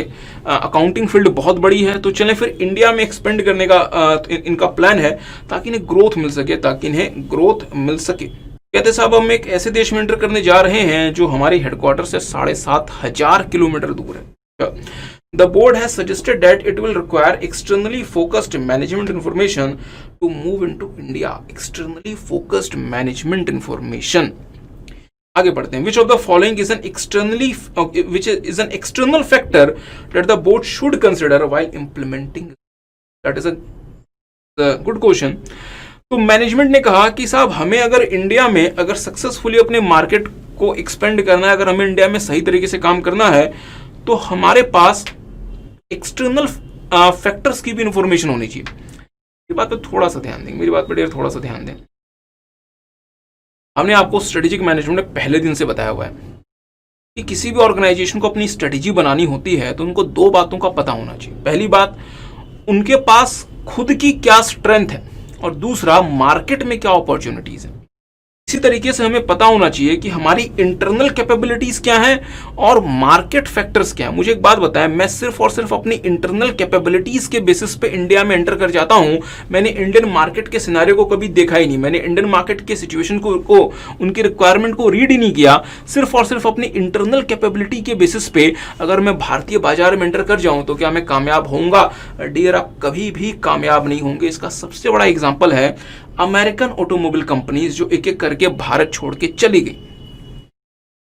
अकाउंटिंग फील्ड बहुत बड़ी है, तो चलें फिर इंडिया में एक्सपेंड करने का इनका प्लान है ताकि इन्हें ग्रोथ मिल सके। कहते साहब हम एक ऐसे देश में एंटर करने जा रहे हैं जो हमारे हेडक्वार्टर से 7,500 किलोमीटर दूर है। The board has suggested that it will require externally focused management information to move into India. Externally focused management information. आगे बढ़ते हैं. Which of the following is an external factor that the board should consider while implementing? That is a good question. तो management ने कहा कि साहब हमें अगर इंडिया में अगर सक्सेसफुली अपने मार्केट को एक्सपेंड करना है, अगर हमें इंडिया में सही तरीके से काम करना है, तो हमारे पास एक्सटर्नल फैक्टर्स की भी इंफॉर्मेशन होनी चाहिए। ये बात पे थोड़ा सा ध्यान दें, मेरी बात पे थोड़ा सा ध्यान दें। हमने आपको स्ट्रेटेजिक मैनेजमेंट में पहले दिन से बताया हुआ है कि किसी भी ऑर्गेनाइजेशन को अपनी स्ट्रेटेजी बनानी होती है तो उनको दो बातों का पता होना चाहिए। पहली बात, उनके पास खुद की क्या स्ट्रेंथ है, और दूसरा, मार्केट में क्या अपॉर्चुनिटीज है। इसी तरीके से हमें पता होना चाहिए कि हमारी इंटरनल कैपेबिलिटीज क्या हैं और मार्केट फैक्टर्स क्या हैं। मुझे एक बात बताएं, मैं सिर्फ और सिर्फ अपनी इंटरनल कैपेबिलिटीज के बेसिस पे इंडिया में एंटर कर जाता हूं। मैंने इंडियन मार्केट के सिनेरियो को कभी देखा ही नहीं, मैंने इंडियन मार्केट के सिचुएशन को उनकी रिक्वायरमेंट को रीड ही नहीं किया। सिर्फ और सिर्फ अपनी इंटरनल कैपेबिलिटी के बेसिस पे अगर मैं भारतीय बाजार में एंटर कर जाऊं तो क्या मैं कामयाब होऊंगा? डियर, आप कभी भी कामयाब नहीं होंगे। इसका सबसे बड़ा एग्जाम्पल है अमेरिकन ऑटोमोबाइल कंपनीज जो एक एक करके भारत छोड़ के चली गई।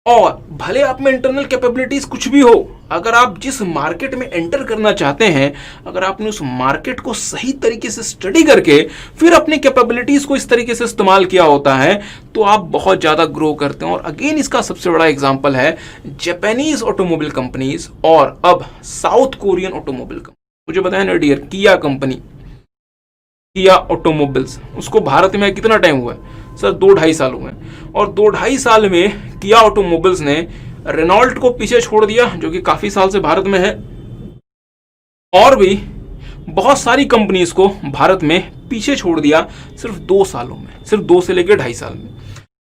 और भले आप में इंटरनल कैपेबिलिटीज कुछ भी हो, अगर आप जिस मार्केट में एंटर करना चाहते हैं, अगर आपने उस मार्केट को सही तरीके से स्टडी करके फिर अपनी कैपेबिलिटीज को इस तरीके से इस्तेमाल किया होता है, तो आप बहुत ज्यादा ग्रो करते हैं। और अगेन इसका सबसे बड़ा एग्जांपल है जापानीज ऑटोमोबाइल कंपनीज और अब साउथ कोरियन ऑटोमोबाइल कंपनी। मुझे बताया ना डियर, किया कंपनी, किया ऑटोमोबाइल्स, उसको भारत में कितना टाइम हुआ है सर? 2-2.5 साल हुए हैं। और 2-2.5 साल में किया ऑटोमोबाइल्स ने रेनॉल्ट को पीछे छोड़ दिया, जो कि काफी साल से भारत में है, और भी बहुत सारी कंपनीज को भारत में पीछे छोड़ दिया सिर्फ 2 सालों में, सिर्फ 2 से लेकर 2.5 साल में।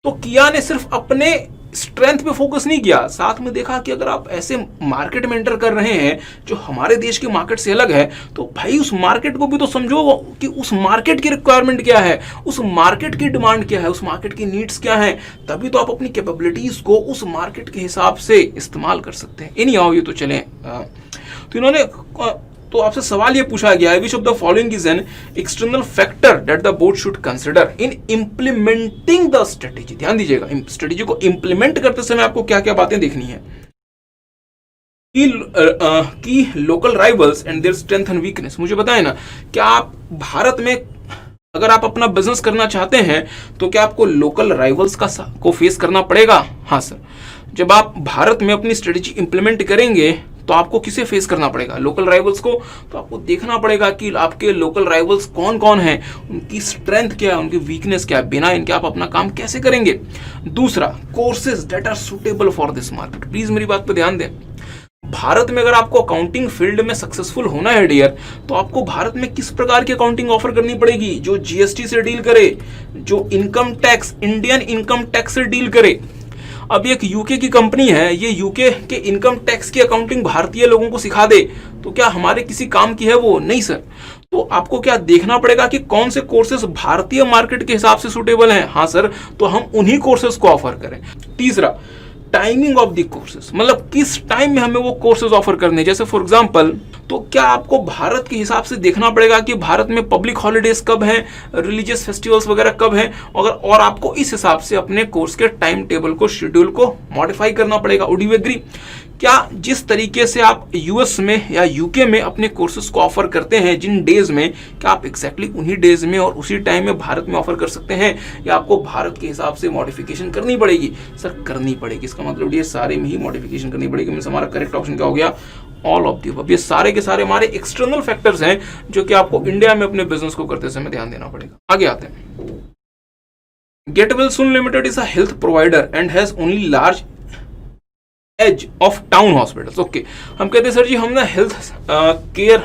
तो किया ने सिर्फ अपने स्ट्रेंथ पे फोकस नहीं किया, साथ में देखा कि अगर आप ऐसे मार्केट में एंटर कर रहे हैं जो हमारे देश के मार्केट से अलग है, तो भाई उस मार्केट को भी तो समझो कि उस मार्केट की रिक्वायरमेंट क्या है, उस मार्केट की डिमांड क्या है, उस मार्केट की नीड्स क्या है। तभी तो आप अपनी कैपेबिलिटीज को उस मार्केट के हिसाब से इस्तेमाल कर सकते हैं। इन्हीं आओ ये तो चले। तो इन्होंने तो आपसे सवाल ये पूछा गया है, which of the following is an external factor that the board should consider in implementing the strategy. ध्यान दीजिएगा, स्ट्रेटेजी को इंप्लीमेंट करते समय आपको क्या क्या बातें देखनी है। की local rivals and their strength and weakness. मुझे बताएं ना, क्या आप भारत में अगर आप अपना बिजनेस करना चाहते हैं तो क्या आपको लोकल राइवल्स को फेस करना पड़ेगा? हाँ सर। जब आप भारत में अपनी स्ट्रेटेजी इंप्लीमेंट करेंगे तो आपको किसे फेस करना पड़ेगा? लोकल राइवल्स को। तो आपको देखना पड़ेगा कि आपके लोकल राइवल्स कौन कौन हैं, उनकी स्ट्रेंथ क्या है, उनकी वीकनेस क्या है, बिना इनके आप अपना काम कैसे करेंगे। दूसरा, courses that are suitable for this market. Please मेरी बात पर ध्यान दें, भारत में अगर आपको अकाउंटिंग फील्ड में सक्सेसफुल होना है डियर, तो आपको भारत में किस प्रकार की अकाउंटिंग ऑफर करनी पड़ेगी? जो जीएसटी से डील करे, जो income tax, Indian income tax से डील करे। अब एक यूके की कंपनी है, ये यूके के इनकम टैक्स की अकाउंटिंग भारतीय लोगों को सिखा दे, तो क्या हमारे किसी काम की है वो? नहीं सर। तो आपको क्या देखना पड़ेगा कि कौन से कोर्सेज भारतीय मार्केट के हिसाब से सुटेबल हैं। हाँ सर, तो हम उन्हीं कोर्सेज को ऑफर करें। तीसरा, टाइमिंग ऑफ द कोर्सेज, मतलब किस टाइम में हमें वो कोर्सेज ऑफर करने। जैसे फॉर एग्जांपल, तो क्या आपको भारत के हिसाब से देखना पड़ेगा कि भारत में पब्लिक हॉलीडेज कब हैं, रिलीजियस फेस्टिवल्स वगैरह कब हैं, और आपको इस हिसाब से अपने कोर्स के टाइम टेबल को, शेड्यूल को मॉडिफाई करना पड़ेगा। Would you agree? क्या जिस तरीके से आप यूएस में या यूके में अपने कोर्सेज को ऑफर करते हैं जिन डेज में, क्या आप एग्जैक्टली उन्हीं डेज में और उसी टाइम में भारत में ऑफर कर सकते हैं, या आपको भारत के हिसाब से मॉडिफिकेशन करनी पड़ेगी? सर करनी पड़ेगी। इसका मतलब ये सारे में ही मॉडिफिकेशन करनी पड़ेगी। मींस हमारा करेक्ट ऑप्शन क्या हो गया? All of the above. ये सारे के सारे हमारे एक्सटर्नल फैक्टर्स हैं जो कि आपको इंडिया में अपने बिजनेस को करते समय ध्यान देना पड़ेगा। आगे आते हैं। Get well soon limited is a health provider and has only large edge of town hospitals. Okay, हम कहते हैं सर जी हम ना हेल्थ केयर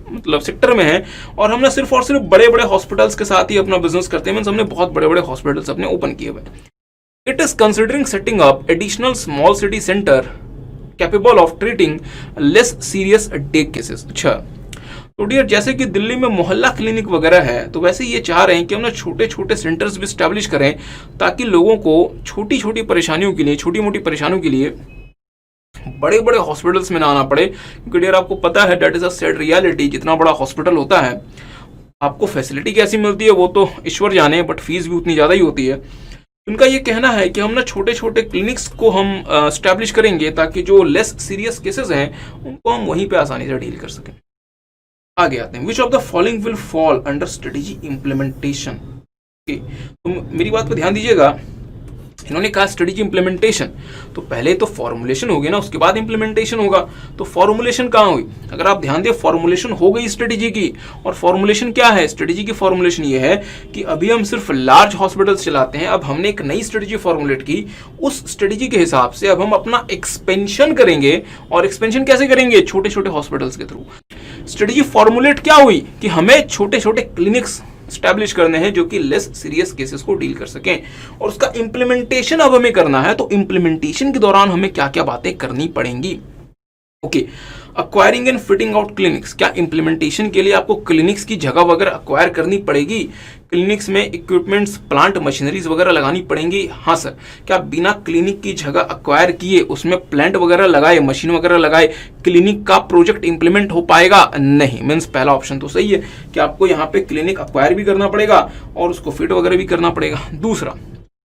मतलब सेक्टर में है और हम ना सिर्फ और सिर्फ बड़े बड़े हॉस्पिटल्स के साथ ही अपना बिजनेस करते हैं। मींस हमने बहुत बड़े बड़े हॉस्पिटल्स अपने ओपन किए हुए। It is considering setting up additional small city centre capable of treating less serious day cases. अच्छा, तो डियर जैसे कि दिल्ली में मोहल्ला क्लिनिक वगैरह है, तो वैसे ये चाह रहे हैं कि हम ना छोटे छोटे सेंटर्स भी स्टैब्लिश करें ताकि लोगों को छोटी छोटी परेशानियों के लिए, छोटी मोटी परेशानियों के लिए बड़े बड़े हॉस्पिटल्स में ना आना पड़े। क्योंकि डियर आपको पता है, that is a sad reality, जितना बड़ा हॉस्पिटल होता है आपको फैसिलिटी कैसी मिलती है वो तो ईश्वर जाने, बट फीस भी उतनी ज़्यादा ही होती है। उनका ये कहना है कि हम ना छोटे छोटे क्लिनिक्स को हम स्टैब्लिश करेंगे ताकि जो लेस सीरियस केसेस हैं उनको हम वहीं पे आसानी से डील कर सकें। आगे आते हैं। विच of the following will fall under strategy implementation. तो मेरी बात पर ध्यान दीजिएगा, इन्होंने कहा स्ट्रेटेजी इंप्लीमेंटेशन, तो पहले तो फॉर्मुलेशन होगी ना, उसके बाद इंप्लीमेंटेशन होगा। तो फॉर्मुलेशन कहाँ हुई? अगर आप ध्यान दें, फॉर्मुलेशन हो गई स्ट्रेटेजी की। और फॉर्मुलेशन क्या है? स्ट्रेटेजी की फॉर्मुलेशन ये है कि अभी हम सिर्फ लार्ज हॉस्पिटल्स चलाते हैं, अब हमने एक नई स्ट्रेटेजी फॉर्मुलेट की, उस स्ट्रेटेजी के हिसाब से अब हम अपना एक्सपेंशन करेंगे। और एक्सपेंशन कैसे करेंगे? छोटे छोटे हॉस्पिटल्स के थ्रू। स्ट्रेटेजी फॉर्मुलेट क्या हुई कि हमें छोटे छोटे क्लिनिक्स स्टैब्लिश करने हैं जो कि लेस सीरियस केसेस को डील कर सकें, और उसका इंप्लीमेंटेशन अब हमें करना है। तो इंप्लीमेंटेशन के दौरान हमें क्या क्या बातें करनी पड़ेंगी? Okay, acquiring and fitting out clinics, क्या इंप्लीमेंटेशन के लिए आपको क्लिनिक्स की जगह वगैरह अक्वायर करनी पड़ेगी? क्लिनिक्स में इक्विपमेंट्स, प्लांट, मशीनरीज वगैरह लगानी पड़ेंगी? हाँ सर। क्या बिना क्लिनिक की जगह अक्वायर किए, उसमें प्लांट वगैरह लगाए, मशीन वगैरह लगाए, क्लिनिक का प्रोजेक्ट इंप्लीमेंट हो पाएगा? नहीं। मीन्स पहला ऑप्शन तो सही है कि आपको यहाँ पे क्लिनिक अक्वायर भी करना पड़ेगा और उसको फिट वगैरह भी करना पड़ेगा। दूसरा,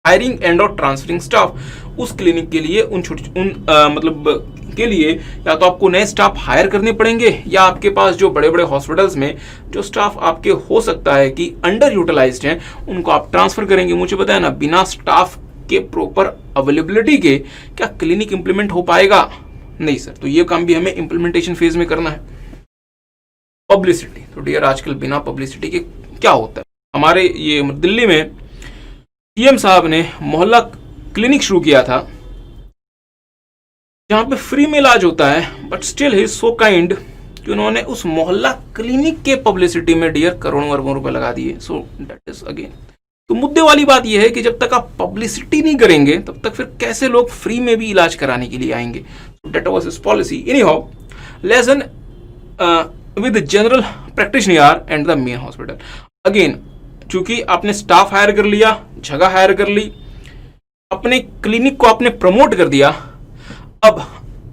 हायरिंग एंड और ट्रांसफरिंग स्टाफ, उस क्लिनिक के लिए मतलब के लिए या तो आपको नए स्टाफ हायर करने पड़ेंगे, या आपके पास जो बड़े बड़े हॉस्पिटल्स में जो स्टाफ आपके हो सकता है कि अंडर यूटिलाइज्ड हैं, उनको आप ट्रांसफर करेंगे। मुझे पता है ना, बिना स्टाफ के प्रॉपर अवेलेबिलिटी के क्या क्लिनिक इंप्लीमेंट हो पाएगा? नहीं सर। तो ये काम भी हमें इंप्लीमेंटेशन फेज में करना है। पब्लिसिटी, तो डियर आजकल बिना पब्लिसिटी के क्या होता है? हमारे ये दिल्ली में सीएम साहब ने मोहल्ला क्लिनिक शुरू किया था जहां पे फ्री में इलाज होता है, but still he so kind कि उन्होंने उस मोहल्ला क्लिनिक के पब्लिसिटी में डियर करोड़ों अरबों रुपए लगा दिए। सो दैट इज अगेन, तो मुद्दे वाली बात यह है कि जब तक आप पब्लिसिटी नहीं करेंगे तब तक फिर कैसे लोग फ्री में भी इलाज कराने के लिए आएंगे? That was his policy. Anyhow, lesson with general practitioner and the main hospital. Again, चूंकि आपने स्टाफ हायर कर लिया, जगह हायर कर ली, अपने क्लिनिक को आपने प्रमोट कर दिया, अब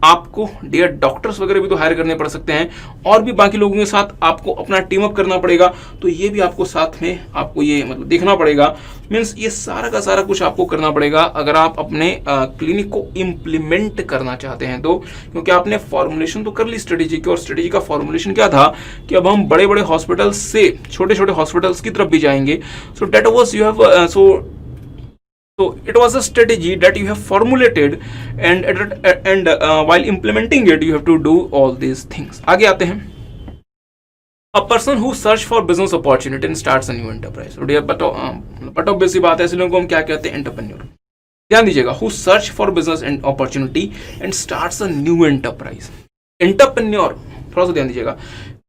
आपको डियर डॉक्टर्स वगैरह भी तो हायर करने पड़ सकते हैं, और भी बाकी लोगों के साथ आपको अपना टीम अप करना पड़ेगा। तो ये भी आपको साथ में आपको ये मतलब देखना पड़ेगा। मीन्स ये सारा का सारा कुछ आपको करना पड़ेगा अगर आप अपने क्लिनिक को इम्प्लीमेंट करना चाहते हैं तो, क्योंकि आपने फॉर्मुलेशन तो कर ली स्ट्रेटेजी की, और स्ट्रेटेजी का फॉर्मुलेशन क्या था कि अब हम बड़े बड़े हॉस्पिटल्स से छोटे छोटे हॉस्पिटल्स की तरफ भी जाएंगे। सो that was you have So it was a strategy that you have formulated, and while implementing it, you have to do all these things. आगे आते हैं, a person who search for business opportunity and starts a new enterprise. तो dear but obvious बात है, ऐसे लोगों को हम क्या कहते हैं? एंटरप्रेन्योर। ध्यान दीजिएगा, who search for business and opportunity and starts a new enterprise. Entrepreneur, थोड़ा सा ध्यान दीजिएगा,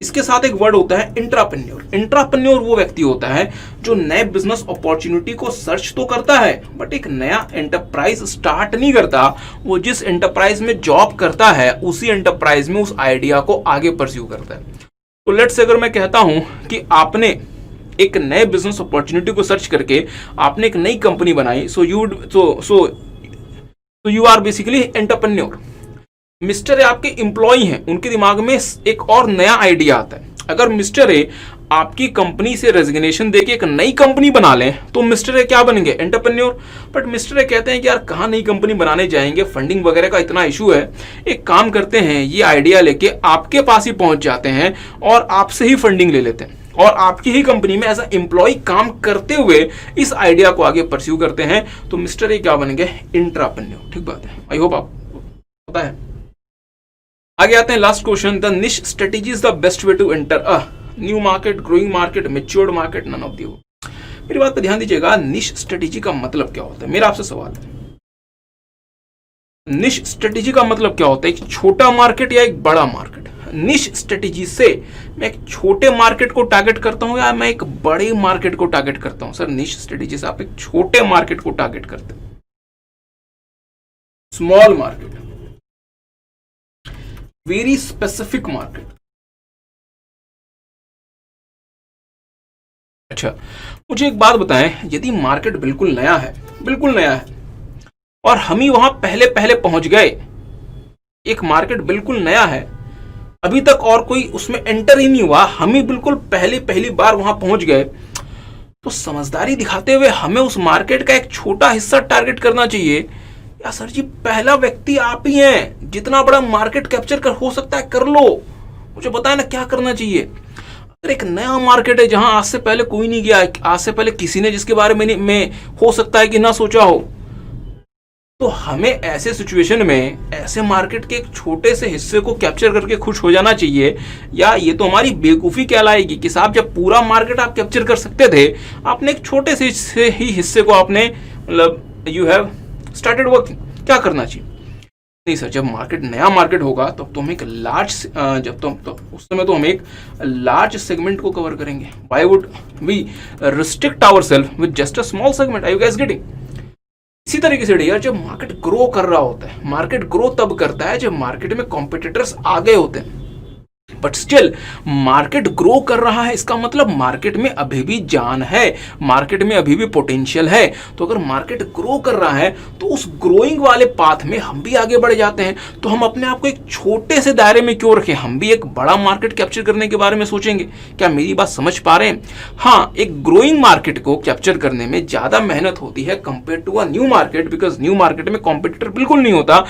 इसके साथ एक वर्ड होता है इंट्राप्रेन्योर। इंट्राप्रेन्योर वो व्यक्ति होता है जो नए बिजनेस अपॉर्चुनिटी को सर्च तो करता है, बट एक नया एंटरप्राइज स्टार्ट नहीं करता। वो जिस एंटरप्राइज में जॉब करता है उसी एंटरप्राइज में उस आइडिया को आगे परस्यू करता है। तो लेट्स से अगर मैं कहता हूं कि आपने एक नए बिजनेस अपॉर्चुनिटी को सर्च करके आपने एक नई कंपनी बनाई, so you are basically entrepreneur. Mister A आपके एम्प्लॉय हैं, उनके दिमाग में एक और नया आइडिया आता है। अगर मिस्टर ए आपकी कंपनी से रेजिग्नेशन देके एक नई कंपनी बना लें तो मिस्टर ए क्या बनेंगे? एंटरप्रेन्योर। बट मिस्टर ए कहते हैं कि यार कहाँ नई कंपनी बनाने जाएंगे, फंडिंग वगैरह का इतना इशू है, एक काम करते हैं, ये आइडिया लेके आपके पास ही पहुंच जाते हैं और आपसे ही फंडिंग ले लेते हैं, और आपकी ही कंपनी में एज अ एम्प्लॉय काम करते हुए इस आइडिया को आगे परस्यू करते हैं। तो मिस्टर ए क्या बनेंगे? इंट्राप्रेन्योर। ठीक बात है, आई होप आपको पता है। आगे आते हैं, last question, the niche strategy is the best way to enter a new market, growing market, matured market, none of the above. मेरी बात पे ध्यान दीजिएगा, निश स्ट्रेटेजी का मतलब क्या होता है? मेरा आपसे सवाल है, निश स्ट्रेटेजी का मतलब क्या होता है? एक छोटा मार्केट या एक बड़ा मार्केट? निश स्ट्रेटेजी से मैं एक छोटे मार्केट को टारगेट करता हूं या मैं एक बड़े मार्केट को टारगेट करता हूं? सर, निश स्ट्रेटेजी से आप एक छोटे मार्केट को टारगेट करते हैं, small market, very specific market. अच्छा, मुझे एक बात बताएं, यदि मार्केट बिल्कुल नया है और हम ही वहां पहले पहले पहुंच गए, एक मार्केट बिल्कुल नया है, अभी तक और कोई उसमें एंटर ही नहीं हुआ, हम ही बिल्कुल पहली बार वहां पहुंच गए, तो समझदारी दिखाते हुए हमें उस मार्केट का एक छोटा हिस्सा टारगेट करना चाहिए। या सर जी, पहला व्यक्ति आप ही हैं, जितना बड़ा मार्केट कैप्चर कर हो सकता है कर लो, मुझे बताया ना क्या करना चाहिए। अगर एक नया मार्केट है जहां आज से पहले कोई नहीं गया, आज से पहले किसी ने जिसके बारे में हो सकता है कि ना सोचा हो, तो हमें ऐसे सिचुएशन में ऐसे मार्केट के एक छोटे से हिस्से को कैप्चर करके खुश हो जाना चाहिए, या ये तो हमारी बेवकूफ़ी कहलाएगी कि साहब जब पूरा मार्केट आप कैप्चर कर सकते थे, आपने एक छोटे से ही हिस्से को आपने मतलब यू हैव स्टार्टेड वर्किंग। क्या करना चाहिए? नहीं सर, जब मार्केट नया मार्केट होगा तब तो हम एक लार्ज उस समय तो हम एक लार्ज सेगमेंट को कवर करेंगे। Why would we restrict ourselves with just a small segment? Are you guys getting? इसी तरीके से यार, जब मार्केट ग्रो कर रहा होता है, मार्केट ग्रो तब करता है जब मार्केट में कॉम्पिटिटर्स आ गए होते हैं, बट स्टिल मार्केट ग्रो कर रहा है, इसका मतलब मार्केट में अभी भी जान है, मार्केट में अभी भी पोटेंशियल है। तो अगर मार्केट ग्रो कर रहा है तो उस ग्रोइंग वाले पाथ में हम भी आगे बढ़ जाते हैं। तो हम अपने आप को एक छोटे से दायरे में क्यों रखें, हम भी एक बड़ा मार्केट कैप्चर करने के बारे में सोचेंगे। क्या मेरी बात समझ पा रहे हैं? हाँ, एक ग्रोइंग मार्केट को कैप्चर करने में ज्यादा मेहनत होती है compare to a new market, because new market में कॉम्पिटिटर बिल्कुल नहीं होता।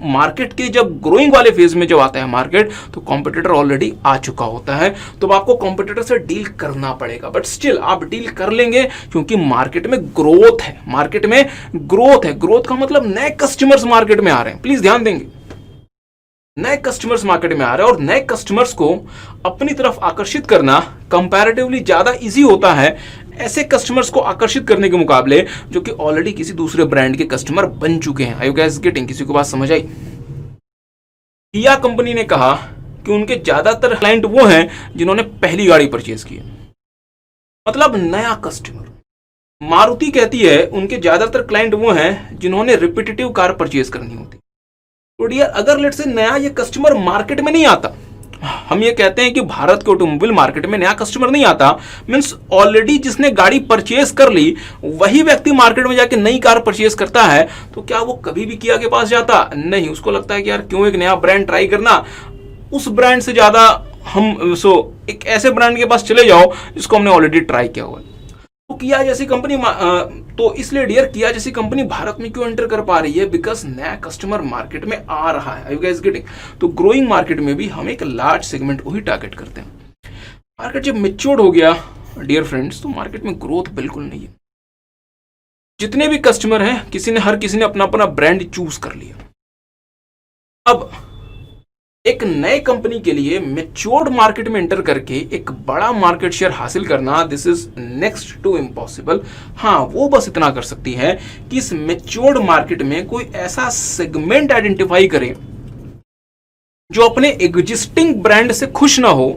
मार्केट के जब ग्रोइंग वाले फेज में जब आता है मार्केट, तो कॉम्पिटिटर ऑलरेडी आ चुका होता है, तो आपको कॉम्पिटिटर से डील करना पड़ेगा। बट स्टिल आप डील कर लेंगे, क्योंकि मार्केट में ग्रोथ है, मार्केट में ग्रोथ है। ग्रोथ का मतलब नए कस्टमर्स मार्केट में आ रहे हैं। प्लीज ध्यान देंगे, नए कस्टमर्स मार्केट में आ रहे हैं, और नए कस्टमर्स को अपनी तरफ आकर्षित करना कंपैरेटिवली ज्यादा इजी होता है ऐसे कस्टमर्स को आकर्षित करने के मुकाबले जो कि ऑलरेडी किसी दूसरे ब्रांड के कस्टमर बन चुके हैं। Are you guys getting? किसी को बात समझ आई? किया कंपनी ने कहा कि उनके ज्यादातर क्लाइंट वो हैं जिन्होंने पहली गाड़ी परचेज की है, मतलब नया कस्टमर। मारुति कहती है उनके ज्यादातर क्लाइंट वो हैं जिन्होंने रिपीटेटिव कार परचेज करनी होती। तो डियर, अगर लेट से नया ये कस्टमर मार्केट में नहीं आता, हम ये कहते हैं कि भारत के ऑटोमोबाइल मार्केट में नया कस्टमर नहीं आता, मींस ऑलरेडी जिसने गाड़ी परचेज कर ली वही व्यक्ति मार्केट में जाके नई कार परचेज करता है, तो क्या वो कभी भी किया के पास जाता? नहीं। उसको लगता है कि यार क्यों एक नया ब्रांड ट्राई करना, उस ब्रांड से ज्यादा हम एक ऐसे ब्रांड के पास चले जाओ जिसको हमने ऑलरेडी ट्राई किया हुआ है। तो किया जैसी कंपनी, तो इसलिए डियर किया जैसी कंपनी भारत में क्यों एंटर कर पा रही है? बिकॉज नया कस्टमर मार्केट में आ रहा है। Are you guys getting? तो ग्रोइंग मार्केट में भी हम एक लार्ज सेगमेंट को ही टारगेट करते हैं। मार्केट जब मैच्योर्ड हो गया डियर फ्रेंड्स, तो मार्केट में ग्रोथ बिल्कुल नहीं है। जितने भी कस्टमर हैं, हर किसी ने अपना अपना ब्रांड चूज कर लिया। अब एक नए कंपनी के लिए मैच्योर्ड मार्केट में एंटर करके एक बड़ा मार्केट शेयर हासिल करना, this is next to impossible. हाँ, वो बस इतना कर सकती है कि इस मैच्योर्ड मार्केट में कोई ऐसा सेगमेंट आइडेंटिफाई करे जो अपने एग्जिस्टिंग ब्रांड से खुश ना हो,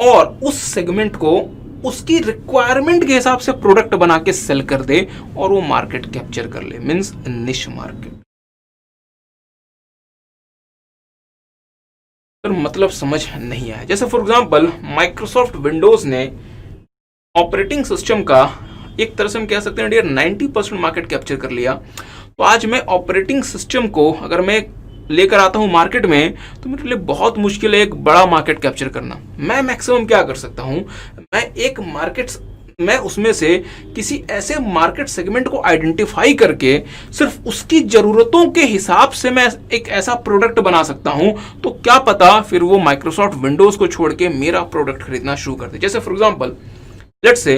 और उस सेगमेंट को उसकी रिक्वायरमेंट के हिसाब से प्रोडक्ट बना के सेल कर दे और वो मार्केट कैप्चर कर ले, मींस निश मार्केट। मतलब समझ नहीं आया। जैसे फॉर एग्जांपल माइक्रोसॉफ्ट विंडोज ने ऑपरेटिंग सिस्टम का एक तरह से हम कह सकते हैं डियर 90% मार्केट कैप्चर कर लिया। तो आज मैं ऑपरेटिंग सिस्टम को अगर मैं लेकर आता हूं मार्केट में, तो मेरे लिए बहुत मुश्किल है एक बड़ा मार्केट कैप्चर करना। मैं मैक्सिमम क्या कर सकता हूं, मैं उसमें से किसी ऐसे मार्केट सेगमेंट को आइडेंटिफाई करके सिर्फ उसकी जरूरतों के हिसाब से मैं एक ऐसा प्रोडक्ट बना सकता हूं। तो क्या पता फिर वो माइक्रोसॉफ्ट विंडोज को छोड़ के मेरा प्रोडक्ट खरीदना शुरू कर दे। जैसे फॉर एग्जांपल लेट्स से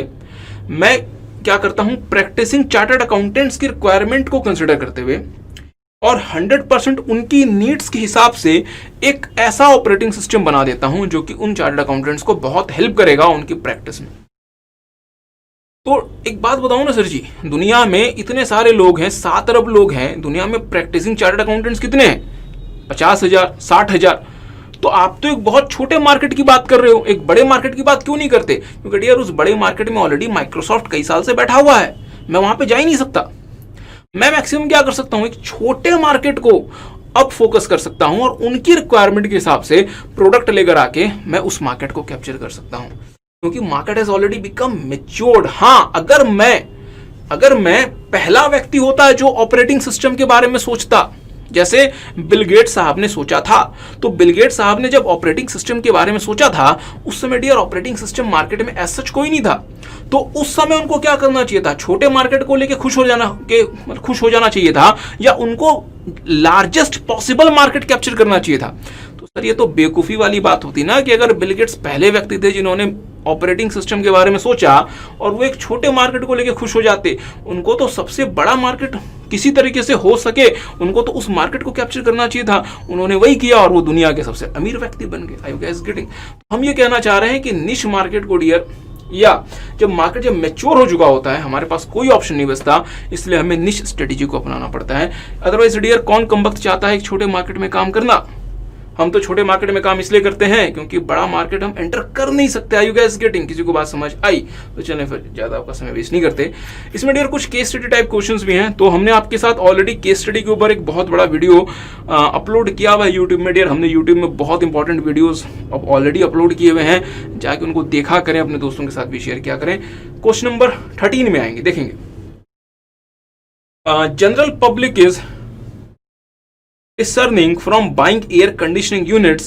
मैं क्या करता हूं, प्रैक्टिसिंग चार्टर्ड अकाउंटेंट्स की रिक्वायरमेंट को कंसिडर करते हुए और 100% उनकी नीड्स के हिसाब से एक ऐसा ऑपरेटिंग सिस्टम बना देता हूं जो कि उन चार्टर्ड अकाउंटेंट्स को बहुत हेल्प करेगा उनकी प्रैक्टिस में। तो एक बात बताऊं ना सर जी, दुनिया में इतने सारे लोग हैं, 7 अरब लोग हैं दुनिया में, प्रैक्टिसिंग चार्टर्ड अकाउंटेंट्स कितने हैं? 50,000, 60,000। तो आप तो एक बहुत छोटे मार्केट की बात कर रहे हो, एक बड़े मार्केट की बात क्यों नहीं करते? क्योंकि डियर उस बड़े मार्केट में ऑलरेडी माइक्रोसॉफ्ट कई साल से बैठा हुआ है, मैं वहां पे जा ही नहीं सकता। मैं मैक्सिमम क्या कर सकता हूं, एक छोटे मार्केट को अब फोकस कर सकता हूं और उनकी रिक्वायरमेंट के हिसाब से प्रोडक्ट लेकर आके मैं उस मार्केट को कैप्चर कर सकता हूं, क्योंकि market has already become matured. हाँ, अगर मैं पहला व्यक्ति होता है जो ऑपरेटिंग सिस्टम के बारे में सोचता, जैसे बिल गेट्स साहब ने सोचा था, तो बिल गेट्स साहब ने जब ऑपरेटिंग सिस्टम के बारे में सोचा था उस समय डियर ऑपरेटिंग सिस्टम मार्केट में एज सच कोई नहीं था। तो उस समय उनको क्या करना चाहिए था, छोटे मार्केट को लेके खुश हो जाना चाहिए था, या उनको लार्जेस्ट पॉसिबल मार्केट कैप्चर करना चाहिए था। तो सर ये तो बेवकूफ़ी वाली बात होती ना कि अगर बिल गेट्स पहले व्यक्ति थे जिन्होंने ऑपरेटिंग सिस्टम के बारे में सोचा और वो एक छोटे मार्केट को लेके खुश हो जाते, उनको तो सबसे बड़ा मार्केट किसी तरीके से हो सके उनको तो उस मार्केट को कैप्चर करना चाहिए था। उन्होंने वही किया और वो दुनिया के सबसे अमीर व्यक्ति बन गए। आई यू गाइस गेटिंग? हम ये कहना चाह रहे हैं कि निश मार्केट को डियर, या जब मार्केट जब मैच्योर हो चुका होता है, हमारे पास कोई ऑप्शन नहीं बचता, इसलिए हमें निश स्ट्रेटेजी को अपनाना पड़ता है। अदरवाइज डियर कौन कम वक्त चाहता है एक छोटे मार्केट में काम करना? हम तो छोटे मार्केट में काम इसलिए करते हैं क्योंकि बड़ा मार्केट हम एंटर कर नहीं सकते। Are you guys getting? किसी को बात समझ आई? तो चलें फिर ज्यादा आपका समय वेस्ट नहीं करते। इसमें डियर कुछ केस स्टडी टाइप क्वेश्चंस भी हैं, तो हमने आपके साथ ऑलरेडी केस स्टडी के ऊपर एक बहुत बड़ा वीडियो अपलोड किया हुआ है यूट्यूब में। डियर हमने यूट्यूब में बहुत इंपॉर्टेंट वीडियोज अब ऑलरेडी अपलोड किए हुए हैं, जाके उनको देखा करें, अपने दोस्तों के साथ भी शेयर किया करें। क्वेश्चन नंबर 13 में आएंगे, देखेंगे। General public is discerning from buying air conditioning units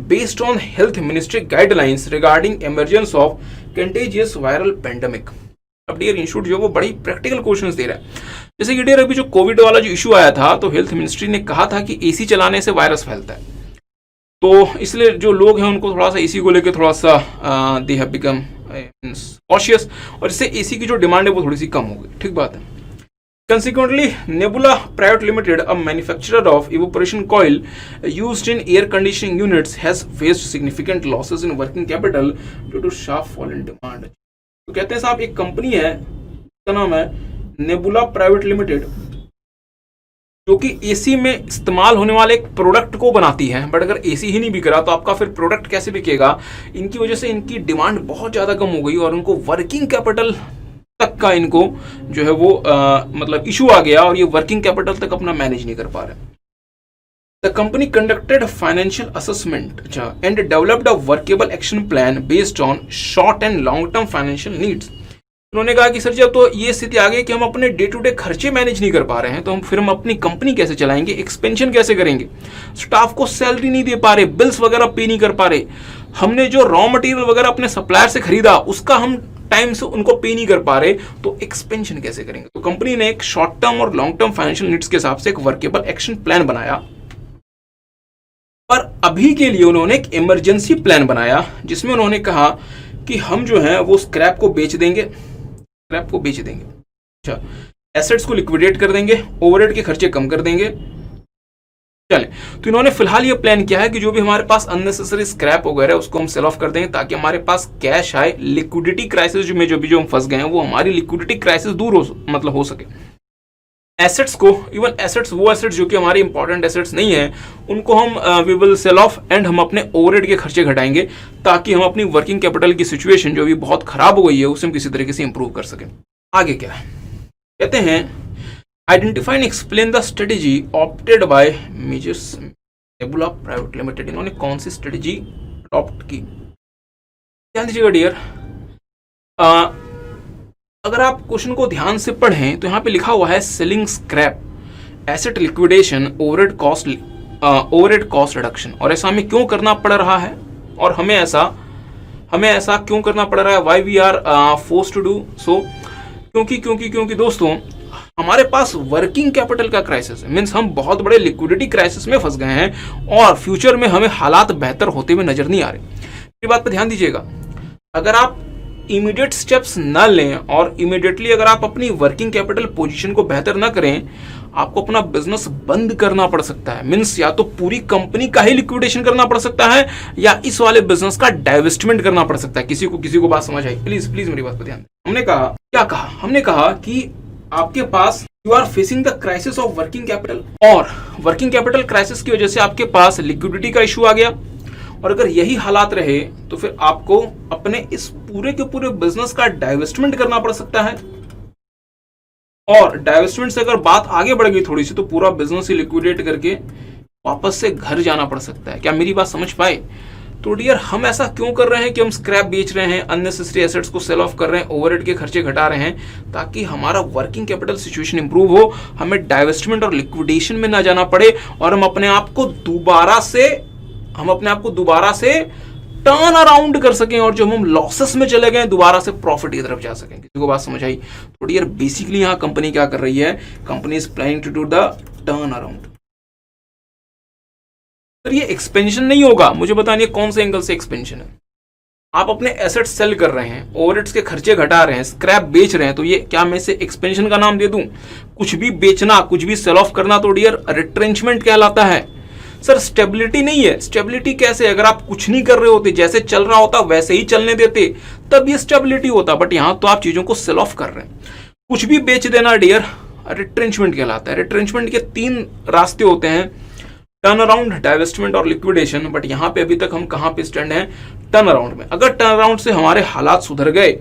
based on health ministry guidelines regarding emergence of contagious viral pandemic। अब डियर इंस्टीट्यूट जो वो बड़ी प्रैक्टिकल क्वेश्चंस दे रहा है। जैसे कि डियर अभी जो कोविड वाला जो इशू आया था, तो हेल्थ मिनिस्ट्री ने कहा था कि एसी चलाने से वायरस फैलता है, तो इसलिए जो लोग हैं उनको थोड़ा सा एसी को लेकर थोड़ा सा दे हैव बिकम कॉशियस, और इससे एसी की जो डिमांड है वो थोड़ी सी कम हो गई। ठीक बात है। Consequently, Nebula Private Limited, a manufacturer of evaporation coil used in air conditioning units, has faced significant losses in working capital due to sharp fall in demand। तो कहते हैं साहब एक कंपनी है, उसका नाम है नेबुला प्राइवेट लिमिटेड, जो कि एसी में इस्तेमाल होने वाले एक प्रोडक्ट को बनाती है। बट अगर एसी ही नहीं बिक रहा तो आपका फिर प्रोडक्ट कैसे बिकेगा? इनकी वजह से इनकी डिमांड बहुत ज़्यादा कम हो गई और उनको वर्किंग कैपिटल तक का इनको जो है वो मतलब इशू आ गया और ये वर्किंग कैपिटल तक अपना मैनेज नहीं कर पा रहे। The company conducted financial assessment and developed a workable action plan based on short and long term financial needs. उन्होंने कहा कि सर जब तो ये स्थिति आ गई कि हम अपने डे टू डे खर्चे मैनेज नहीं कर पा रहे हैं, तो हम अपनी कंपनी कैसे चलाएंगे, एक्सपेंशन कैसे करेंगे, स्टाफ को सैलरी नहीं दे पा रहे, बिल्स वगैरह पे नहीं कर पा रहे, हमने जो रॉ मटेरियल वगैरह अपने सप्लायर से खरीदा उसका हम टाइम से उनको पे नहीं कर पा रहे, तो एक्सपेंशन कैसे करेंगे? तो कंपनी ने एक शॉर्ट टर्म और लॉन्ग टर्म फाइनेंशियल नीड्स के हिसाब से एक वर्केबल एक्शन प्लान बनाया, और अभी के लिए उन्होंने एक इमरजेंसी प्लान बनाया जिसमें उन्होंने कहा कि हम जो है वो स्क्रैप को बेच देंगे, अच्छा, एसेट्स को लिक्विडेट कर देंगे, ओवरहेड के खर्चे कम कर देंगे। चले, तो इन्होंने फिलहाल ये प्लान किया है कि जो भी हमारे पास अननेसेसरी स्क्रैप वगैरह उसको हम सेल ऑफ कर देंगे ताकि हमारे पास कैश आए, लिक्विडिटी क्राइसिस में जो हम फंस गए हैं वो हमारी लिक्विडिटी क्राइसिस दूर हो सके। एसेट्स को, इवन एसेट्स, वो एसेट्स जो कि हमारे इंपॉर्टेंट एसेट्स नहीं है, उनको हम we will sell off and हम अपने ओवरहेड के खर्चे घटाएंगे ताकि हम अपनी वर्किंग कैपिटल की सिचुएशन जो अभी बहुत खराब हो गई है उसे हम किसी तरीके से इंप्रूव कर सकें। आगे क्या है कहते हैं, identify and explain the strategy opted by messrs Nebula Private Limited. इन्होंने कौन सी स्ट्रेटेजी अडॉप्ट की, ध्यान दीजिएगा डियर। अगर आप क्वेश्चन को ध्यान से पढ़ें तो यहाँ पे लिखा हुआ है selling scrap, asset liquidation, overhead cost reduction. और ऐसा हमें क्यों करना पड़ रहा है और हमें ऐसा क्यों करना पड़ रहा है, why we are forced to do so? क्योंकि दोस्तों हमारे पास वर्किंग कैपिटल का क्राइसिस है, मीन्स हम बहुत बड़े लिक्विडिटी क्राइसिस में फंस गए हैं और फ्यूचर में हमें हालात बेहतर होते हुए नजर नहीं आ रहे। मेरी बात पर ध्यान दीजिएगा, अगर आप इमीडिएट स्टेप्स न लें और इमीडिएटली अगर आप अपनी वर्किंग कैपिटल पोजीशन को बेहतर न करें, आपको अपना बिजनेस बंद करना पड़ सकता है। मीन्स या तो पूरी कंपनी का ही लिक्विडेशन करना पड़ सकता है या इस वाले बिजनेस का डाइवेस्टमेंट करना पड़ सकता है। किसी को बात समझ आई? प्लीज मेरी बात पर ध्यान दें। हमने कहा कि आपके पास you are facing the crisis of working capital, और वर्किंग कैपिटल क्राइसिस की वजह से आपके पास लिक्विडिटी का इशू आ गया, और अगर यही हालात रहे तो फिर आपको अपने इस पूरे के पूरे बिजनेस का डाइवेस्टमेंट करना पड़ सकता है, और डाइवेस्टमेंट से अगर बात आगे बढ़ गई थोड़ी सी तो पूरा बिजनेस ही लिक्विडेट करके वापस से घर जाना पड़ सकता है। क्या मेरी बात समझ पाए? तो डियर हम ऐसा क्यों कर रहे हैं कि हम स्क्रैप बेच रहे हैं, अननेसेसरी एसेट्स को सेल ऑफ कर रहे हैं, ओवरहेड के खर्चे घटा रहे हैं, ताकि हमारा वर्किंग कैपिटल सिचुएशन इंप्रूव हो, हमें डाइवेस्टमेंट और लिक्विडेशन में ना जाना पड़े और हम अपने आप को दोबारा से टर्न अराउंड कर सकें, और जो हम लॉसेस में चले गए दोबारा से प्रॉफिट की तरफ जा सकें। किसी को बात समझ आई? तो डियर बेसिकली यहाँ कंपनी क्या कर रही है, company is planning to do the turn around. Sir ये एक्सपेंशन नहीं होगा, मुझे बताइए कौन से एंगल से एक्सपेंशन है। आप अपने एसेट सेल कर रहे हैं, ओवरहेड्स के खर्चे घटा रहे हैं, स्क्रैप बेच रहे हैं, तो ये क्या मैं इसे एक्सपेंशन का नाम दे दूं? कुछ भी बेचना, कुछ भी सेल ऑफ करना तो डियर रिट्रेंचमेंट कहलाता है। सर स्टेबिलिटी नहीं है। स्टेबिलिटी कैसे? अगर आप कुछ नहीं कर रहे होते, जैसे चल रहा होता वैसे ही चलने देते, तब ये स्टेबिलिटी होता। बट यहां तो आप चीजों को सेल ऑफ कर रहे हैं। कुछ भी बेच देना डियर रिट्रेंचमेंट कहलाता है। रिट्रेंचमेंट के 3 रास्ते होते हैं, टर्न अराउंड, डाइवेस्टमेंट और लिक्विडेशन। बट यहां पे अभी तक हम कहां पे स्टैंड हैं? टर्न अराउंड में। अगर टर्न अराउंड से हमारे हालात सुधर गए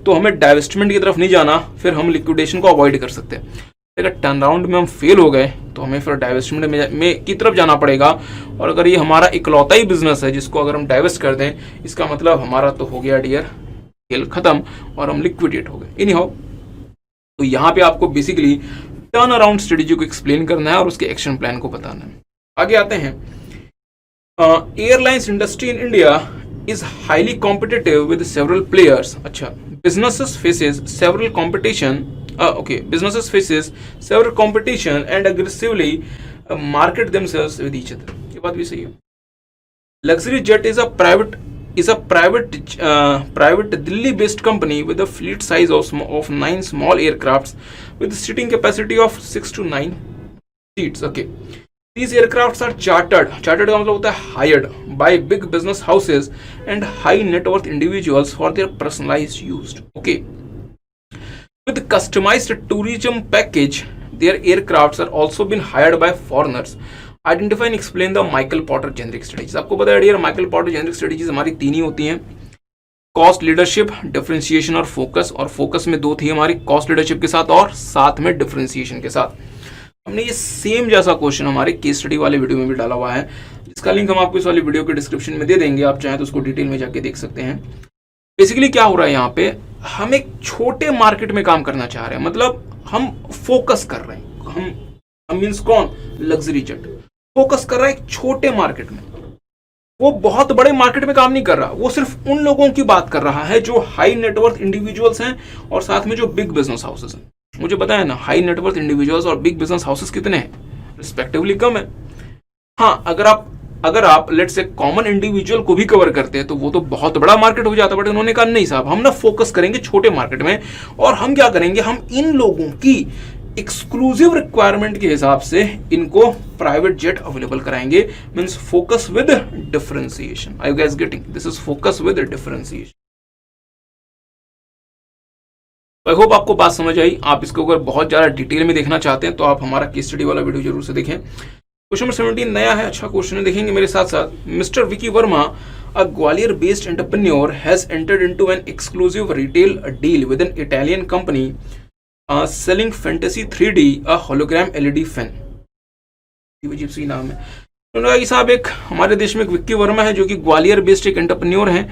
तो हमें डाइवेस्टमेंट की तरफ नहीं जाना, फिर हम लिक्विडेशन को अवॉइड कर सकते हैं। अगर टर्न अराउंड में हम फेल हो गए तो हमें फिर डाइवेस्टमेंट में की तरफ जाना पड़ेगा। और अगर ये हमारा इकलौता ही बिजनेस है जिसको अगर हम डाइवेस्ट कर दें, इसका मतलब हमारा तो हो गया डियर खेल खत्म और हम लिक्विडेट हो गए। एनी हाउ, तो यहाँ पे आपको बेसिकली टर्न अराउंड स्ट्रेटेजी को एक्सप्लेन करना है और उसके एक्शन प्लान को बताना है। आगे आते हैं। Airlines industry in India is highly competitive with several players. अच्छा, businesses faces several competition. Businesses faces several competition and aggressively market themselves with each other. ये बात भी सही है। Luxury Jet is a private Delhi-based company with a fleet size of 9 small aircrafts with seating capacity of 6 to 9 seats. Okay. These aircrafts are chartered का मतलब होता है hired by big business houses and high net worth individuals for their personalized use. Okay. With customized tourism package, their aircrafts are also been hired by foreigners. Identify and explain the Michael Porter generic strategies. आपको पता है dear, Michael Porter generic strategies हमारी 3 ही होती हैं, cost, leadership, differentiation और focus. और focus में 2 थी हमारी, कॉस्ट लीडरशिप के साथ और साथ में डिफरेंशिएशन के साथ। हमने ये सेम जैसा क्वेश्चन हमारे केस स्टडी वाले वीडियो में भी डाला हुआ है, जिसका लिंक हम आपको इस वाली वीडियो के डिस्क्रिप्शन में दे देंगे, आप चाहें तो उसको डिटेल में जाके देख सकते हैं। बेसिकली क्या हो रहा है यहाँ पे, हम एक छोटे मार्केट में काम करना चाह रहे हैं, मतलब हम फोकस कर रहे हैं। हम मीन्स कौन? लग्जरी जेट फोकस कर रहा है एक छोटे मार्केट में। वो बहुत बड़े मार्केट में काम नहीं कर रहा, वो सिर्फ उन लोगों की बात कर रहा है जो हाई नेटवर्थ इंडिविजुअल्स हैं और साथ में जो बिग बिजनेस हाउसेस हैं। मुझे पता है ना, हाई नेटवर्थ इंडिविजुअल्स और बिग बिजनेस हाउसेस कितने हैं? रिस्पेक्टिवली कम है। हाँ, अगर आप लेट से कॉमन इंडिविजुअल को भी कवर करते हैं तो वो तो बहुत बड़ा मार्केट हो जाता है। बट उन्होंने कहा नहीं साहब, हम ना फोकस करेंगे छोटे मार्केट में। और हम क्या करेंगे, हम इन लोगों की एक्सक्लूसिव रिक्वायरमेंट के हिसाब से इनको प्राइवेट जेट अवेलेबल कराएंगे। Means focus with differentiation. Are you guys getting? This is focus with differentiation. I hope आपको बात समझ आई। आप इसको अगर बहुत ज्यादा डिटेल में देखना चाहते हैं तो आप हमारा केस स्टडी वाला वीडियो जरूर से देखें। क्वेश्चन नंबर 17 नया है, अच्छा क्वेश्चन है, देखेंगे मेरे साथ साथ। Mister Vicky Verma, a Gwalior based entrepreneur, has entered into an exclusive retail deal with an Italian company selling fantasy 3D a hologram LED fan. अजीब सी नाम है। उन्होंने कहा कि साहब एक हमारे देश में एक विक्की वर्मा है जो कि ग्वालियर बेस्ड एक एंटरप्रेन्योर हैं।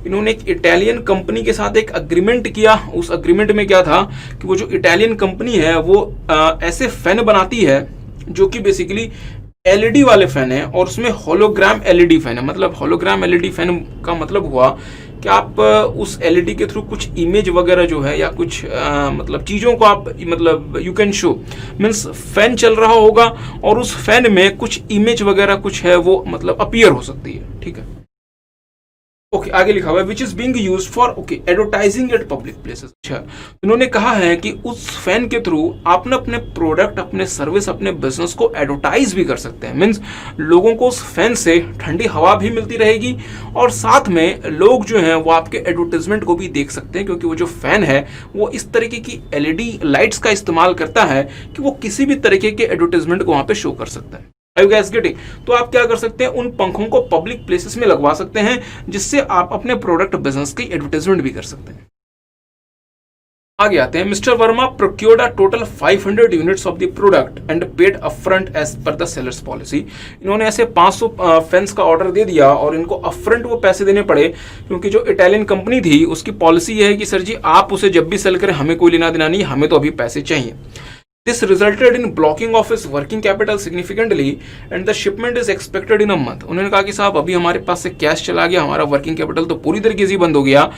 इन्होंने एक इटालियन कंपनी के साथ एक अग्रीमेंट किया। उस अग्रीमेंट में क्या था कि वो जो इटालियन कंपनी है वो ऐसे फैन बनाती है जो कि बेसिकली LED वाले फैन है और उसमें होलोग्राम LED फैन है। मतलब होलोग्राम LED फैन का मतलब हुआ कि आप उस LED के थ्रू कुछ इमेज वगैरह जो है या कुछ मतलब चीज़ों को आप मतलब you can show. Means fan चल रहा होगा और उस फैन में कुछ इमेज वगैरह कुछ है वो मतलब अपीयर हो सकती है। ठीक है, ओके, आगे लिखा हुआ है which is being used for advertising eight public places. अच्छा, उन्होंने कहा है कि उस फैन के थ्रू आप ना अपने प्रोडक्ट, अपने सर्विस, अपने बिजनेस को एडवर्टाइज भी कर सकते हैं। मीन्स लोगों को उस फैन से ठंडी हवा भी मिलती रहेगी और साथ में लोग जो हैं वो आपके एडवर्टाइजमेंट को भी देख सकते हैं, क्योंकि वो जो फैन है वो इस तरीके की LED लाइट्स का इस्तेमाल करता है कि वो किसी भी तरीके के एडवर्टाइजमेंट को वहां पे शो कर सकता है। Are you guys getting? तो आप क्या कर सकते हैं, उन पंखों को पब्लिक प्लेसेस में लगवा सकते हैं जिससे आप अपने प्रोडक्ट बिजनेस की एडवर्टाइजमेंट भी कर सकते हैं। आगे आते हैं। Mister Verma procured a total 500 units of the product and paid upfront as per the seller's policy. इन्होंने ऐसे 500 फैंस का ऑर्डर दे दिया और इनको अपफ्रंट वो पैसे देने पड़े, क्योंकि जो इटालियन कंपनी थी उसकी पॉलिसी ये है कि सर जी आप उसे जब भी सेल करें हमें कोई लेना देना नहीं, हमें तो अभी पैसे चाहिए। This resulted in blocking of his working capital significantly and the shipment is expected in a month. उन्होंने कहा कि साहब अभी हमारे पास से कैश चला गया, हमारा वर्किंग कैपिटल तो पूरी तरीके से बंद हो गया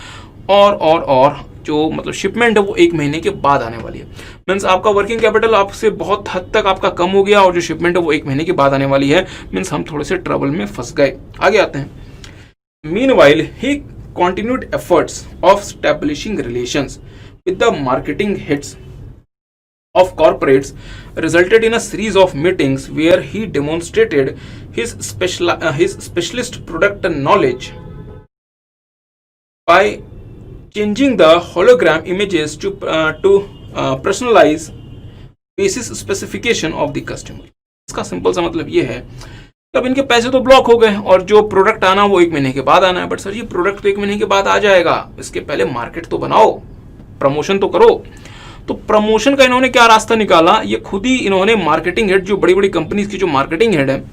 और जो मतलब शिपमेंट है वो 1 महीने के बाद आने वाली है। मीन्स आपका वर्किंग कैपिटल आपसे बहुत हद तक आपका कम हो गया और जो शिपमेंट है वो 1 महीने के बाद आने वाली है। मीन्स हम थोड़े से ट्रबल में फंस गए। आगे आते हैं। Meanwhile he continued efforts of establishing relations with the marketing heads of corporates resulted in a series of meetings where he demonstrated his specialist product knowledge by changing the hologram images to personalize basis specification of the customer। इसका simple सा मतलब ये है कि अब इनके पैसे तो ब्लॉक हो गए और जो प्रोडक्ट आना वो 1 महीने के बाद आना है। बट सर ये प्रोडक्ट तो 1 महीने के बाद आ जाएगा, इसके पहले मार्केट तो बनाओ, प्रमोशन तो करो। तो प्रमोशन का इन्होंने क्या रास्ता निकाला, ये खुद ही इन्होंने मार्केटिंग हेड, जो बड़ी बड़ी कंपनीज की जो मार्केटिंग हेड है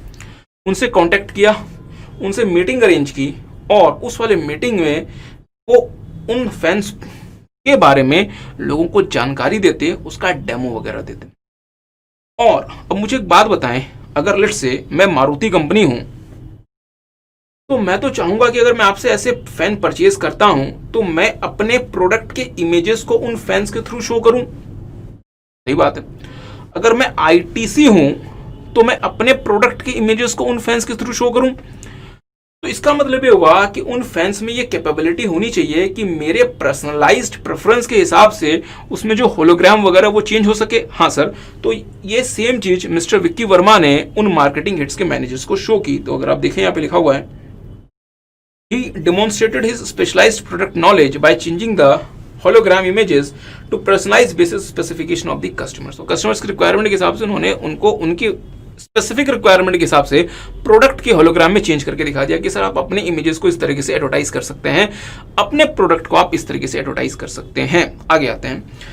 उनसे कांटेक्ट किया, उनसे मीटिंग अरेंज की और उस वाले मीटिंग में वो उन फैंस के बारे में लोगों को जानकारी देते, उसका डेमो वगैरह देते। और अब मुझे एक बात बताएं, अगर लेट्स से मैं मारुति कंपनी हूं तो मैं तो चाहूंगा कि अगर मैं आपसे ऐसे फैन परचेज करता हूं तो मैं अपने प्रोडक्ट के इमेजेस को उन फैंस के थ्रू शो करूं। सही बात है। अगर मैं आईटीसी हूं तो मैं अपने प्रोडक्ट के इमेजेस को उन फैंस के थ्रू शो करूं। तो इसका मतलब ये हुआ कि उन फैंस में ये कैपेबिलिटी होनी चाहिए कि मेरे पर्सनलाइज्ड प्रेफरेंस के हिसाब से उसमें जो होलोग्राम वगैरह वो चेंज हो सके। हाँ सर, तो ये सेम चीज मिस्टर विक्की वर्मा ने उन मार्केटिंग हेड्स के मैनेजर्स को शो की। तो अगर आप देखें यहाँ पे लिखा हुआ है, he demonstrated his specialized product knowledge by changing the hologram images to personalize basis specification of the customers। तो कस्टमर्स की रिक्वायरमेंट के हिसाब से उन्होंने उनको उनकी स्पेसिफिक रिक्वायरमेंट के हिसाब से प्रोडक्ट के होलोग्राम में चेंज करके दिखा दिया कि सर आप अपने इमेजेस को इस तरीके से एडवर्टाइज कर सकते हैं, अपने प्रोडक्ट को आप इस तरीके से एडवर्टाइज कर सकते हैं। आगे आते हैं।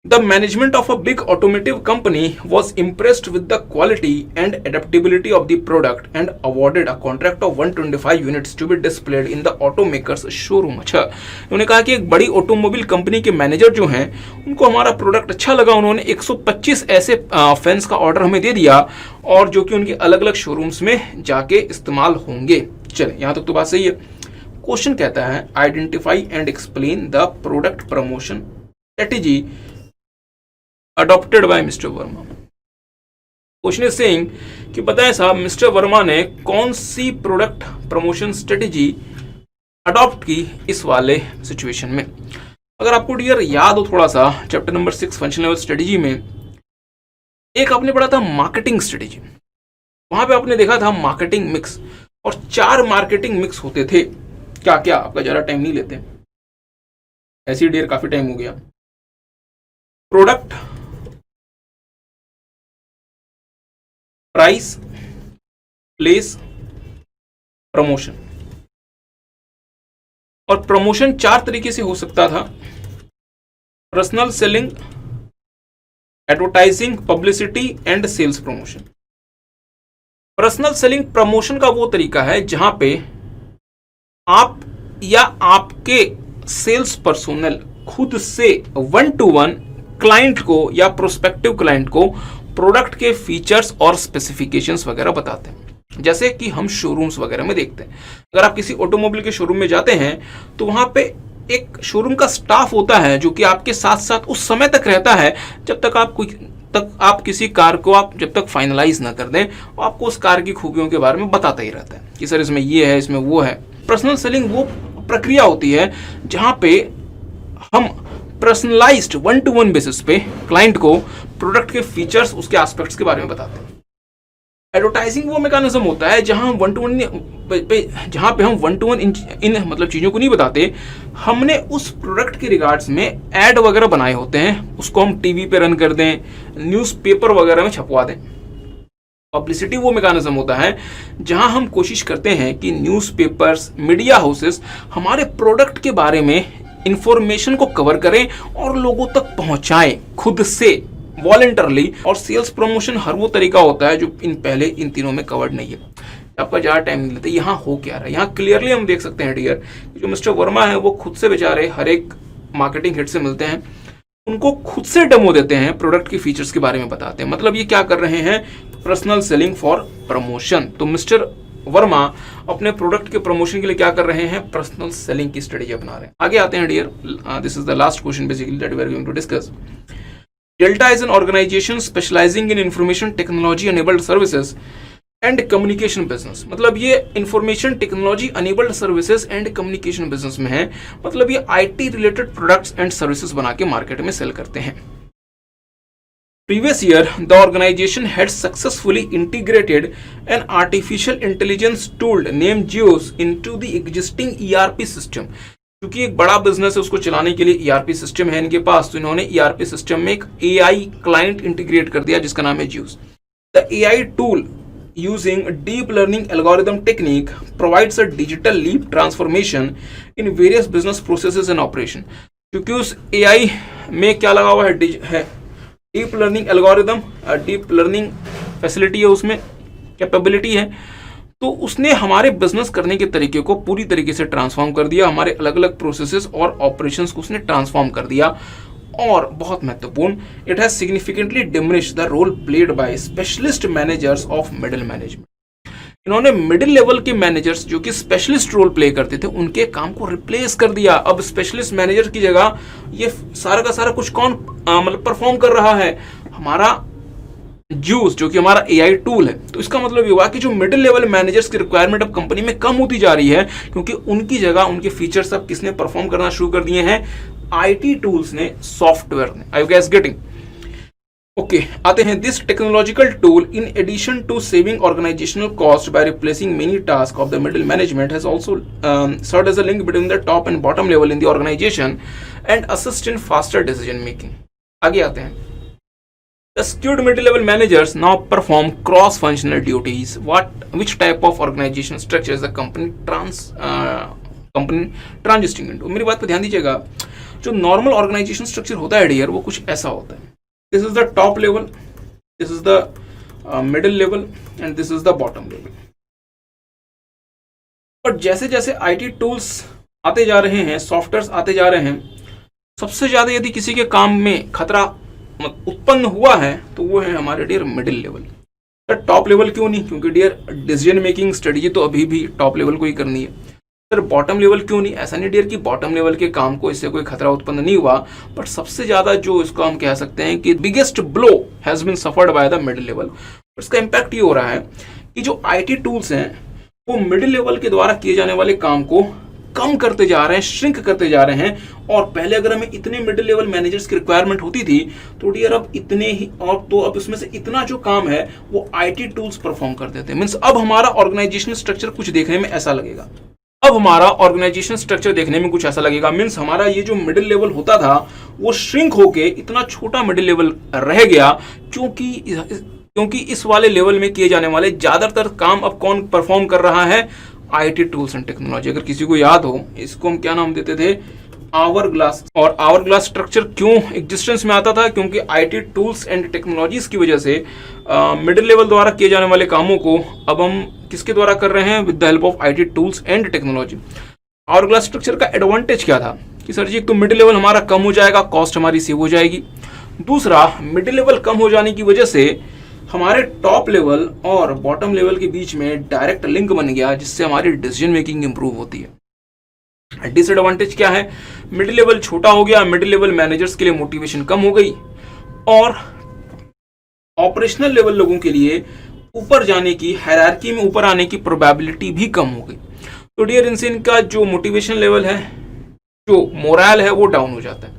The management of a big automotive company was impressed with the quality and adaptability of the product and awarded a contract of 125 units to be displayed in the automaker's showroom। अच्छा, उन्होंने कहा कि एक बड़ी ऑटोमोबाइल कंपनी के manager जो हैं उनको हमारा प्रोडक्ट अच्छा लगा, उन्होंने 125 ऐसे फैंस का ऑर्डर हमें दे दिया और जो कि उनके अलग अलग शोरूम्स में जाके इस्तेमाल होंगे। चले, यहाँ तक तो बात सही है। क्वेश्चन कहता है identify and explain the product promotion strategy adopted by mister Verma. Question is saying कि बताएं साहब मिस्टर वर्मा ने कौन सी प्रोडक्ट प्रमोशन स्ट्रेटेजी अडॉप्ट की इस वाले सिचुएशन में। अगर आपको डियर याद हो थोड़ा सा, chapter number 6 functional level strategy में एक आपने पढ़ा था मार्केटिंग स्ट्रेटेजी। वहां पे आपने देखा था मार्केटिंग मिक्स, और 4 मार्केटिंग मिक्स होते थे। क्या क्या, आपका ज्यादा टाइम नहीं लेते, ऐसी डियर काफी टाइम हो गया। Product, price, place, promotion. और प्रमोशन 4 तरीके से हो सकता था, personal selling, advertising, publicity and sales promotion. Personal selling promotion का वो तरीका है जहां पे आप या आपके सेल्स पर्सोनल खुद से 1-to-1 क्लाइंट को या प्रोस्पेक्टिव क्लाइंट को प्रोडक्ट के फीचर्स और स्पेसिफिकेशंस वगैरह बताते हैं, जैसे कि हम शोरूम्स वगैरह में देखते हैं। अगर आप किसी ऑटोमोबाइल के शोरूम में जाते हैं तो वहां पे एक शोरूम का स्टाफ होता है जो कि आपके साथ साथ उस समय तक रहता है जब तक आप किसी कार को आप जब तक फाइनलाइज ना कर दें, वो आपको उस कार की खूबियों के बारे में बताता ही रहता है कि सर इसमें ये है, इसमें वो है। पर्सनल सेलिंग वो प्रक्रिया होती है जहां पे हम पर्सनलाइज्ड 1-to-1 बेसिस पे क्लाइंट को प्रोडक्ट के फीचर्स, उसके एस्पेक्ट्स के बारे में बताते हैं। एडवर्टाइजिंग वो मैकेनिज्म होता है जहां हम 1-to-1 पे हम 1-to-1 इन मतलब चीजों को नहीं बताते, हमने उस प्रोडक्ट के रिगार्ड्स में एड वगैरह बनाए होते हैं, उसको हम टीवी पे रन कर दें, न्यूज़पेपर वगैरह में छपवा दें। पब्लिसिटी वो मैकेनिज्म होता है जहां हम कोशिश करते हैं कि न्यूज़पेपर्स, मीडिया हाउसेस हमारे प्रोडक्ट के बारे में इंफॉर्मेशन को कवर करें और लोगों तक पहुंचाएं खुद से, वॉलंटरली। और सेल्स प्रमोशन हर वो तरीका होता है जो इन तीनों में कवर्ड नहीं है, आपका ज़्यादा टाइम नहीं लेते। यहाँ हो क्या रहा है, यहाँ क्लियरली हम देख सकते हैं डियर, जो मिस्टर वर्मा है वो खुद से बेचारे हर एक मार्केटिंग हेड से मिलते हैं, उनको खुद से डेमो देते हैं, प्रोडक्ट के फीचर्स के बारे में बताते हैं। मतलब ये क्या कर रहे हैं, पर्सनल सेलिंग फॉर प्रमोशन। तो मिस्टर वर्मा अपने प्रोडक्ट के प्रमोशन के लिए क्या कर रहे हैं, पर्सनल सेलिंग की स्ट्रेटेजी अपना रहे हैं। आगे आते हैं dear, this is the last question basically that we are going to discuss. Delta is an organisation specialising in information technology enabled services and communication business. मतलब ये information technology enabled services and communication business में है। मतलब ये IT related products and services बना के market में cell करते हैं। Previous year, the organization had successfully integrated an artificial intelligence tool named Geos into the existing ERP system. क्योंकि एक बड़ा बिजनेस है, उसको चलाने के लिए ERP सिस्टम है इनके पास, तो इन्होंने ERP सिस्टम में एक AI क्लाइंट इंटीग्रेट कर दिया जिसका नाम है Geos. The AI tool using deep learning algorithm technique provides a digital leap transformation in various business processes and operation. क्योंकि उस AI में क्या लगा हुआ है deep learning algorithm, deep learning facility है, उसमें कैपेबिलिटी है, तो उसने हमारे बिजनेस करने के तरीके को पूरी तरीके से ट्रांसफॉर्म कर दिया। हमारे अलग अलग प्रोसेसेस और ऑपरेशंस को उसने ट्रांसफॉर्म कर दिया। और बहुत महत्वपूर्ण, it has significantly diminished the role played by specialist managers of middle management. इन्होंने मिडिल लेवल के मैनेजर्स जो कि स्पेशलिस्ट रोल प्ले करते थे उनके काम को रिप्लेस कर दिया। अब स्पेशलिस्ट मैनेजर की जगह ये सारा का सारा कुछ कौन मतलब परफॉर्म कर रहा है, हमारा जूस जो कि हमारा एआई टूल है। तो इसका मतलब ये हुआ कि जो मिडिल लेवल मैनेजर्स की रिक्वायरमेंट अब कंपनी में कम होती जा रही है, क्योंकि उनकी जगह उनके फीचर्स अब किसने परफॉर्म करना शुरू कर दिए हैं, आईटी टूल्स ने, सॉफ्टवेयर ने। I you guys getting? Okay, आते हैं। This technological tool in addition to saving organisational cost by replacing many task of the middle management has also served as a link between the top and bottom level in the organisation and assist in faster decision making. आगे आते हैं। The skilled mid-level managers now perform cross-functional duties. Which type of organizational structure is the company transitioning into? मेरी बात पे ध्यान दीजिएगा। जो normal organisation structure होता है डियर, वो कुछ ऐसा होता है। This is the top level, this is the middle level and this is the bottom level. और जैसे जैसे आईटी टूल्स आते जा रहे हैं, सॉफ्टवेयर आते जा रहे हैं, सबसे ज्यादा यदि किसी के काम में खतरा उत्पन्न हुआ है तो वो है हमारे dear middle level. Top level क्यों नहीं? क्योंकि डियर डिसीजन मेकिंग स्ट्रेटेजी तो अभी भी टॉप लेवल को ही करनी है। सर बॉटम लेवल क्यों नहीं? ऐसा नहीं डियर कि बॉटम लेवल के काम को इससे कोई खतरा उत्पन्न नहीं हुआ, बट सबसे ज्यादा जो इसको हम कह सकते हैं कि biggest blow has been suffered by the middle level. इसका इंपैक्ट ये हो रहा है कि जो आईटी टूल्स हैं वो मिडिल लेवल के द्वारा किए जाने वाले काम को कम करते जा रहे हैं, श्रिंक करते जा रहे हैं। और पहले अगर हमें इतने मिडिल लेवल मैनेजर्स की रिक्वायरमेंट होती थी तो डियर अब इतने ही, और तो अब इसमें से इतना जो काम है वो आईटी टूल्स परफॉर्म कर देते हैं। मींस अब हमारा ऑर्गेनाइजेशनल स्ट्रक्चर कुछ देखने में ऐसा लगेगा, अब हमारा ऑर्गेनाइजेशनल स्ट्रक्चर देखने में कुछ ऐसा लगेगा। मींस हमारा ये जो मिडिल लेवल होता था वो श्रिंक होके इतना छोटा मिडिल लेवल रह गया, क्योंकि इस वाले लेवल में किए जाने वाले ज्यादातर काम अब कौन परफॉर्म कर रहा है, आईटी टूल्स एंड टेक्नोलॉजी। अगर किसी को याद हो, इसको हम क्या नाम देते थे, आवर ग्लास। और आवर ग्लास स्ट्रक्चर क्यों एग्जिस्टेंस में आता था? क्योंकि आईटी टूल्स एंड टेक्नोलॉजीज की वजह से मिडिल लेवल द्वारा किए जाने वाले कामों को अब हम किसके द्वारा कर रहे हैं, with the help of IT tools and technology. Hourglass structure का एडवांटेज क्या था कि सर जी एक तो मिडिल लेवल हमारा कम हो जाएगा, कॉस्ट हमारी सेव हो जाएगी। दूसरा, मिडिल लेवल कम हो जाने की वजह से हमारे टॉप लेवल और बॉटम लेवल के बीच में डायरेक्ट लिंक बन गया, जिससे हमारी डिसीजन मेकिंग इंप्रूव होती है। डिसएडवांटेज क्या है? मिडिल लेवल छोटा हो गया, मिडिल लेवल मैनेजर्स के लिए मोटिवेशन कम हो गई, और ऑपरेशनल लेवल लोगों के लिए ऊपर जाने की, हायरार्की में ऊपर आने की प्रोबेबिलिटी भी कम हो गई। तो डियर इनसे इनका जो मोटिवेशन लेवल है, जो मोरल है, वो डाउन हो जाता है।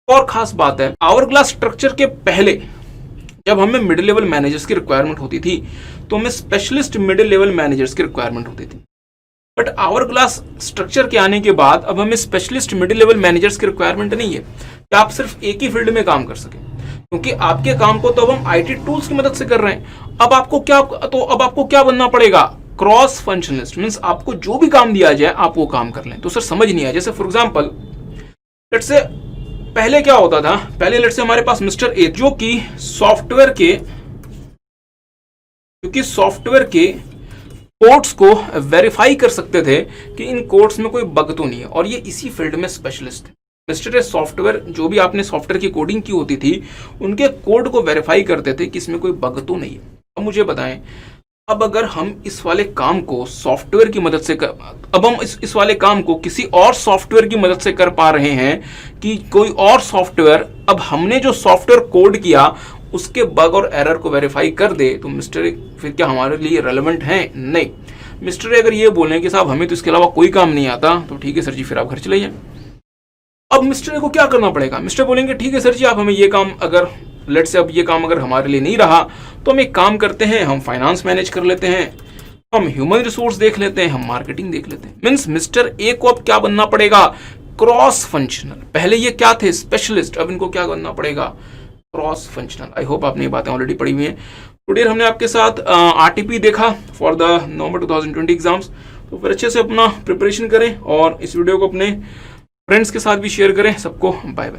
और खास बात है, आवर ग्लास स्ट्रक्चर के पहले जब हमें मिडिल लेवल मैनेजर्स की रिक्वायरमेंट होती थी तो हमें स्पेशलिस्ट मिडिल लेवल मैनेजर्स की रिक्वायरमेंट होती थी। बट आवर ग्लास स्ट्रक्चर के आने के बाद अब हमें स्पेशलिस्ट मिडिल लेवल मैनेजर्स की रिक्वायरमेंट नहीं है कि आप सिर्फ एक ही फील्ड में काम कर सकें, क्योंकि आपके काम को तो अब हम आईटी टूल्स की मदद से कर रहे हैं। अब आपको क्या बनना पड़ेगा, क्रॉस फंक्शनलिस्ट। मींस आपको जो भी काम दिया जाए आप वो काम कर लें। तो सर समझ नहीं आया। जैसे फॉर एग्जांपल लेट्स से पहले क्या होता था, पहले लेट्स से हमारे पास मिस्टर ए जो कि सॉफ्टवेयर के कोड्स को वेरीफाई कर सकते थे कि इन कोड्स में कोई बग तो नहीं है, और ये इसी फील्ड में स्पेशलिस्ट थे। मिस्टर ए सॉफ्टवेयर, जो भी आपने सॉफ्टवेयर की कोडिंग की होती थी, उनके कोड को वेरीफाई करते थे कि इसमें कोई बग तो नहीं है। अब मुझे बताएं, अब अगर हम इस वाले काम को सॉफ्टवेयर की मदद से अब हम इस वाले काम को किसी और सॉफ्टवेयर की मदद से कर पा रहे हैं कि कोई और सॉफ्टवेयर, अब हमने जो सॉफ्टवेयर कोड किया उसके बग और एरर को वेरीफाई कर दे, तो मिस्टर ए फिर क्या हमारे लिए रेलेवेंट है? नहीं। मिस्टर ए अगर ये बोलें कि साहब हमें तो इसके अलावा कोई काम नहीं आता, तो ठीक है सर जी, फिर आप घर चले जाएं। अब मिस्टर ए को क्या करना पड़ेगा? मिस्टर बोलेंगे ठीक है सर जी, आप हमें ये काम, अगर लेट्स से अब ये काम अगर हमारे लिए नहीं रहा तो हम एक काम करते हैं, हम फाइनेंस मैनेज कर लेते हैं, हम ह्यूमन रिसोर्स देख लेते हैं, हम मार्केटिंग देख लेते हैं। मीन्स मिस्टर ए को अब क्या बनना पड़ेगा? Cross functional. पहले ये क्या थे? स्पेशलिस्ट। अब इनको क्या बनना पड़ेगा? Cross functional. आई होप आपने ये बातें ऑलरेडी पढ़ी हुई हैं। टुडे हमने आपके साथ आरटीपी देखा फॉर द नवंबर 2020 एग्जाम्स। तो फिर अच्छे से अपना प्रिपरेशन करें और इस वीडियो को अपने फ्रेंड्स के साथ भी शेयर करें। सबको बाय बाय।